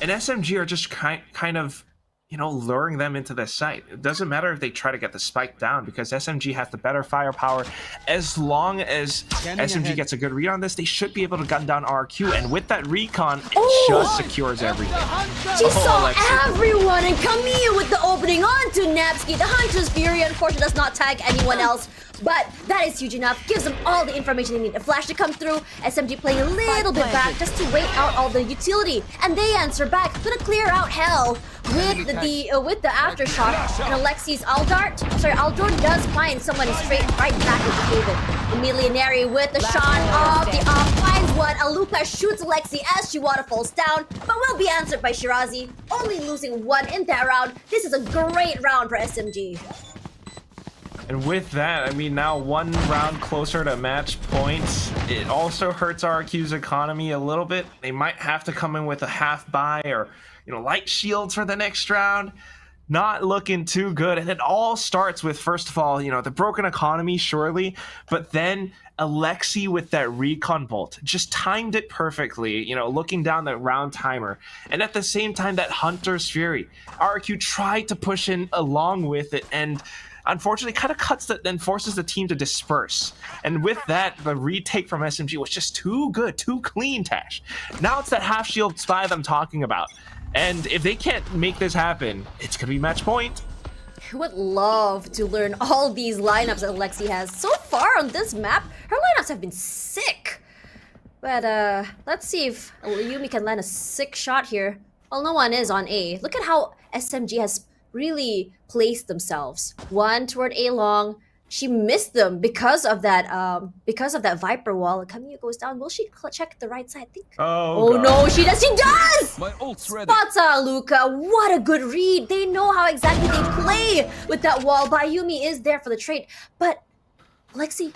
and SMG are just kind of, you know, luring them into this site. It doesn't matter if they try to get the spike down, because SMG has the better firepower. As long as SMG gets a good read on this, they should be able to gun down RQ, and with that recon, it just secures everything. She saw everyone, and Camille with the opening onto Napsky. The Hunter's Fury, unfortunately, does not tag anyone else. but that is huge enough. Gives them all the information they need. A flash to come through. SMG playing a little bit back just to wait out all the utility, and they answer back. Gonna clear out hell with the aftershock. And Alexi's Aldron does find someone straight right back into David. Millionary with the shot of the off finds one. Aluka shoots Alexi as Shiwata falls down, but will be answered by Shirazi, only losing one in that round. This is a great round for SMG. And with that, I mean, now one round closer to match points. It also hurts RRQ's economy a little bit. They might have to come in with a half buy or, light shields for the next round. Not looking too good. And it all starts with, first of all, the broken economy, surely, but then Alexi with that recon bolt just timed it perfectly, looking down the round timer. And at the same time, that Hunter's Fury. RRQ tried to push in along with it, and unfortunately kind of cuts that, then forces the team to disperse. And with that, the retake from SMG was just too good, too clean, Tash. Now it's that half shield spy that I'm talking about. And if they can't make this happen, it's gonna be match point. I would love to learn all these lineups that Alexi has. So far on this map, her lineups have been sick. But let's see if Yumi can land a sick shot here. Well, no one is on A. Look at how SMG has really placed themselves. One toward A long. She missed them because of that Viper wall. Kaguya goes down. Will she check the right side? I think. Oh God. No, she does! She does! My ult's ready. Spots Luca. What a good read. They know how exactly they play with that wall. Bayumi is there for the trade. But Alexi,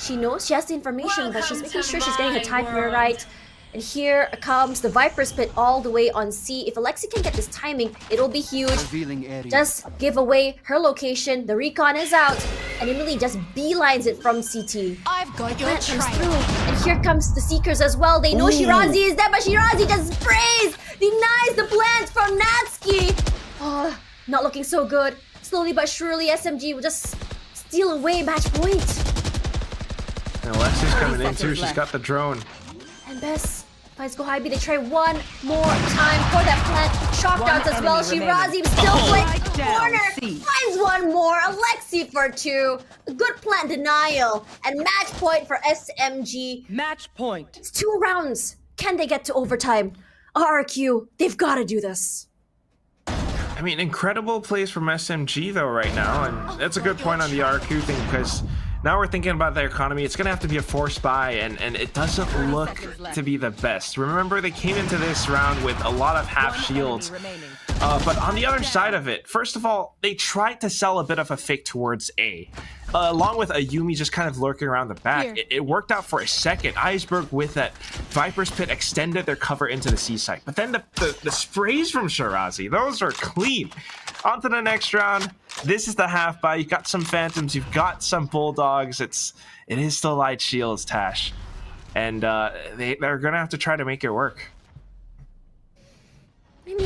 she knows she has the information, but she's making sure she's getting her timer right. And here comes the Viper's Pit all the way on C. If Alexi can get this timing, it'll be huge. Just give away her location. The recon is out. And Emily just beelines it from CT. I've got your Plant comes trail. through. And here comes the Seekers as well. They know Shirazi is there, but Shirazi just sprays! Denies the plant from Natsuki! Oh, not looking so good. Slowly but surely, SMG will just steal away match point. And Alexi's coming in too. She's got the drone. And Bess finds Gohaibi. They try one more time for that plant. Shock downs as well. Shirazi still playing corner. Finds one more. Alexi for two. A good plant denial. And match point for SMG. Match point. It's 2 rounds. Can they get to overtime? RRQ, they've got to do this. I mean, incredible plays from SMG though right now, and that's a good point on the RRQ thing, because now we're thinking about the economy. It's gonna have to be a forced buy, and it doesn't look to be the best. Remember, they came into this round with a lot of half shields. But on the other side of it, first of all, they tried to sell a bit of a fake towards A. Along with Ayumi just kind of lurking around the back. It worked out for a second. Iceberg with that Viper's Pit extended their cover into the C site. But then the sprays from Shirazi, those are clean. On to the next round. This is the half buy. You've got some Phantoms, you've got some Bulldogs. It is still light shields, Tash. And they're gonna have to try to make it work. I mean,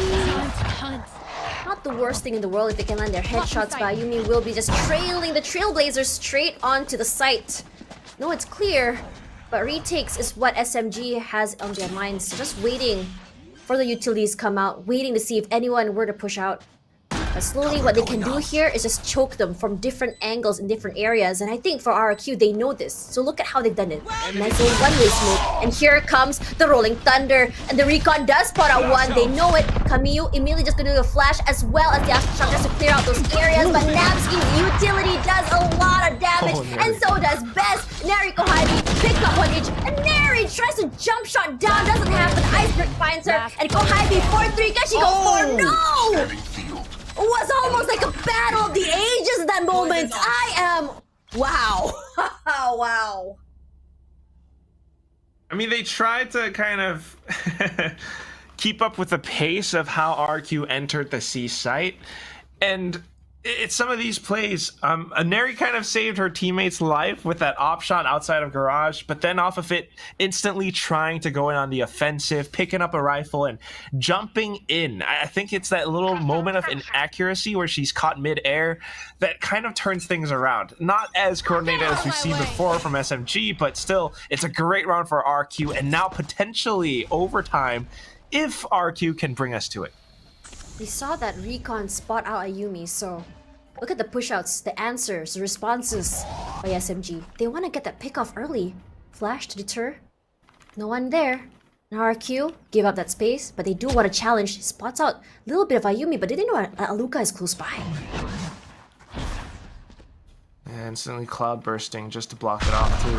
not the worst thing in the world if they can land their headshots, but Ayumi will be just trailing the Trailblazers straight onto the site. No, it's clear, but retakes is what SMG has on their minds. So just waiting for the utilities come out, waiting to see if anyone were to push out. But slowly what they can do here is just choke them from different angles in different areas. And I think for RRQ, they know this. So look at how they've done it. Nice little one-way smoke. And here comes the Rolling Thunder. And the Recon does spot out one. They know it. Kamiyu immediately just gonna do a flash as well as the Aftershock just to clear out those areas. But Napski's utility does a lot of damage. And so does Bess. Neri Kohaibi picks up one each. And Neri tries to jump shot down. Doesn't happen. Iceberg finds her. And Kohaibi 4-3. Can she go 4? No! It was almost like a battle of the ages at that moment. I am... Wow. Wow. I mean, they tried to kind of keep up with the pace of how RQ entered the C site. And it's some of these plays. Neri kind of saved her teammate's life with that op shot outside of garage, but then off of it, instantly trying to go in on the offensive, picking up a rifle and jumping in. I think it's that little moment of inaccuracy where she's caught mid-air that kind of turns things around. Not as coordinated as we've seen before from SMG, but still, it's a great round for RQ, and now potentially overtime if RQ can bring us to it. We saw that Recon spot out Ayumi, so Look at the pushouts, the answers, the responses by SMG. They want to get that pick off early. Flash to deter. No one there. Now RRQ give up that space, but they do want to challenge. Spots out a little bit of Ayumi, but they didn't know Aluka is close by. And instantly cloud bursting just to block it off too.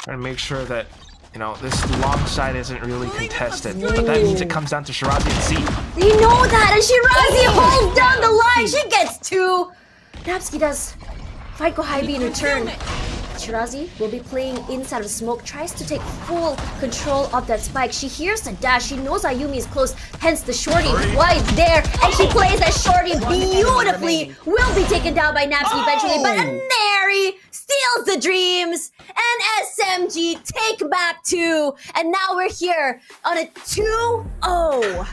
Trying to make sure that, you know, this long side isn't really contested. But that means it comes down to Shirazi and Z. They know that, and Shirazi holds down the line. She gets 2. Napsky does fight Kohabi in return. Shirazi will be playing inside of the smoke, tries to take full control of that spike. She hears the dash, she knows Ayumi is close, hence the shorty was there, and she plays that shorty beautifully. Will be taken down by Napsky eventually, but Neri steals the dreams, and SMG take back 2, and now we're here on a 2-0.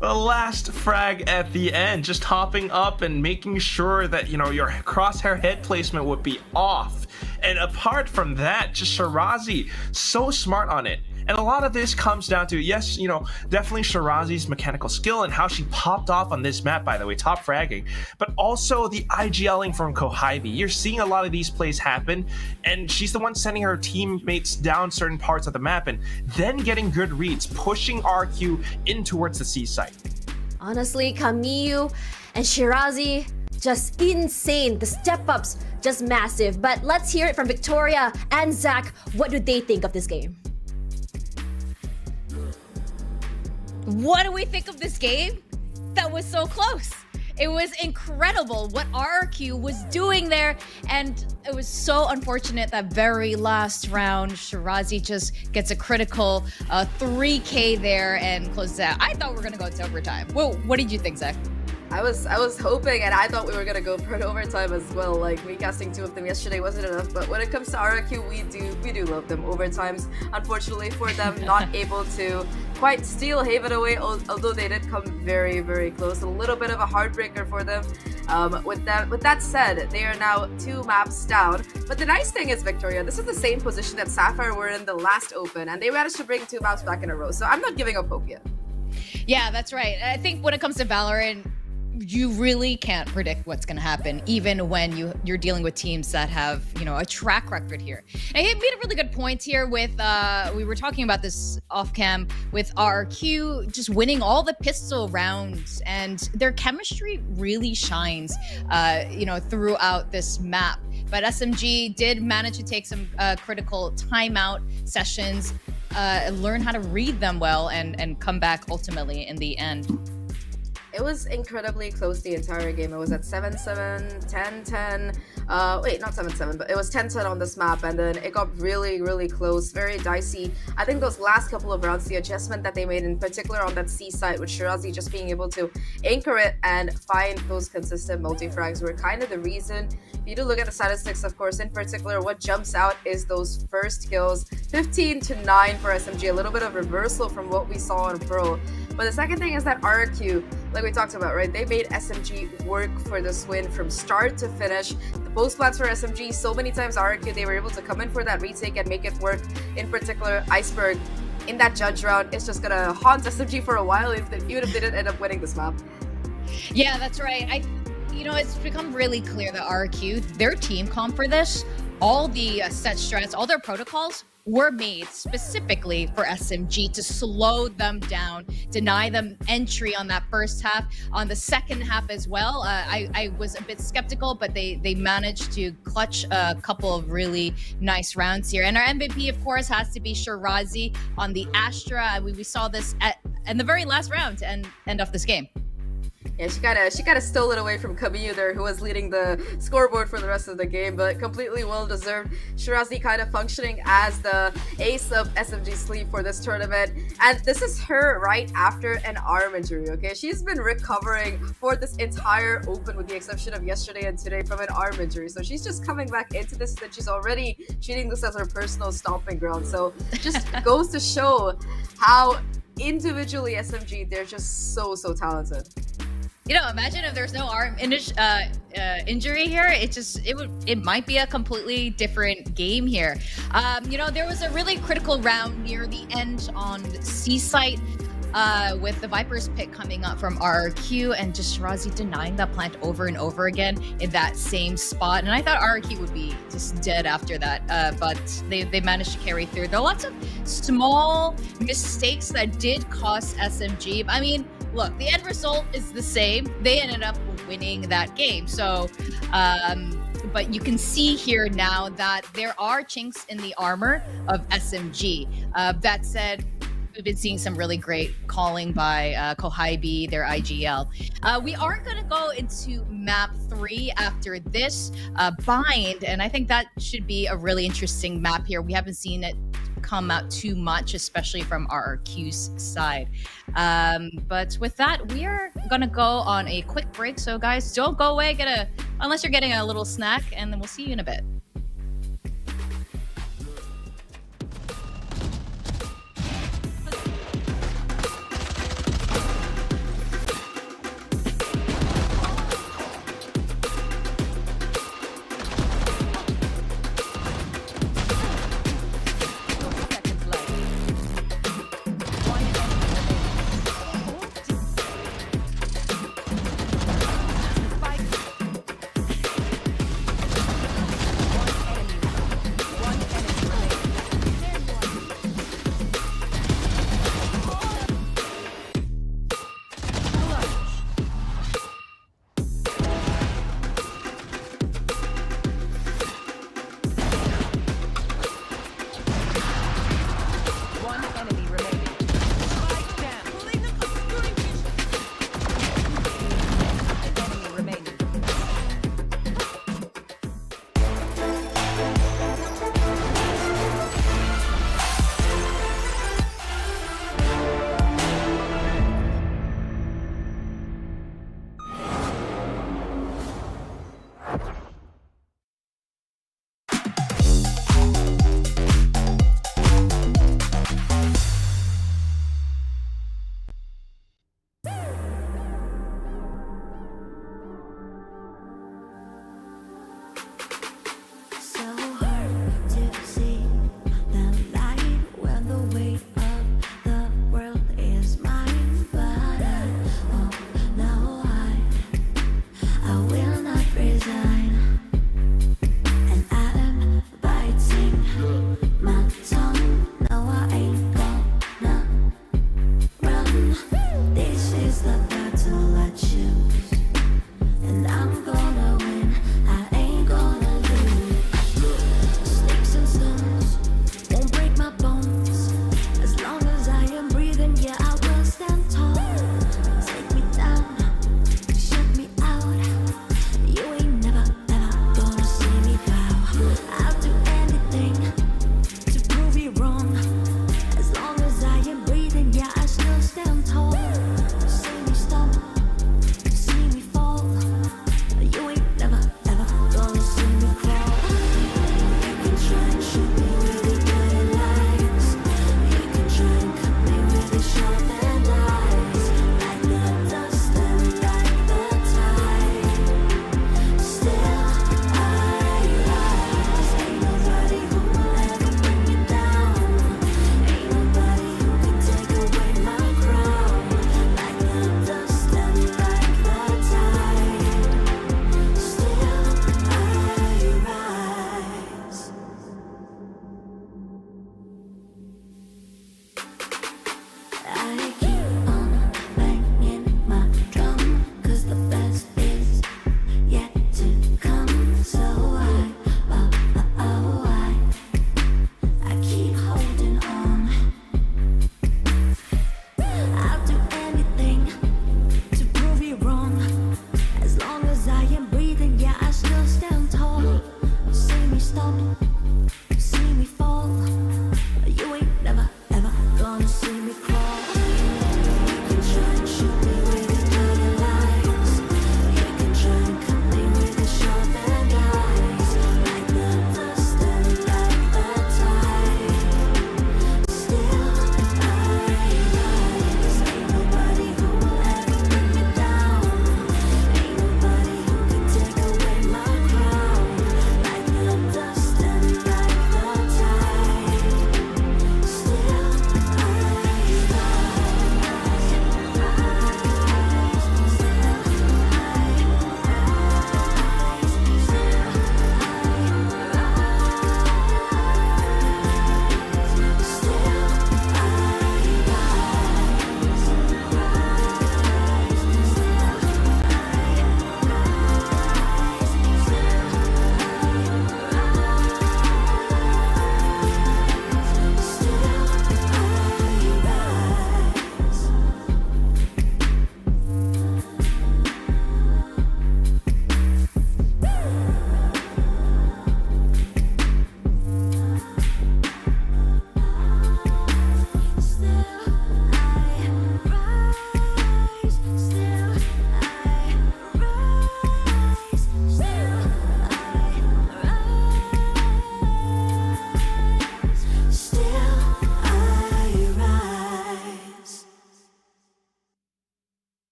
The last frag at the end, just hopping up and making sure that, you know, your crosshair head placement would be off. And apart from that, just Shirazi, so smart on it. And a lot of this comes down to, yes, you know, definitely Shirazi's mechanical skill and how she popped off on this map, by the way, top fragging, but also the IGLing from Kohabi. You're seeing a lot of these plays happen, and she's the one sending her teammates down certain parts of the map and then getting good reads, pushing RQ in towards the C site. Honestly, Kamiyu and Shirazi, just insane. The step-ups, just massive. But let's hear it from Victoria and Zahk. What do they think of this game? What do we think of this game? That was so close. It was incredible what RRQ was doing there, and it was so unfortunate that very last round, Shirazi just gets a critical 3K there and closes out. I thought we were gonna go to overtime. Well, what did you think, Zach? I was hoping, and I thought we were gonna go for an overtime as well. Like, me casting 2 of them yesterday wasn't enough, but when it comes to RRQ, we do love them. Overtimes, unfortunately for them, not able to quite steal Haven away, although they did come very, very close. A little bit of a heartbreaker for them. With that said, they are now 2 maps down. But the nice thing is, Victoria, this is the same position that Sapphire were in the last Open, and they managed to bring 2 maps back in a row. So I'm not giving up hope yet. Yeah, that's right. I think when it comes to Valorant, you really can't predict what's going to happen, even when you're dealing with teams that have, you know, a track record here. And he made a really good point here with, we were talking about this off cam, with RRQ just winning all the pistol rounds, and their chemistry really shines, you know, throughout this map. But SMG did manage to take some critical timeout sessions, learn how to read them well, and come back ultimately in the end. It was incredibly close the entire game. It was at 7-7, 10-10. Wait, not 7-7, but it was 10-10 on this map, and then it got really, really close, very dicey. I think those last couple of rounds, the adjustment that they made, in particular on that C site, with Shirazi just being able to anchor it and find those consistent multi-frags, were kind of the reason. If you do look at the statistics, of course, in particular, what jumps out is those first kills, 15-9 for SMG, a little bit of reversal from what we saw on Pro. But the second thing is that RRQ, like we talked about, right? They made SMG work for this win from start to finish. The post plans for SMG, so many times RRQ, they were able to come in for that retake and make it work. In particular, Iceberg, in that judge round, it's just gonna haunt SMG for a while, even if they didn't end up winning this map. Yeah, that's right. You know, it's become really clear that RRQ, their team comp for this, all the set strats, all their protocols were made specifically for SMG to slow them down, deny them entry on that first half. On the second half as well, I was a bit skeptical, but they managed to clutch a couple of really nice rounds here. And our MVP, of course, has to be Shirazi on the Astra. We saw this in the very last round to end off this game. Yeah, she kind of stole it away from Kamiyu there, who was leading the scoreboard for the rest of the game, but completely well-deserved. Shirazi kind of functioning as the ace of SMG sleep for this tournament, and this is her right after an arm injury, okay? She's been recovering for this entire Open, with the exception of yesterday and today, from an arm injury, so she's just coming back into this, and she's already treating this as her personal stomping ground, so it just goes to show how individually SMG, they're just so talented. You know, imagine if there's no arm injury here. It might be a completely different game here. You know, there was a really critical round near the end on C site. with the Viper's pick coming up from RRQ and just Shirazi denying that plant over and over again in that same spot. And I thought RRQ would be just dead after that, but they managed to carry through. There are lots of small mistakes that did cost SMG. I mean, look, the end result is the same. They ended up winning that game. So, but you can see here now that there are chinks in the armor of SMG. That said, we've been seeing some really great calling by Kohaibi, their IGL. We are going to go into map 3 after this, Bind, and I think that should be a really interesting map here. We haven't seen it come out too much, especially from RRQ's side. But with that, we are going to go on a quick break. So guys, don't go away, unless you're getting a little snack, and then we'll see you in a bit.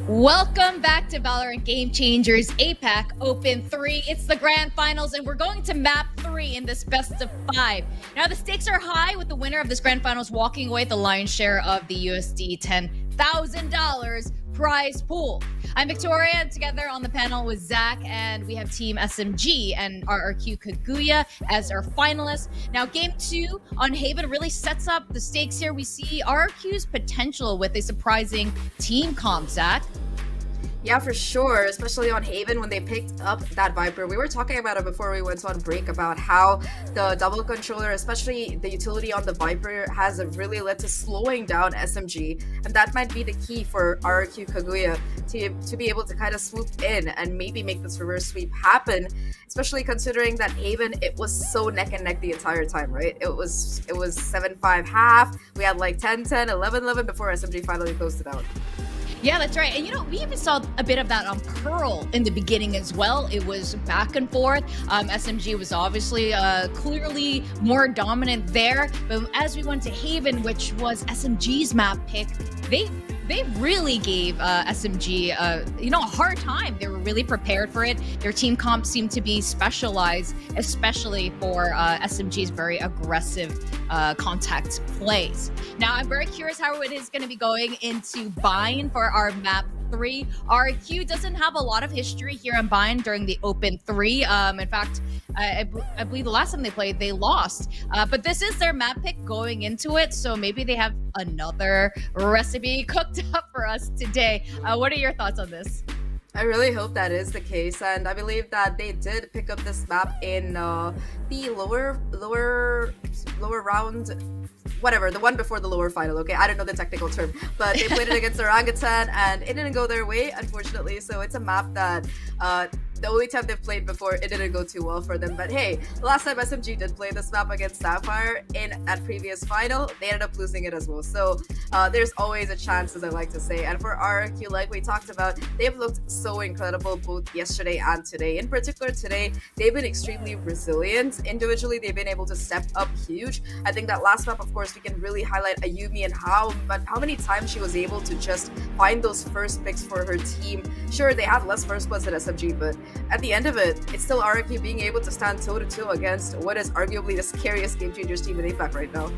Welcome back to Valorant Game Changers APAC Open 3. It's the grand finals, and we're going to map 3 in this best of 5. Now, the stakes are high with the winner of this grand finals walking away with the lion's share of the USD $10,000 prize pool. I'm Victoria, and together on the panel with Zahk, and we have Team SMG and RRQ Kaguya as our finalists. Now, Game 2 on Haven really sets up the stakes here. We see RRQ's potential with a surprising team comp, Zahk. Yeah, for sure, especially on Haven when they picked up that Viper. We were talking about it before we went on break about how the double controller, especially the utility on the Viper, has really led to slowing down SMG, and that might be the key for RRQ Kaguya to be able to kind of swoop in and maybe make this reverse sweep happen, especially considering that Haven, it was so neck and neck the entire time, right? It was 7-5 half, we had like 10-10, 11-11 before SMG finally closed it out. Yeah, that's right. And we even saw a bit of that on Pearl in the beginning as well. It was back and forth. SMG was obviously clearly more dominant there. But as we went to Haven, which was SMG's map pick, they really gave SMG a hard time. They were really prepared for it. Their team comp seemed to be specialized, especially for SMG's very aggressive contact plays. Now, I'm very curious how it is going to be going into Bind for our map 3. RRQ doesn't have a lot of history here in Bind during the Open 3. In fact, I believe the last time they played, they lost. But this is their map pick going into it, so maybe they have another recipe cooked up for us today. What are your thoughts on this? I really hope that is the case, and I believe that they did pick up this map in the lower round, whatever, the one before the lower final, okay? I don't know the technical term, but they played it against Orangutan, and it didn't go their way, unfortunately, so it's a map that the only time they've played before, it didn't go too well for them. But hey, the last time SMG did play this map against Sapphire in that previous final, they ended up losing it as well. So there's always a chance, as I like to say. And for RRQ, like we talked about, they've looked so incredible both yesterday and today. In particular, today, they've been extremely resilient. Individually, they've been able to step up huge. I think that last map, of course, we can really highlight Ayumi and how many times she was able to just find those first picks for her team. Sure, they had less first bloods than SMG, but at the end of it, it's still RRQ being able to stand toe-to-toe against what is arguably the scariest Game Changers team in APAC right now.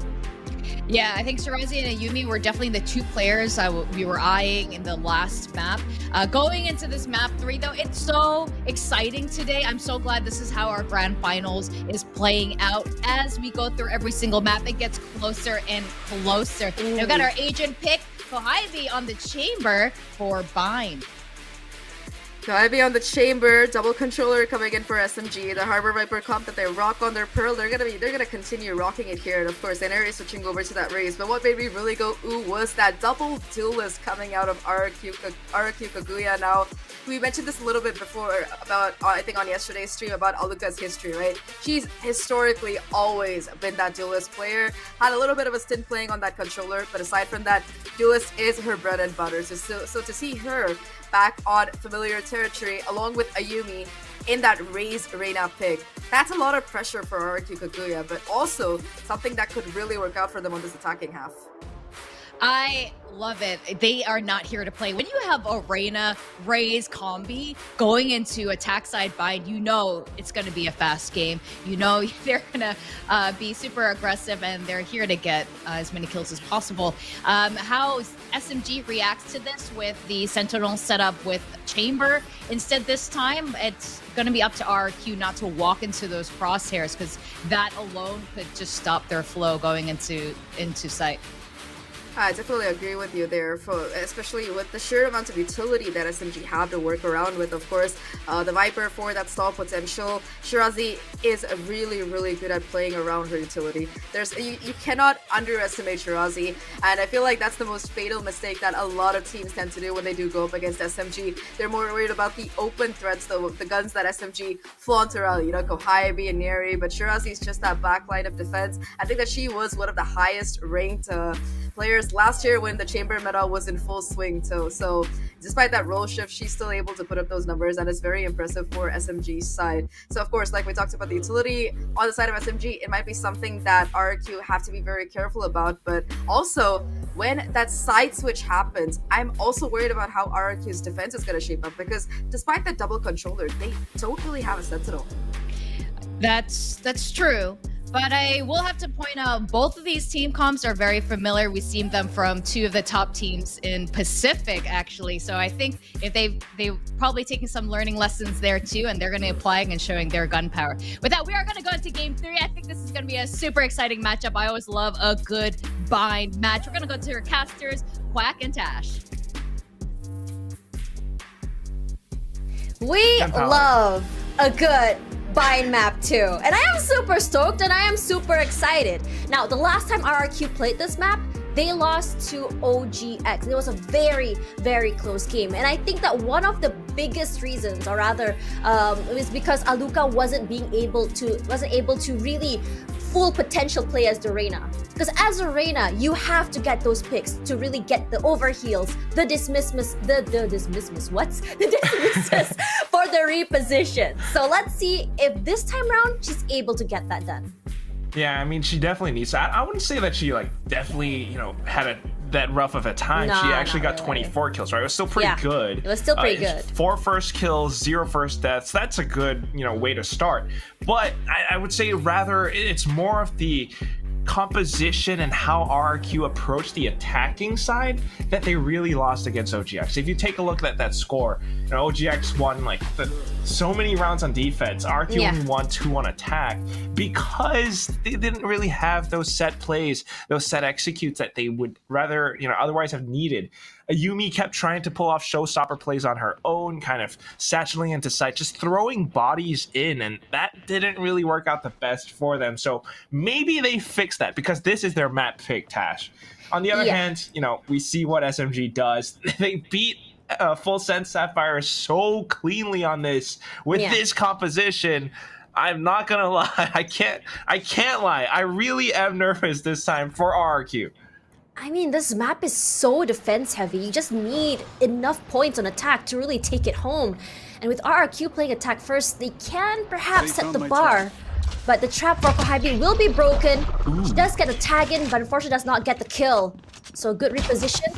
Yeah, I think Shirazi and Ayumi were definitely the two players we were eyeing in the last map. Going into this map 3, though, it's so exciting today. I'm so glad this is how our grand finals is playing out. As we go through every single map, it gets closer and closer. We've got our agent pick, Kohibi, on the chamber for Bind. Kaguya on the chamber, double controller coming in for SMG. The Harbor Viper comp that they rock on their Pearl, they're gonna continue rocking it here. And of course, NRA switching over to that Raze. But what made me really go ooh was that double duelist coming out of RRQ Kaguya. Now, we mentioned this a little bit before about I think on yesterday's stream about Aluka's history, right? She's historically always been that duelist player. Had a little bit of a stint playing on that controller, but aside from that, duelist is her bread and butter. So to see her back on familiar territory along with Ayumi in that Raze Reina pick, that's a lot of pressure for RRQ Kaguya, but also something that could really work out for them on this attacking half. I love it. They are not here to play. When you have a Reina Raze combi going into attack side Bind, you know it's going to be a fast game. You know they're going to be super aggressive, and they're here to get as many kills as possible. How SMG reacts to this with the Sentinel setup with Chamber instead this time, it's going to be up to RRQ not to walk into those crosshairs, because that alone could just stop their flow going into sight. I definitely agree with you there, especially with the sheer amount of utility that SMG have to work around with. Of course, the Viper for that stall potential. Shirazi is really, really good at playing around her utility. You cannot underestimate Shirazi, and I feel like that's the most fatal mistake that a lot of teams tend to do when they do go up against SMG. They're more worried about the open threats, though, the guns that SMG flaunt around, Kohibi and Neri, but Shirazi is just that back line of defense. I think that she was one of the highest ranked players last year when the chamber meta was in full swing. So despite that role shift, she's still able to put up those numbers, and it's very impressive for SMG's side. So of course, like we talked about the utility on the side of SMG, it might be something that RRQ have to be very careful about, but also when that side switch happens, I'm also worried about how RRQ's defense is going to shape up, because despite the double controller, they don't really have a sentinel. That's true. But I will have to point out both of these team comps are very familiar. We've seen them from two of the top teams in Pacific, actually. So I think if they've probably taken some learning lessons there too, and they're going to apply and showing their gun power. With that, we are going to go into game 3. I think this is going to be a super exciting matchup. I always love a good bind match. We're going to go to our casters, Quack and Tash. We love a good bind map too, and I am super stoked and I am super excited. Now, the last time RRQ played this map, they lost to OGX. It was a very, very close game, and I think that one of the biggest reasons, or rather, it was because Aluka wasn't able to really full potential play as the Reyna. Because as a Reyna, you have to get those picks to really get the overheals, the dismisses for the reposition. So let's see if this time around she's able to get that done. Yeah, I mean, she definitely needs that. I wouldn't say that she definitely, had that rough of a time. No, she actually got really. 24 kills, right? It was still pretty good. It was still pretty good. 4 first kills, 0 first deaths. That's a good, way to start. But I would say rather it's more of the composition and how RRQ approached the attacking side that they really lost against OGX. If you take a look at that score, OGX won so many rounds on defense. RRQ only won 2 on attack because they didn't really have those set plays, those set executes that they would rather, otherwise have needed. Ayumi kept trying to pull off showstopper plays on her own, kind of satcheling into sight, just throwing bodies in, and that didn't really work out the best for them. So maybe they fix that, because this is their map pick, Tash. On the other hand, we see what SMG does. They beat Full Sense Sapphire so cleanly on this with this composition. I'm not gonna lie, I can't lie. I really am nervous this time for RRQ. I mean, this map is so defense heavy. You just need enough points on attack to really take it home. And with RRQ playing attack first, they can perhaps set the bar. But the trap for Kohabi will be broken. She does get a tag in, but unfortunately does not get the kill. So a good reposition.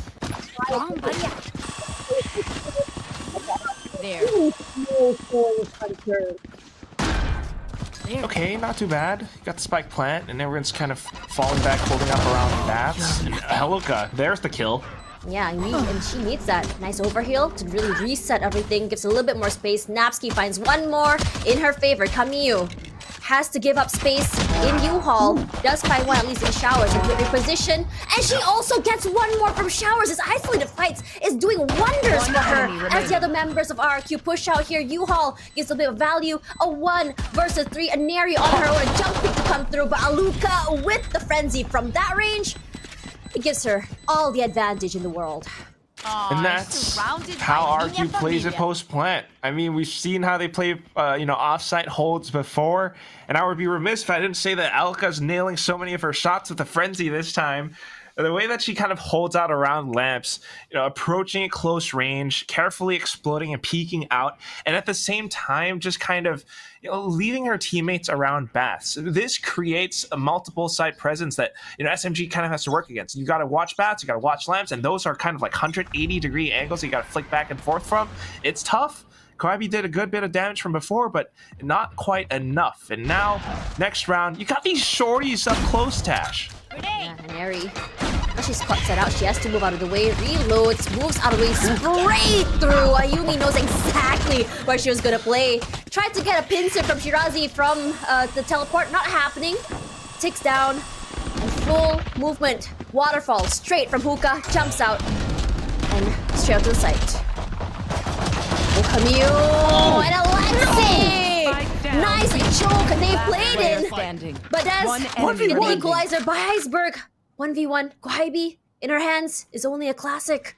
Okay, not too bad. Got the spike plant, and everyone's kind of falling back, holding up around bats. And Heluka, there's the kill. Yeah, and she needs that nice overheal to really reset everything. Gives a little bit more space. Napsky finds one more in her favor. Camille has to give up space in U-Haul. Does find one at least in Showers. A good reposition. And she also gets one more from Showers. His isolated fights is doing wonders for her. As the other members of RRQ push out here, U-Haul gives a bit of value. A 1 versus 3. A Neri on her own. A jump pick to come through. But Aluka with the frenzy from that range, it gives her all the advantage in the world. And that's how RQ plays it post-plant. I mean, we've seen how they play, off-site holds before, and I would be remiss if I didn't say that Alka's nailing so many of her shots with the frenzy this time. The way that she kind of holds out around lamps, approaching at close range, carefully exploding and peeking out, and at the same time, just kind of, leaving her teammates around bats. This creates a multiple side presence that, SMG kind of has to work against. You got to watch bats, you got to watch lamps, and those are kind of like 180-degree angles you got to flick back and forth from. It's tough. Koibi did a good bit of damage from before, but not quite enough. And now, next round, you got these shorties up close, Tash. Yeah, Neri. Now she's caught set out. She has to move out of the way. Reloads, moves out of the way, straight through. Ayumi knows exactly where she was gonna play. Tried to get a pincer from Shirazi from the teleport. Not happening. Ticks down. And full movement. Waterfall straight from Hookah. Jumps out. And straight out to the site. Oh, Camille! And Alexei! Nice choke they played in. But that's the equalizer by Iceberg. 1v1. Koibi in her hands is only a classic.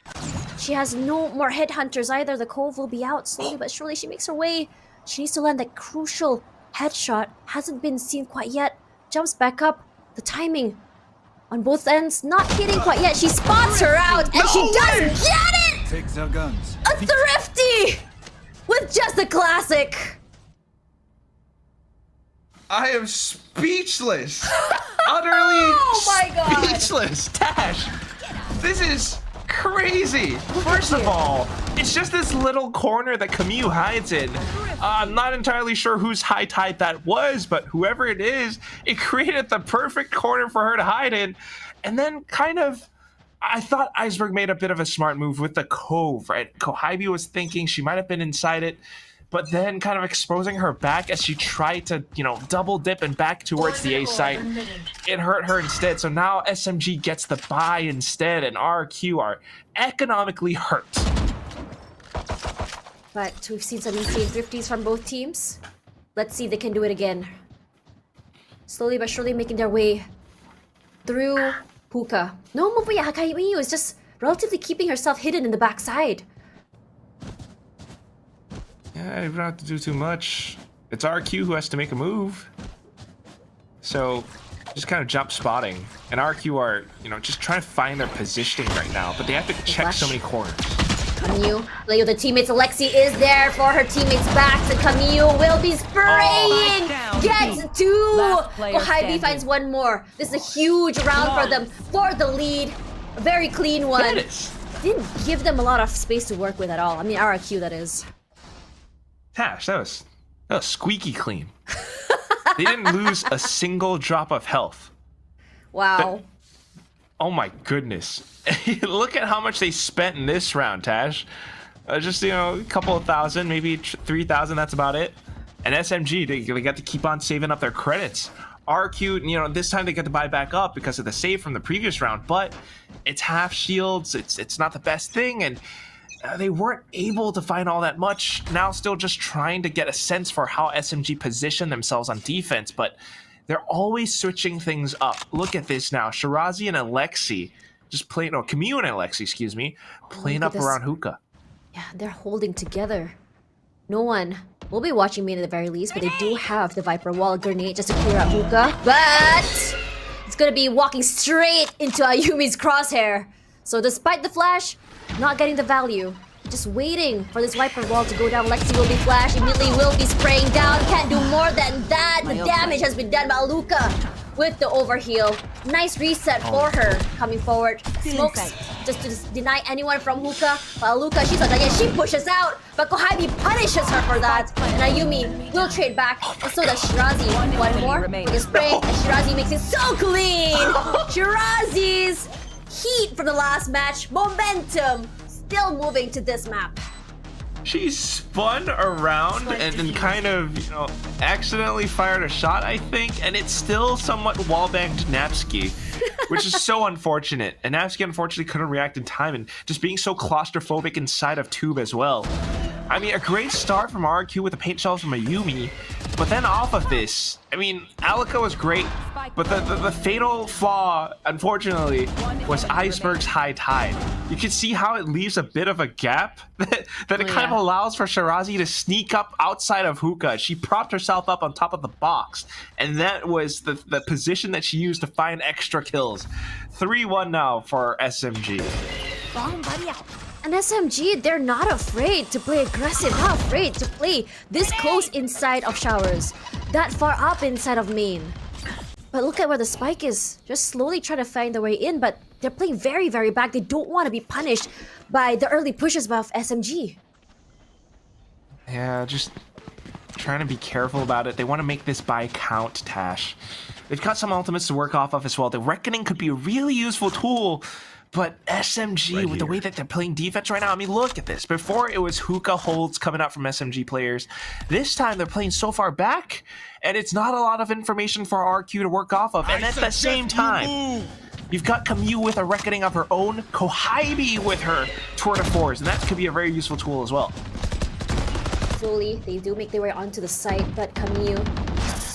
She has no more headhunters either. The Cove will be out slowly but surely. She makes her way. She needs to land that crucial headshot. Hasn't been seen quite yet. Jumps back up. The timing on both ends not hitting quite yet. She spots her out and she does get it! Take their guns. A thrifty! With just a classic. I am speechless. Utterly Oh my God. speechless. Tash, This is crazy. First of all, it's just this little corner that Camus hides in. I'm not entirely sure whose high tide that was, but whoever it is, it created the perfect corner for her to hide in. And then kind of, I thought Iceberg made a bit of a smart move with the cove, right? Kohibi was thinking she might have been inside it, but then kind of exposing her back as she tried to, you know, double dip and back towards the A site. It hurt her instead. So now SMG gets the buy instead, and RRQ are economically hurt. But we've seen some insane thrifties from both teams. Let's see if they can do it again. Slowly but surely making their way through Hookah. No move by Hakaimiyu is just relatively keeping herself hidden in the backside. Yeah, you don't have to do too much. It's RQ who has to make a move. So, just kind of jump spotting. And RQ are, you know, just trying to find their positioning right now. But they have to check so many corners. Camus, Leo, the teammates, Alexi is there for her teammates' backs, and Camus will be spraying! Gets two! Kohibi finds one more. This is a huge round for them for the lead. A very clean one. Didn't give them a lot of space to work with at all. I mean, RRQ, that is. Tash, that was squeaky clean. They didn't lose a single drop of health. Wow. Oh my goodness. Look at how much they spent in this round, Tash. Just, you know, a couple of thousand, maybe 3,000, that's about it. And SMG, they got to keep on saving up their credits. RQ, you know, this time they get to buy back up because of the save from the previous round, but it's half shields, it's not the best thing, and they weren't able to find all that much. Now still just trying to get a sense for how SMG position themselves on defense, but they're always switching things up. Look at this now. Shirazi and Alexi just playing, no, Camus and Alexi, excuse me, playing up around Hookah. Yeah, they're holding together. No one will be watching me at the very least, but they do have the Viper Wall grenade just to clear out Hookah. But it's gonna be walking straight into Ayumi's crosshair. So despite the flash, not getting the value. Just waiting for this Viper Wall to go down. Lexi will be flashed, immediately will be spraying down. Can't do more than that. The damage has been done by Luca with the overheal. Nice reset for her coming forward. Smokes just to deny anyone from Hookah. But Luca, she's not done yet. She pushes out, but Kohibi punishes her for that. And Ayumi will trade back. And so does Shirazi. One more for the spray. And Shirazi makes it so clean. Shirazi's heat from the last match. Momentum still moving to this map. She spun around and then kind of, you know, accidentally fired a shot, I think, and it's still somewhat wallbanged Napsky, which is so unfortunate. And Napsky unfortunately couldn't react in time, and just being so claustrophobic inside of Tube as well. I mean, a great start from RQ with the paint shells from Ayumi, but then off of this, I mean, Alika was great, but the fatal flaw, unfortunately, was Iceberg's high tide. You can see how it leaves a bit of a gap that it kind of allows for Shirazi to sneak up outside of Hookah. She propped herself up on top of the box, and that was the position that she used to find extra kills. 3-1 now for SMG. And SMG, they're not afraid to play aggressive, not afraid to play this close inside of showers, that far up inside of main. But look at where the spike is. Just slowly trying to find their way in, but they're playing very, very back. They don't want to be punished by the early pushes of SMG. Yeah, just trying to be careful about it. They want to make this buy count, Tash. They've got some ultimates to work off of as well. The Reckoning could be a really useful tool, but SMG, with the way that they're playing defense right now, I mean, look at this. Before, it was hookah holds coming out from SMG players. This time, they're playing so far back, and it's not a lot of information for RQ to work off of. And at the same time, you've got Camus with a Reckoning of her own, Kohibi with her Tour de Force, and that could be a very useful tool as well. Slowly, they do make their way onto the site, but Camus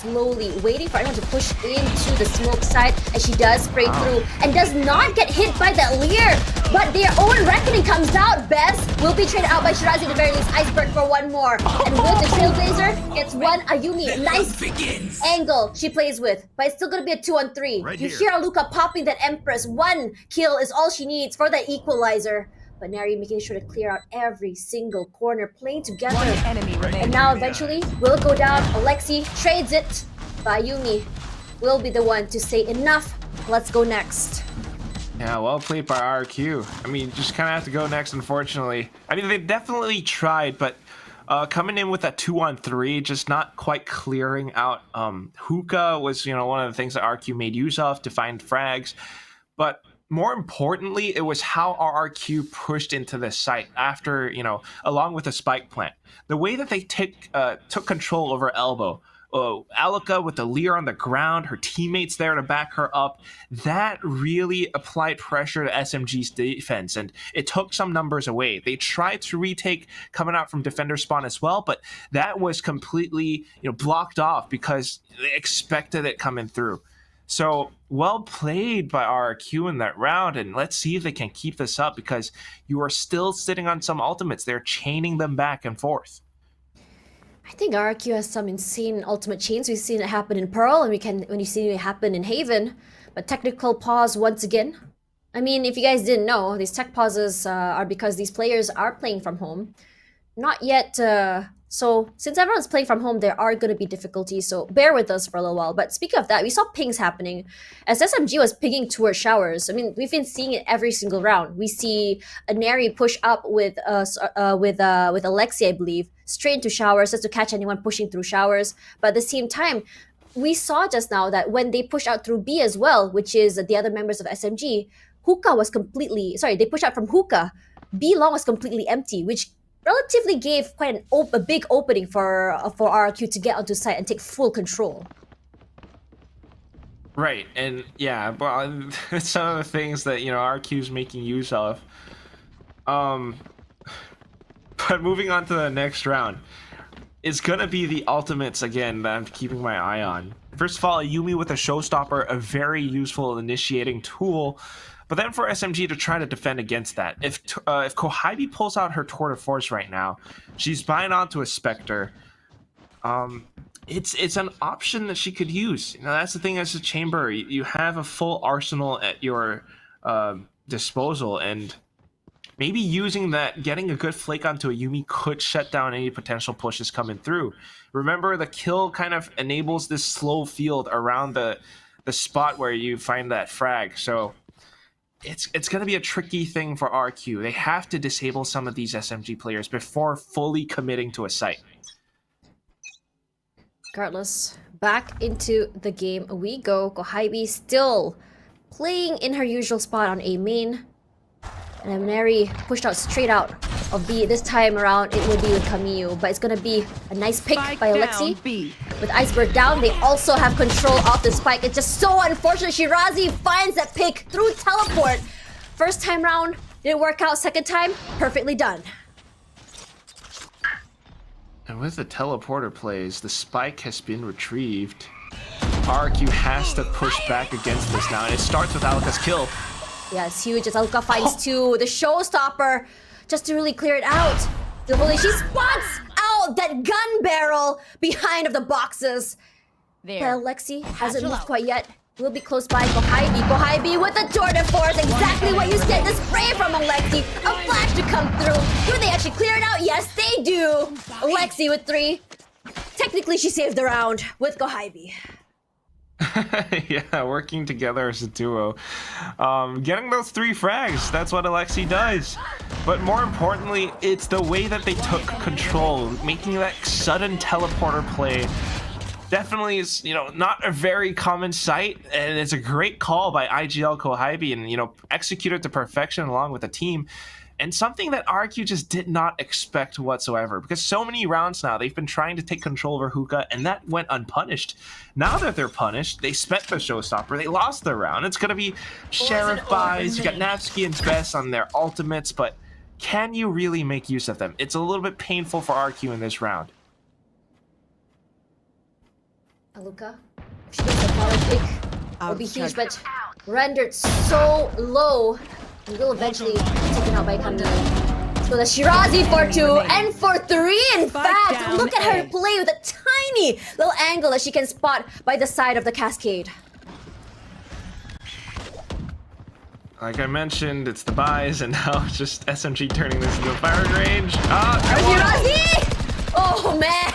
slowly waiting for everyone to push into the smoke side, and she does spray through and does not get hit by that leer, but their own Reckoning comes out. Best will be traded out by Shirazi at the very least. Iceberg for one more, and with the Trailblazer gets one. Ayumi, nice angle she plays with, but it's still gonna be a 2-on-3. You hear Luca popping that Empress. One kill is all she needs for that equalizer. But Neri making sure to clear out every single corner, playing together. And now eventually will go down. Alexi trades it. But Ayumi will be the one to say enough. Let's go next. Yeah, well played by RRQ. I mean, just kind of have to go next, unfortunately. I mean, they definitely tried, but coming in with that 2-on-3, just not quite clearing out. Hookah was, one of the things that RRQ made use of to find frags. But more importantly, it was how RRQ pushed into the site after, along with the spike plant. The way that they took control over Elbow. Alika with the Lear on the ground, her teammates there to back her up, that really applied pressure to SMG's defense, and it took some numbers away. They tried to retake coming out from defender spawn as well, but that was completely blocked off because they expected it coming through. So well played by RRQ in that round, and let's see if they can keep this up because you are still sitting on some ultimates. They're chaining them back and forth. I think RRQ has some insane ultimate chains. We've seen it happen in Pearl, and when you see it happen in Haven. But technical pause once again. I mean, if you guys didn't know, these tech pauses are because these players are playing from home. Not yet. So since everyone's playing from home, there are going to be difficulties. So bear with us for a little while. But speaking of that, we saw pings happening as SMG was pinging towards showers. I mean, we've been seeing it every single round. We see a Neri push up with Alexi, I believe, straight into showers just to catch anyone pushing through showers. But at the same time, we saw just now that when they push out through B as well, which is the other members of SMG, Hookah was completely they pushed out from Hookah. B long was completely empty, which relatively gave quite a big opening for RRQ to get onto site and take full control. Right, and yeah, well, some of the things that RRQ's making use of. But moving on to the next round, it's gonna be the ultimates again that I'm keeping my eye on. First of all, Yumi with a showstopper, a very useful initiating tool. But then for SMG to try to defend against that, if Kohibi pulls out her tour de force right now, she's buying onto a Spectre. It's an option that she could use. That's the thing as a chamber. You have a full arsenal at your disposal, and maybe using that, getting a good flake onto a Yumi could shut down any potential pushes coming through. Remember, the kill kind of enables this slow field around the spot where you find that frag. So it's going to be a tricky thing for RQ. They have to disable some of these SMG players before fully committing to a site. Regardless, back into the game we go. Kohibi still playing in her usual spot on A main. And Neri pushed out straight out of B. This time around, it will be with Camille, but it's gonna be a nice pick by Alexi. With Iceberg down, they also have control of the spike. It's just so unfortunate. Shirazi finds that pick through teleport. First time round, didn't work out. Second time, perfectly done. And with the teleporter plays, the spike has been retrieved. RQ has to push back against this now, and it starts with Alika's kill. Yeah, it's huge as Alka finds two. The showstopper just to really clear it out. She spots out that gun barrel behind of the boxes. There. But Alexi hasn't moved quite yet. Will be close by Kohibi. Kohibi with the tour de force. Exactly what you said. The spray from Alexi. A flash to come through. Do they actually clear it out? Yes, they do. Alexi with 3. Technically, she saved the round with Kohibi. Yeah, working together as a duo. Getting those 3 frags, that's what Alexi does. But more importantly, it's the way that they took control, making that sudden teleporter play. Definitely is, not a very common sight, and it's a great call by IGL Kohibi and, executed to perfection along with the team. And something that RQ just did not expect whatsoever, because so many rounds now they've been trying to take control over Hookah, and that went unpunished. Now that they're punished, they spent the showstopper, they lost the round. It's gonna be Sheriff buys, you got Navsky and Bess on their ultimates, but can you really make use of them? It's a little bit painful for RQ in this round. Aluka, if she gets a power pick, will be huge, but rendered so low. And will eventually be taken out by Camille. So the Shirazi for 2 and for 3. In fact, look at her play with a tiny little angle that she can spot by the side of the cascade. Like I mentioned, it's the buys, and now it's just SMG turning this into a firing range. Shirazi! Oh man!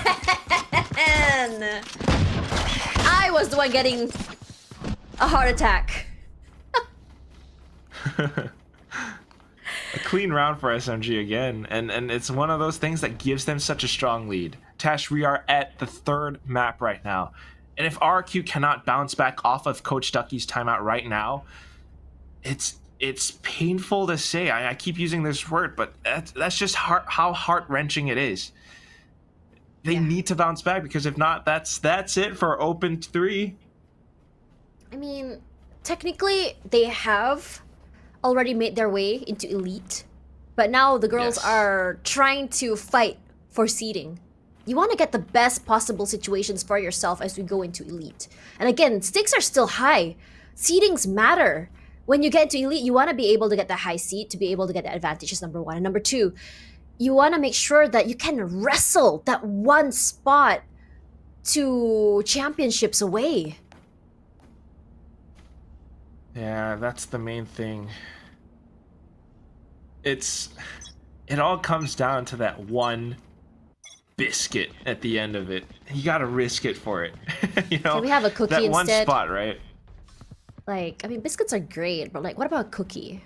I was the one getting a heart attack. A clean round for SMG again, and it's one of those things that gives them such a strong lead. Tash, we are at the third map right now, and if RRQ cannot bounce back off of Coach Ducky's timeout right now, it's painful to say. I keep using this word, but that's just how heart-wrenching it is. They need to bounce back, because if not, that's it for Open 3. I mean, technically, they have already made their way into Elite, but now the girls are trying to fight for seeding. You want to get the best possible situations for yourself as we go into Elite. And again, stakes are still high. Seedings matter. When you get to Elite, you want to be able to get the high seed to be able to get the advantages, number one. And number two, you want to make sure that you can wrestle that one spot to championships away. Yeah, that's the main thing. It all comes down to that one biscuit at the end of it. You gotta risk it for it. You know, Can we have a cookie that instead? one spot, right? Like, I mean, biscuits are great, but like, what about a cookie?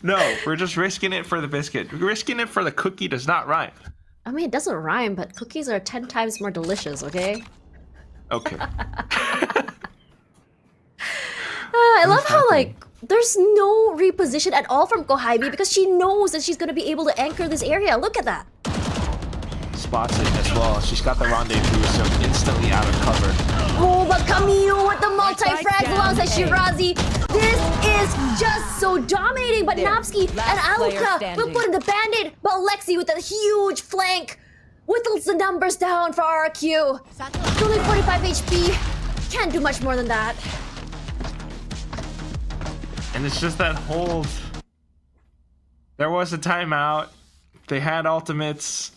No, we're just risking it for the biscuit. Risking it for the cookie does not rhyme. I mean, it doesn't rhyme, but cookies are 10 times more delicious, okay? Okay. I love how, like, there's no reposition at all from Kohaimi because she knows that she's gonna be able to anchor this area. Look at that. Spots it as well. She's got the rendezvous, so instantly out of cover. Oh, but Camille with the multi-frag alongside Shirazi. This is just so dominating. But Napski and Aluka will put in the band-aid. But Lexi with a huge flank whittles the numbers down for RRQ. Only 45 HP. Can't do much more than that. And it's just that hold. There was a timeout. They had ultimates.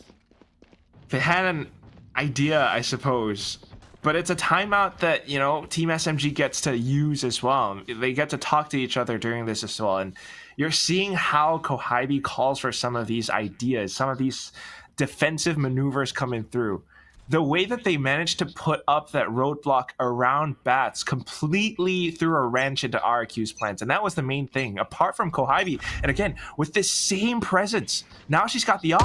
They had an idea, I suppose. But it's a timeout that, you know, Team SMG gets to use as well. They get to talk to each other during this as well. And you're seeing how Kohaimi calls for some of these ideas, some of these defensive maneuvers coming through. The way that they managed to put up that roadblock around Bats completely threw a wrench into RRQ's plans. And that was the main thing, apart from Kohaimi. And again, with this same presence, now she's got the op.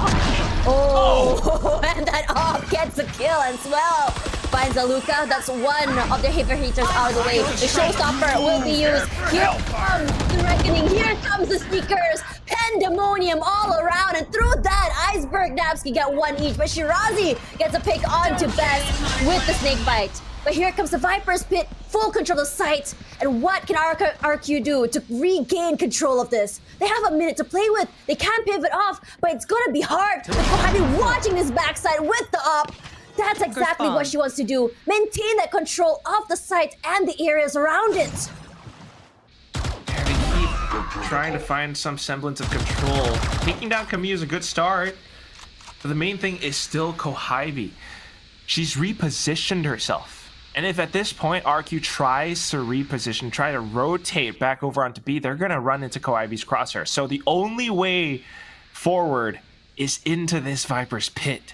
Oh, and that op gets a kill as well. Finds Aluka. That's one of the heavy hitters out of the way. The showstopper will be used. Here comes the reckoning. Here comes the speakers. Pandemonium all around. And through that, Iceberg Napski get one each. But Shirazi gets a pick onto Best with the snake bite. But here comes the Viper's Pit. Full control of the site. And what can RRQ do to regain control of this? They have a minute to play with. They can pivot off, but it's gonna be hard. With Kohaimi watching this backside with the op. That's exactly what she wants to do. Maintain that control of the site and the areas around it. They keep trying to find some semblance of control. Taking down Camille is a good start. But the main thing is still Kohaimi. She's repositioned herself. And if at this point RQ tries to reposition, try to rotate back over onto B, they're going to run into Kohaimi's crosshair. So the only way forward is into this Viper's Pit.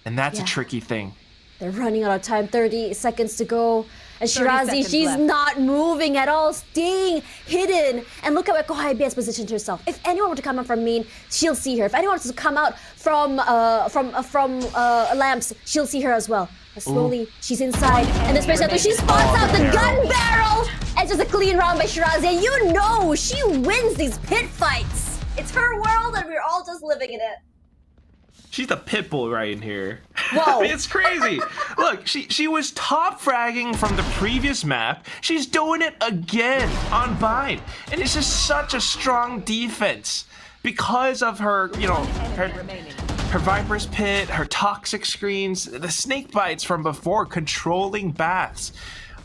And that's a tricky thing. They're running out of time, 30 seconds to go. And Shirazi, she's not moving at all, staying hidden. And look at where Kohaimi has positioned herself. If anyone were to come out from main, she'll see her. If anyone wants to come out from lamps, she'll see her as well. But slowly, she's inside. And this person, she spots out the gun barrel. It's just a clean round by Shirazi. And you know, she wins these pit fights. It's her world and we're all just living in it. She's the pit bull right in here. Whoa. It's crazy. Look, she was top fragging from the previous map. She's doing it again on Bind. And it's just such a strong defense because of her, you know, her Viper's Pit, her toxic screens, the snake bites from before, controlling baths.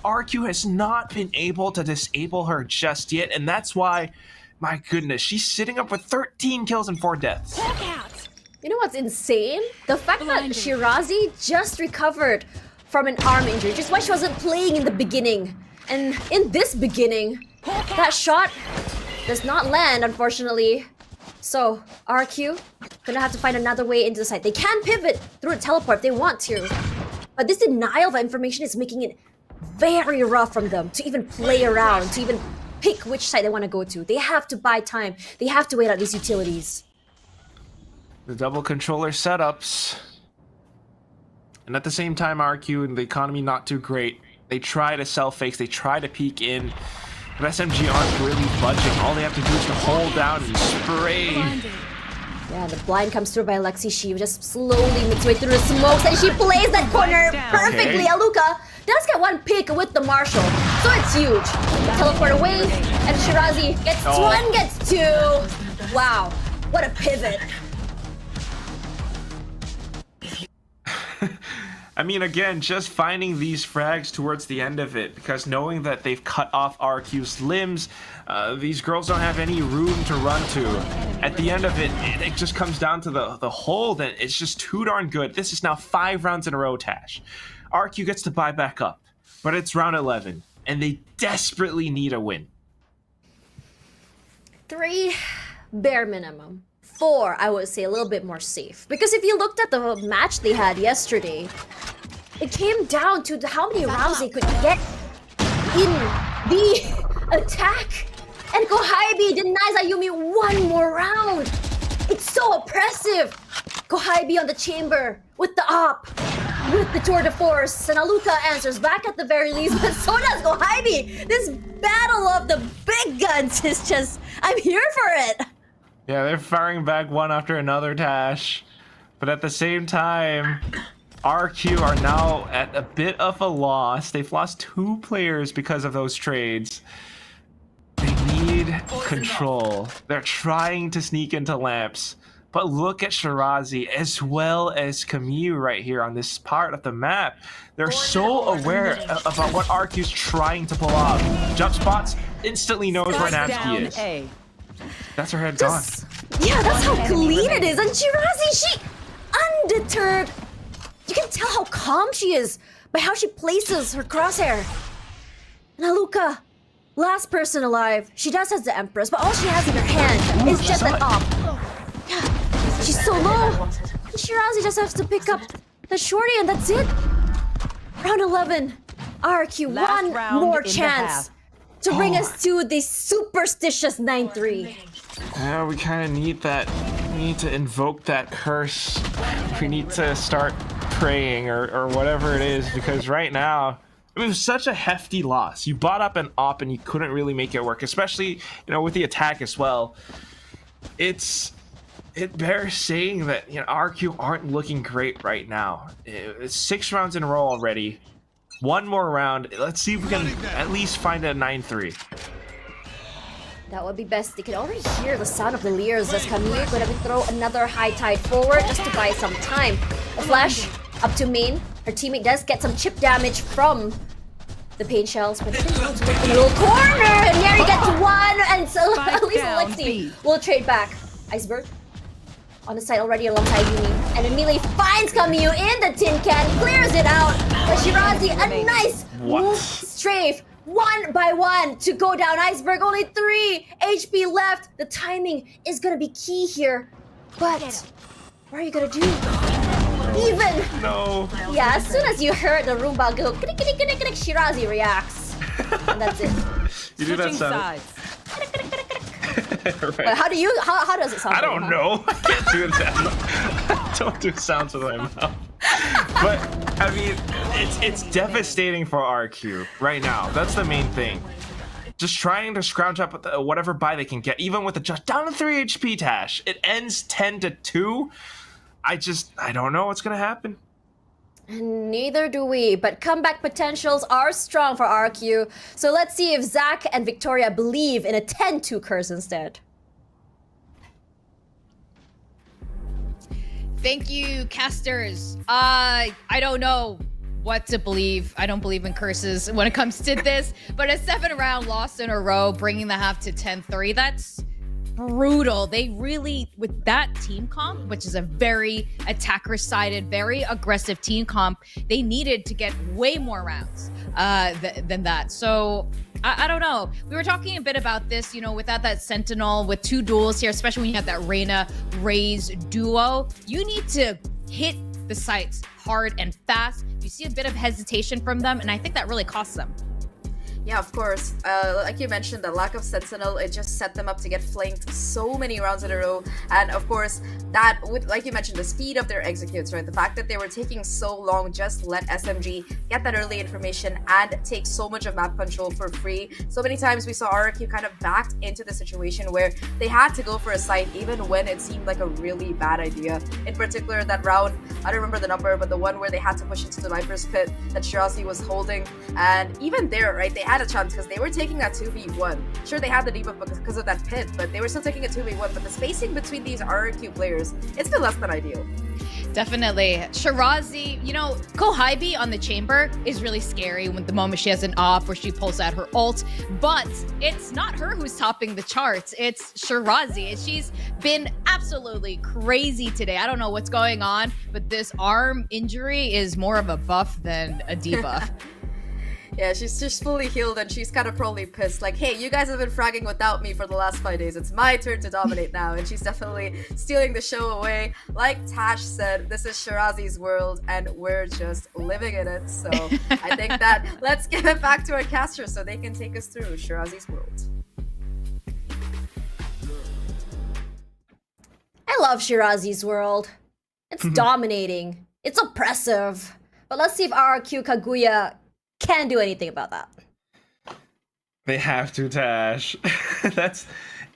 RQ has not been able to disable her just yet, and that's why, my goodness, she's sitting up with 13 kills and 4 deaths. You know what's insane? The fact that Shirazi just recovered from an arm injury, which is why she wasn't playing in the beginning. And in this beginning, that shot does not land, unfortunately. So, RQ, gonna have to find another way into the site. They can pivot through a teleport if they want to. But this denial of information is making it very rough from them to even play around, to even pick which side they want to go to. They have to buy time. They have to wait out these utilities. The double controller setups. And at the same time, RRQ and the economy not too great. They try to sell fakes, they try to peek in. But SMG aren't really budging. All they have to do is to hold down and spray. Yeah, the blind comes through by Lexi. She just slowly makes her way through the smokes and she plays that corner perfectly. Okay. Aluka does get one pick with the Marshall, so it's huge. Teleport away, and Shirazi gets one, gets two. Wow, what a pivot. I mean, again, just finding these frags towards the end of it, because knowing that they've cut off RQ's limbs, these girls don't have any room to run to. At the end of it, it just comes down to the hold, and it's just too darn good. This is now 5 rounds in a row, Tash. RQ gets to buy back up, but it's round 11, and they desperately need a win. 3, bare minimum. 4, I would say a little bit more safe. Because if you looked at the match they had yesterday, it came down to how many rounds they could get in the attack. And Kohaibi denies Ayumi one more round. It's so oppressive. Kohaibi on the chamber with the op, with the tour de force, and Aluka answers back at the very least, but so does Kohaibi. This battle of the big guns is just, I'm here for it. Yeah, they're firing back one after another, Tash. But at the same time, RQ are now at a bit of a loss. They've lost 2 players because of those trades. They need control. They're trying to sneak into lamps. But look at Shirazi as well as Camus right here on this part of the map. They're so aware about what RQ's trying to pull off. Jump spots, instantly knows where Napsky is. That's her head gone. Yeah, that's how clean it is. And Shirazi, she undeterred. You can tell how calm she is by how she places her crosshair. And Aluka, last person alive. She does have the Empress, but all she has in her hand is just an op. Yeah, she's so low. And Shirazi just has to pick up the shorty, and that's it. Round 11. RRQ, one more chance to bring us to the superstitious 9-3. Yeah, we kind of need that. We need to invoke that curse. We need to start praying or whatever it is, because right now it was such a hefty loss. You bought up an op and you couldn't really make it work, especially, with the attack as well. It bears saying that, RQ aren't looking great right now. It's 6 rounds in a row already. One more round. Let's see if we can at least find a 9-3. That would be best. They can already hear the sound of the Leers as Camille could have throw another high tide forward just to buy some time. A flash up to main. Her teammate does get some chip damage from the pain shells, but they go to the little corner, and Mary gets one, and so at least Alexi will trade back. Iceberg on the side already alongside Yumi, and immediately finds Camille in the tin can, clears it out. But Shirazi, a nice move strafe. 1 by 1 to go down. Iceberg, only 3 HP left. The timing is gonna be key here. But what are you gonna do? Even. No. Yeah, as soon as you heard the Roomba go, Shirazi reacts. And that's it. You do that sound. Right. Wait, how does it sound? I don't know. I can't do that. Don't do sounds with my mouth. But I mean, it's devastating for RQ right now. That's the main thing. Just trying to scrounge up with whatever buy they can get, even with the just down to 3 HP, Tash. It ends 10-2. I don't know what's gonna happen. And neither do we, but comeback potentials are strong for RQ. So let's see if Zahk and Victoria believe in a 10-2 curse instead. Thank you, casters. I don't know what to believe. I don't believe in curses when it comes to this, but a 7-round loss in a row, bringing the half to 10-3, that's brutal. They really, with that team comp, which is a very attacker-sided, very aggressive team comp, they needed to get way more rounds than that. So I don't know. We were talking a bit about this, without that Sentinel, with 2 duels here, especially when you have that Reyna Raze duo, you need to hit the sites hard and fast. You see a bit of hesitation from them, and I think that really costs them. Yeah, of course. Like you mentioned, the lack of Sentinel, it just set them up to get flanked so many rounds in a row. And of course, that, with, like you mentioned, the speed of their executes, right? The fact that they were taking so long just let SMG get that early information and take so much of map control for free. So many times we saw RRQ kind of backed into the situation where they had to go for a site even when it seemed like a really bad idea. In particular, that round, I don't remember the number, but the one where they had to push into the Viper's pit that Shirazi was holding. And even there, right, they had a chance because they were taking that 2v1. Sure, they had the debuff because of that pit, but they were still taking a 2v1. But the spacing between these RRQ players, it's been less than ideal. Definitely. Shirazi, you know, Kohybe on the chamber is really scary when the moment she has an off where she pulls out her ult, but it's not her who's topping the charts. It's Shirazi. She's been absolutely crazy today. I don't know what's going on, but this arm injury is more of a buff than a debuff. Yeah, she's just fully healed and she's kind of probably pissed. Like, hey, you guys have been fragging without me for the last 5 days. It's my turn to dominate now. And she's definitely stealing the show away. Like Tash said, this is Shirazi's world and we're just living in it. So I think that let's give it back to our casters so they can take us through Shirazi's world. I love Shirazi's world. It's dominating. It's oppressive. But let's see if RRQ Kaguya can do anything about that. They have to, Tash.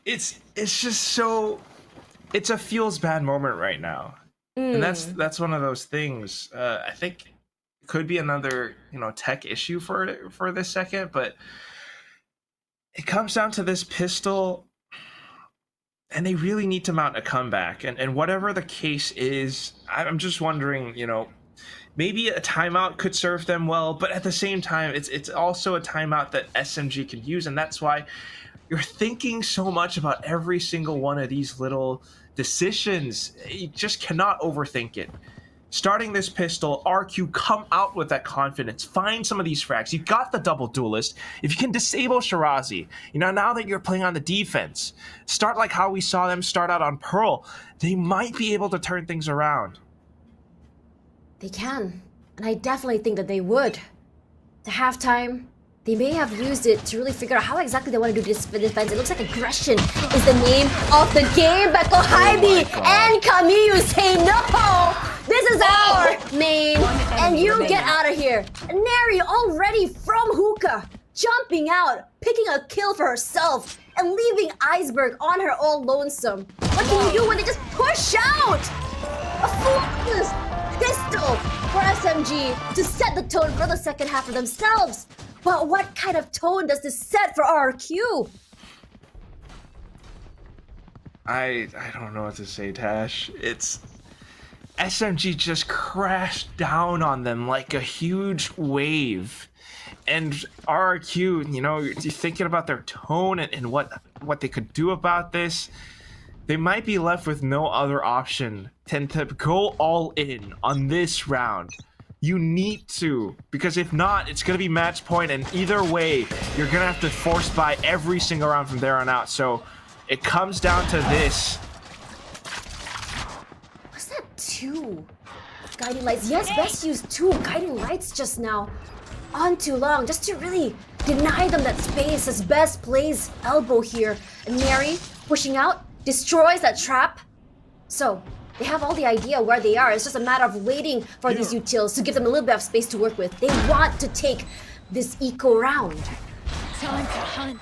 It's just so, it's a feels bad moment right now. And that's one of those things. I think it could be another, you know, tech issue for this second, but it comes down to this pistol and they really need to mount a comeback. And whatever the case is, I'm just wondering, you know, maybe a timeout could serve them well, but at the same time, it's also a timeout that SMG can use, and that's why you're thinking so much about every single one of these little decisions. You just cannot overthink it. Starting this pistol, RQ, come out with that confidence. Find some of these frags. You got the double duelist. If you can disable Shirazi, you know, now that you're playing on the defense, start like how we saw them start out on Pearl. They might be able to turn things around. They can, and I definitely think that they would. The halftime, they may have used it to really figure out how exactly they want to do this defense. It looks like aggression is the name of the game, but Kohybe and Kamiyu say no! This is our main, and you get out of here. And Neri already from hookah, jumping out, picking a kill for herself, and leaving Iceberg on her own lonesome. What can you do when they just push out? A flawless pistol for SMG to set the tone for the second half for themselves. But what kind of tone does this set for RRQ? I don't know what to say, Tash. It's SMG just crashed down on them like a huge wave. And RRQ, you know, you're thinking about their tone and what they could do about this. They might be left with no other option than to go all in on this round. You need to, because if not, it's going to be match point, and either way, you're going to have to force buy every single round from there on out. So it comes down to this. What's that? 2 guiding lights. Yes, Best used 2 guiding lights just now. On too long, just to really deny them that space as Best plays elbow here. And Mary pushing out, destroys that trap. So they have all the idea where they are. It's just a matter of waiting for these utils to give them a little bit of space to work with. They want to take this eco round. Time to hunt.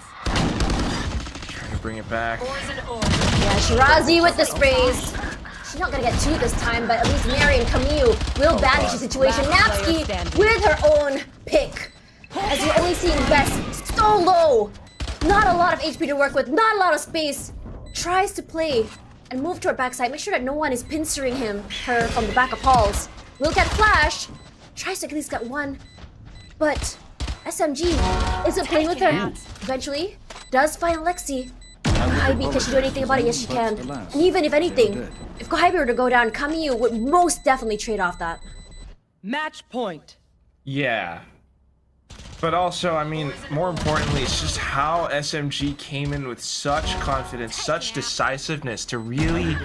Trying to bring it back. Yeah, Shirazi with the sprays. She's not gonna get 2 this time, but at least Mary and Kamiyu will bandage the situation. Napsky with her own pick. As you're only seeing Best so low. Not a lot of HP to work with, not a lot of space. Tries to play and move to her backside. Make sure that no one is pincering her from the back of halls. Will get flash. Tries to at least get 1. But SMG isn't playing with her. Eventually, does find Lexi. Kohybe, can she do anything about it? Yes, she can. And even if anything, if Kohybe were to go down, Kamiyu would most definitely trade off that. Match point. Yeah. But also, I mean, more importantly, it's just how SMG came in with such confidence, such decisiveness to really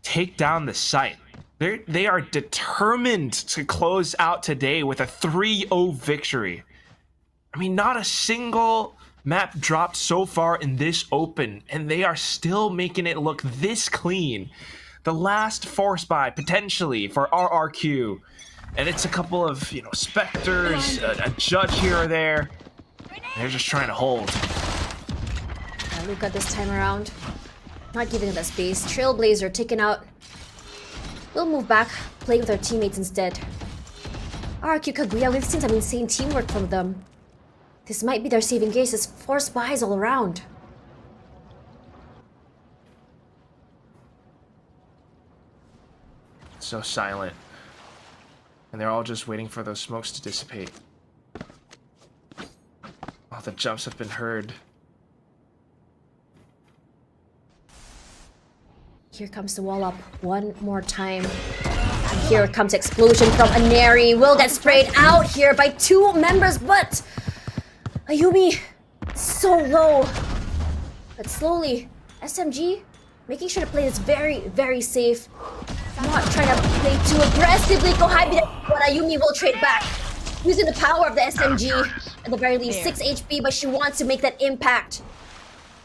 take down the site. They are determined to close out today with a 3-0 victory. I mean, not a single map dropped so far in this open, and they are still making it look this clean. The last force buy, potentially, for RRQ. And it's a couple of, you know, specters, a judge here or there. They're just trying to hold. Luca this time around. Not giving it that space. Trailblazer taken out. We'll move back, playing with our teammates instead. RRQ Kaguya, we've seen some insane teamwork from them. This might be their saving grace as force buys all around. So silent. And they're all just waiting for those smokes to dissipate. All the jumps have been heard. Here comes the wall up one more time. And here comes explosion from Aneri. Will get sprayed out here by 2 members, but Ayumi so low. But slowly, SMG making sure to play this very, very safe. Not trying to play too aggressively. Kohabi, but Ayumi will trade back. Using the power of the SMG. At the very least, 6 HP, but she wants to make that impact.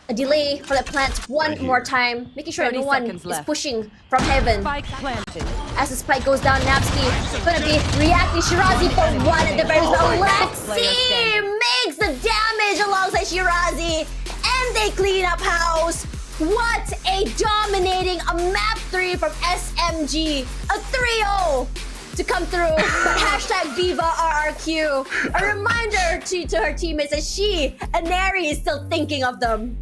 A delay for the plant one more time, making sure no one is pushing from heaven. Spike planted. As the spike goes down, Napski gonna be reacting. Shirazi for 1 at the very least. Lexi makes the damage alongside Shirazi, and they clean up house. What a dominating map 3 from SMG. A 3-0 to come through. Hashtag Viva RRQ. A reminder to her teammates that she, Aneri, is still thinking of them.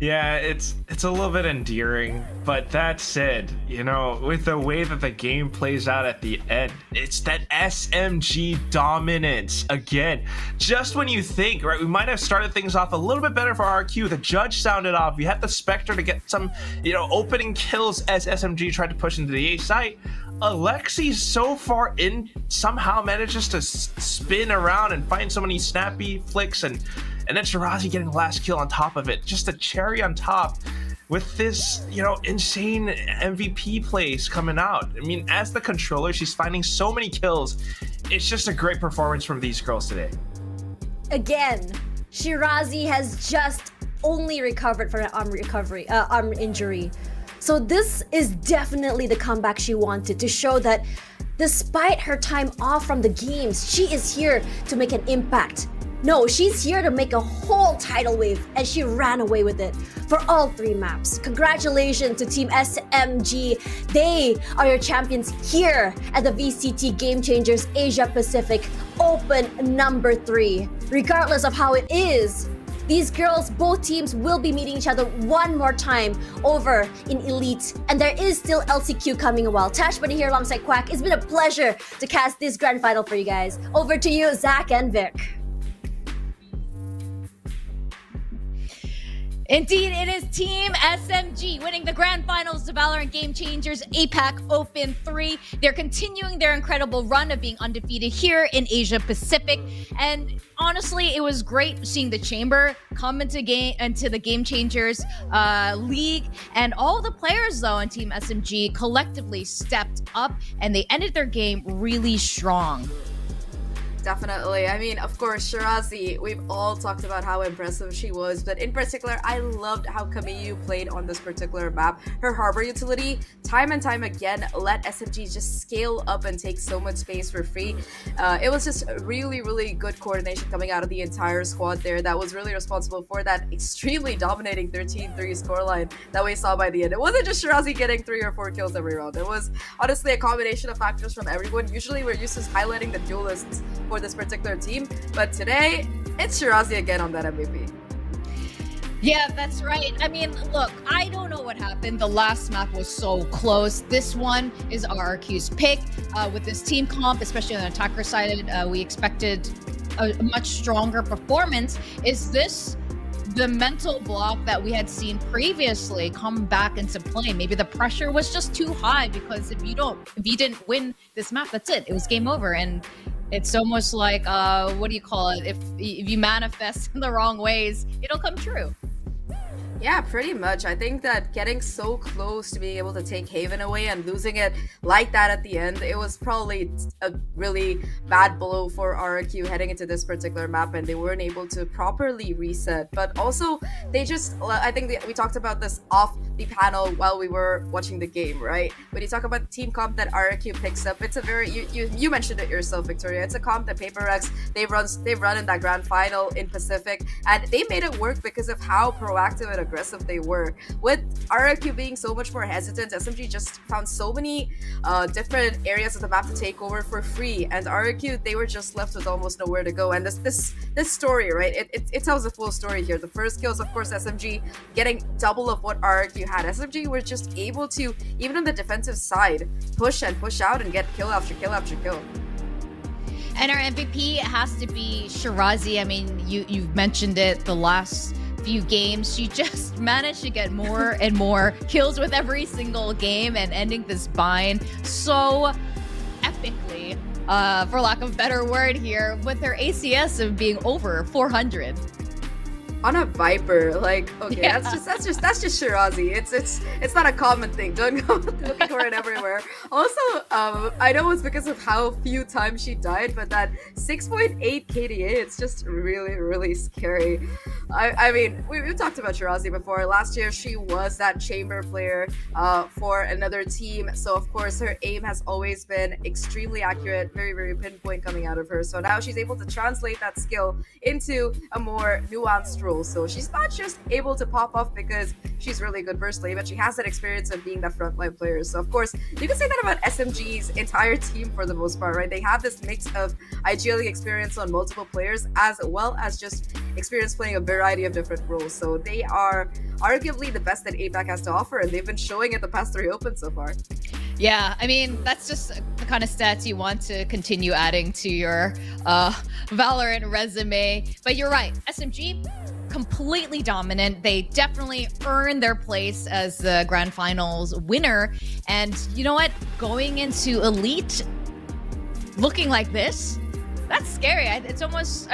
Yeah, it's a little bit endearing, but that said, you know, with the way that the game plays out at the end, it's that SMG dominance again. Just when you think, right, we might have started things off a little bit better for RQ, the judge sounded off, we had the Spectre to get some, you know, opening kills as SMG tried to push into the A site. Alexi so far in somehow manages to spin around and find so many snappy flicks, and then Shirazi getting the last kill on top of it. Just a cherry on top with this, you know, insane MVP plays coming out. I mean, as the controller, she's finding so many kills. It's just a great performance from these girls today. Again, Shirazi has just only recovered from an arm injury. So this is definitely the comeback she wanted, to show that despite her time off from the games, she is here to make an impact. No, she's here to make a whole tidal wave, and she ran away with it for all 3 maps. Congratulations to Team SMG. They are your champions here at the VCT Game Changers Asia Pacific Open number 3. Regardless of how it is, these girls, both teams, will be meeting each other one more time over in Elite. And there is still LCQ coming a while. Tashbunny here alongside Quack. It's been a pleasure to cast this grand final for you guys. Over to you, Zach and Vic. Indeed, it is Team SMG winning the grand finals of VALORANT Game Changers APAC Open 3. They're continuing their incredible run of being undefeated here in Asia Pacific. And honestly, it was great seeing the Chamber come into the Game Changers League. And all the players, though, on Team SMG collectively stepped up, and they ended their game really strong. Definitely. I mean, of course, Shirazi, we've all talked about how impressive she was, but in particular, I loved how Kamiyu played on this particular map. Her harbor utility, time and time again, let SMG just scale up and take so much space for free. It was just really, really good coordination coming out of the entire squad there that was really responsible for that extremely dominating 13-3 scoreline that we saw by the end. It wasn't just Shirazi getting 3 or 4 kills every round. It was honestly a combination of factors from everyone. Usually, we're used to highlighting the duelists for this particular team, but today it's Shirazi again on that MVP. Yeah, that's right. I mean, look, I don't know what happened. The last map was so close. This one is RRQ's pick. With this team comp, especially on the attacker side, we expected a much stronger performance. Is this the mental block that we had seen previously come back into play? Maybe the pressure was just too high, because if you didn't win this map, that's it. It was game over. And it's almost like, what do you call it? If you manifest in the wrong ways, it'll come true. Yeah, pretty much. I think that getting so close to being able to take Haven away and losing it like that at the end, it was probably a really bad blow for RRQ heading into this particular map, and they weren't able to properly reset. But also, they just, I think we talked about this off the panel while we were watching the game, right? When you talk about the team comp that RRQ picks up, it's a very, you mentioned it yourself, Victoria. It's a comp that PaperX, they've run in that grand final in Pacific, and they made it work because of how proactive and aggressive they were. With RRQ being so much more hesitant, SMG just found so many different areas of the map to take over for free, and RRQ, they were just left with almost nowhere to go. And this story, right, it tells a full story here. The first kills, of course, SMG getting double of what RRQ had. SMG were just able to, even on the defensive side, push and push out and get kill after kill after kill. And our MVP has to be Shirazi. I mean, you've mentioned it the last few games. She just managed to get more and more kills with every single game and ending this bind so epically, for lack of a better word here, with her ACS of being over 400. On a Viper, like, okay, Yeah. that's just Shirazi. It's not a common thing. Don't go looking for it everywhere. Also, I know it's because of how few times she died, but that 6.8 KDA, it's just really, really scary. I mean, we've talked about Shirazi before. Last year, she was that chamber player for another team. So, of course, her aim has always been extremely accurate, very, very pinpoint coming out of her. So now she's able to translate that skill into a more nuanced role. So she's not just able to pop off because she's really good personally, but she has that experience of being that frontline player. So, of course, you can say that about SMG's entire team for the most part, right? They have this mix of ideally experience on multiple players as well as just experience playing a variety of different roles. So they are arguably the best that APAC has to offer, and they've been showing it the past 3 opens so far. Yeah, I mean, that's just the kind of stats you want to continue adding to your Valorant resume. But you're right, SMG, completely dominant. They definitely earned their place as the grand finals winner. And you know what? Going into Elite looking like this, that's scary. It's almost,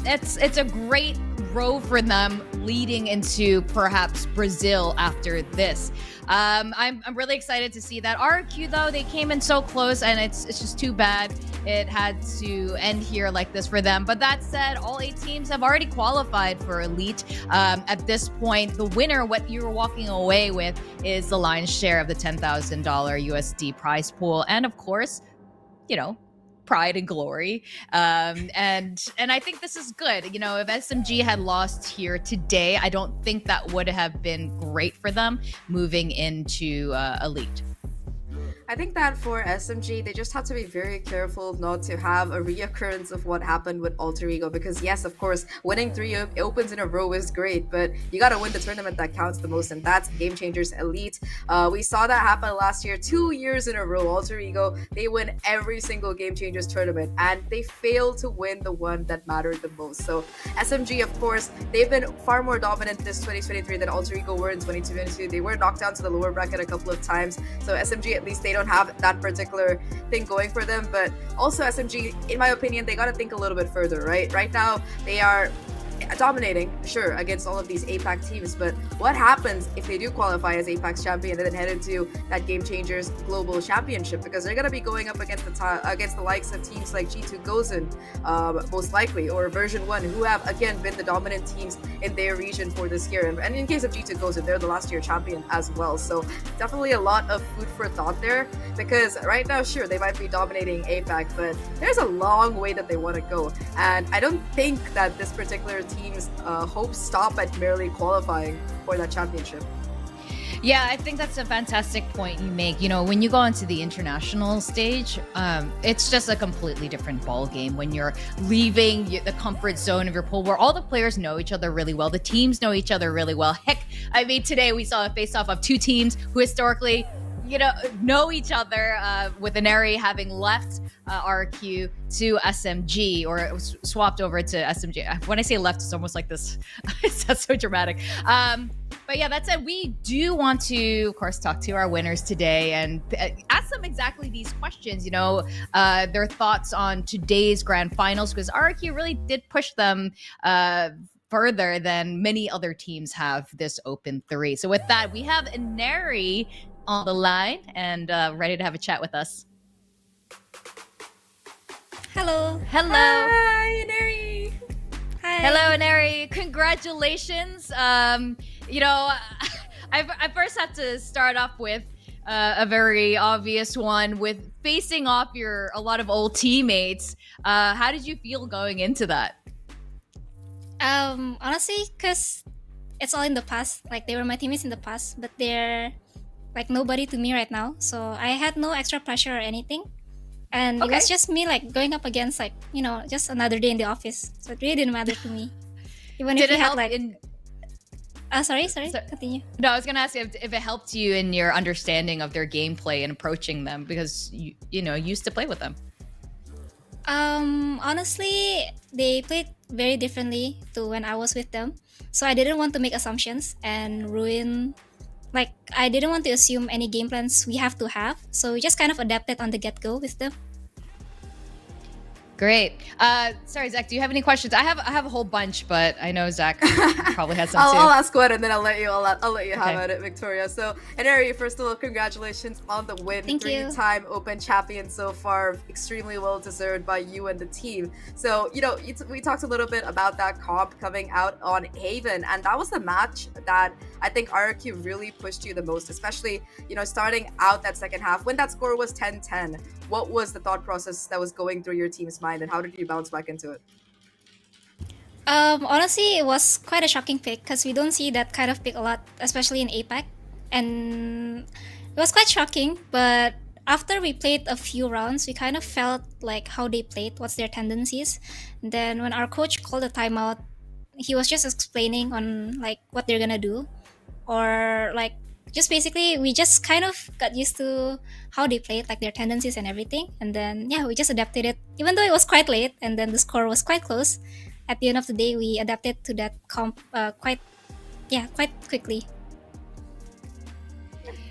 it's a great row for them leading into perhaps Brazil after this. I'm really excited to see that. RRQ, though, they came in so close, and it's just too bad it had to end here like this for them. But that said, all 8 teams have already qualified for Elite. At this point, the winner, what you're walking away with, is the lion's share of the $10,000 USD prize pool. And of course, you know, pride and glory. And I think this is good. You know, if SMG had lost here today, I don't think that would have been great for them moving into Elite. I think that for SMG, they just have to be very careful not to have a reoccurrence of what happened with Alter Ego, because yes, of course, winning 3 opens in a row is great, but you gotta win the tournament that counts the most, and that's Game Changers Elite. We saw that happen last year, 2 years in a row. Alter Ego, they win every single Game Changers tournament, and they fail to win the one that mattered the most. So SMG, of course, they've been far more dominant this 2023 than Alter Ego were in 2022. They were knocked down to the lower bracket a couple of times, so SMG, at least, they don't have that particular thing going for them. But also SMG, in my opinion, they got to think a little bit further, right? Right now, they are dominating, sure, against all of these APAC teams, but what happens if they do qualify as APAC's champion and then head into that Game Changers Global Championship? Because they're going to be going up against the likes of teams like G2 Gozen, most likely, or Version 1, who have, again, been the dominant teams in their region for this year. And in case of G2 Gozen, they're the last year champion as well. So definitely a lot of food for thought there, because right now, sure, they might be dominating APAC, but there's a long way that they want to go. And I don't think that this particular team's hopes stop at merely qualifying for that championship. Yeah, I think that's a fantastic point you make. You know, when you go into the international stage, it's just a completely different ball game when you're leaving the comfort zone of your pool, where all the players know each other really well. The teams know each other really well. Heck, I mean, today we saw a face-off of 2 teams who historically, you know each other, with Aneri having left RRQ to SMG, or it was swapped over to SMG. When I say left, it's almost like this. It's so dramatic. But yeah, that said, we do want to, of course, talk to our winners today and ask them exactly these questions, you know, their thoughts on today's grand finals, because RRQ really did push them further than many other teams have this Open 3. So with that, we have Neri on the line and ready to have a chat with us. Hello. Hello. Hi, Neri. Hi. Hello, Neri. Congratulations. You know, I first have to start off with a very obvious one with facing off a lot of old teammates. How did you feel going into that? Honestly, because it's all in the past. Like, they were my teammates in the past, but they're like nobody to me right now. So I had no extra pressure or anything. And it was just me like going up against like, you know, just another day in the office. So it really didn't matter to me. Even if you had like sorry, continue. No, I was gonna ask if it helped you in your understanding of their gameplay and approaching them because you know used to play with them. Honestly, they played very differently to when I was with them. So I didn't want to make assumptions and ruin, like, I didn't want to assume any game plans we have to have. So we just kind of adapted on the get-go with them. Great. Sorry, Zach, do you have any questions? I have a whole bunch, but I know Zach probably has some too. I'll ask one and then I'll let you have Okay. at it, Victoria. So, Neri, first of all, congratulations on the win. Thank you. Three-time Open champion so far, extremely well deserved by you and the team. So, you know, we talked a little bit about that comp coming out on Haven, and that was the match that I think RRQ really pushed you the most, especially, you know, starting out that second half when that score was 10-10. What was the thought process that was going through your team's mind, and how did you bounce back into it? Honestly, it was quite a shocking pick because we don't see that kind of pick a lot, especially in APAC. And it was quite shocking, but after we played a few rounds, we kind of felt like how they played, what's their tendencies. And then when our coach called a timeout, he was just explaining on like what they're gonna do, or like just basically we just kind of got used to how they played, like their tendencies and everything. And then yeah, we just adapted it, even though it was quite late and then the score was quite close. At the end of the day, we adapted to that comp quite quickly.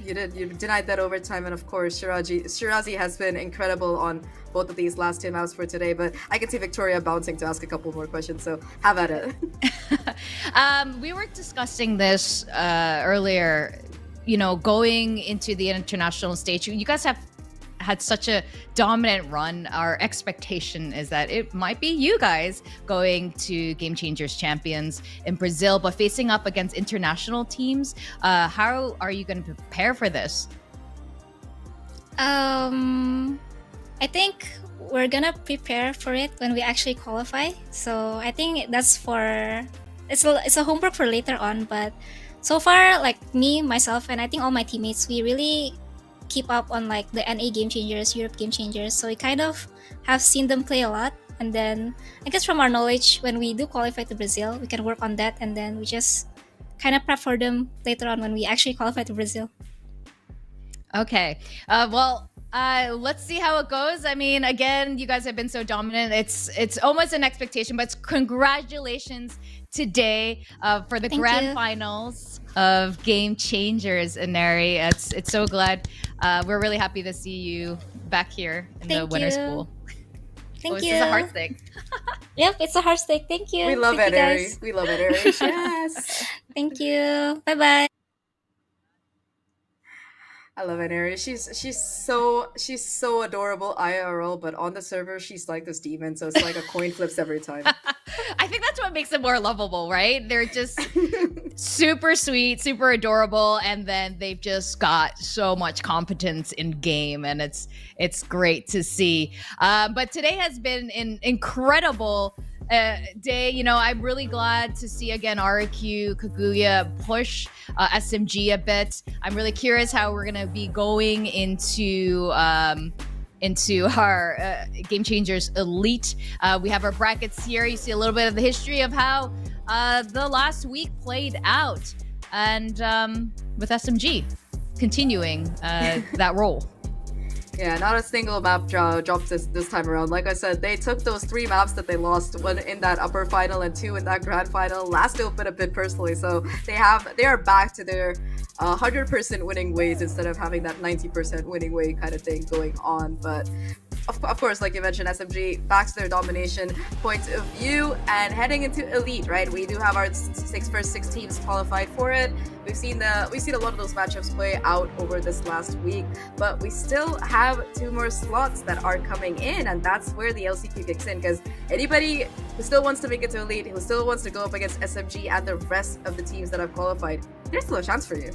You did. You denied that overtime, and of course, Shirazi has been incredible on both of these last two maps for today. But I can see Victoria bouncing to ask a couple more questions, so have at it. We were discussing this earlier. You know, going into the international stage, you guys have had such a dominant run. Our expectation is that it might be you guys going to Game Changers champions in Brazil, but facing up against international teams. How are you going to prepare for this? I think we're gonna prepare for it when we actually qualify. So I think that's it's a homework for later on. But so far, like me, myself, and I think all my teammates, we really keep up on like the NA Game Changers, Europe Game Changers. So we kind of have seen them play a lot. And then I guess from our knowledge, when we do qualify to Brazil, we can work on that. And then we just kind of prep for them later on when we actually qualify to Brazil. Okay. Let's see how it goes. I mean, again, you guys have been so dominant. It's almost an expectation, but congratulations today for the grand finals of Game Changers, Neri. It's so glad. We're really happy to see you back here in the winner's pool. Thank you. This is a heart stick. Yep, it's a heart stick. Thank you. We love Thank it, you, Neri. guys. We love it, Neri. Yes. Thank you. Bye-bye. I love it, Neri. She's so adorable IRL, but on the server she's like this demon, so it's like a coin flips every time. I think that's what makes them more lovable, right? They're just super sweet, super adorable, and then they've just got so much competence in game, and it's great to see. But today has been an incredible day. You know, I'm really glad to see again RRQ Kaguya push SMG a bit. I'm really curious how we're gonna be going into our Game Changers Elite. We have our brackets here. You see a little bit of the history of how the last week played out, and with SMG continuing that role. Yeah, not a single map dropped this time around. Like I said, they took those 3 maps that they lost, one in that upper final and 2 in that grand final, last open a bit personally. So they are back to their 100% winning ways instead of having that 90% winning way kind of thing going on. But of course, like you mentioned, SMG backs their domination point of view, and heading into Elite, right? We do have our first six teams qualified for it. We've seen a lot of those matchups play out over this last week, but we still have 2 more slots that are coming in, and that's where the LCQ kicks in, because anybody who still wants to make it to Elite, who still wants to go up against SMG and the rest of the teams that have qualified, there's still a chance for you.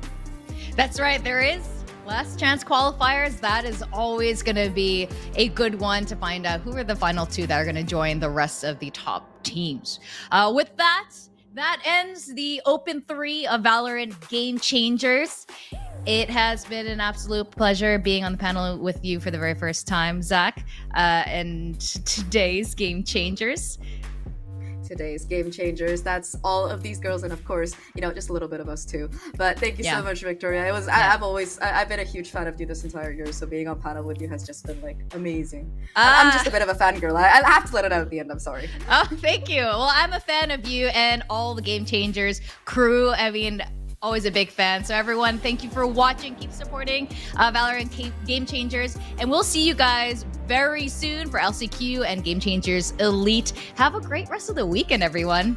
That's right, there is last chance qualifiers. That is always going to be a good one to find out who are the final 2 that are going to join the rest of the top teams. With that ends the Open 3 of Valorant Game Changers. It has been an absolute pleasure being on the panel with you for the very first time, Zach, and today's Game Changers. Today's Game Changers. That's all of these girls, and of course, just a little bit of us too. But thank you so much, Victoria. It was I've been a huge fan of you this entire year, so being on panel with you has just been like amazing. I'm just a bit of a fangirl. I have to let it out at the end. I'm sorry. Oh, thank you. Well, I'm a fan of you and all the Game Changers crew. I mean, always a big fan. So everyone, thank you for watching. Keep supporting Valorant Game Changers, and we'll see you guys very soon for LCQ and Game Changers Elite. Have a great rest of the weekend, everyone.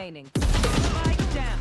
Spike down.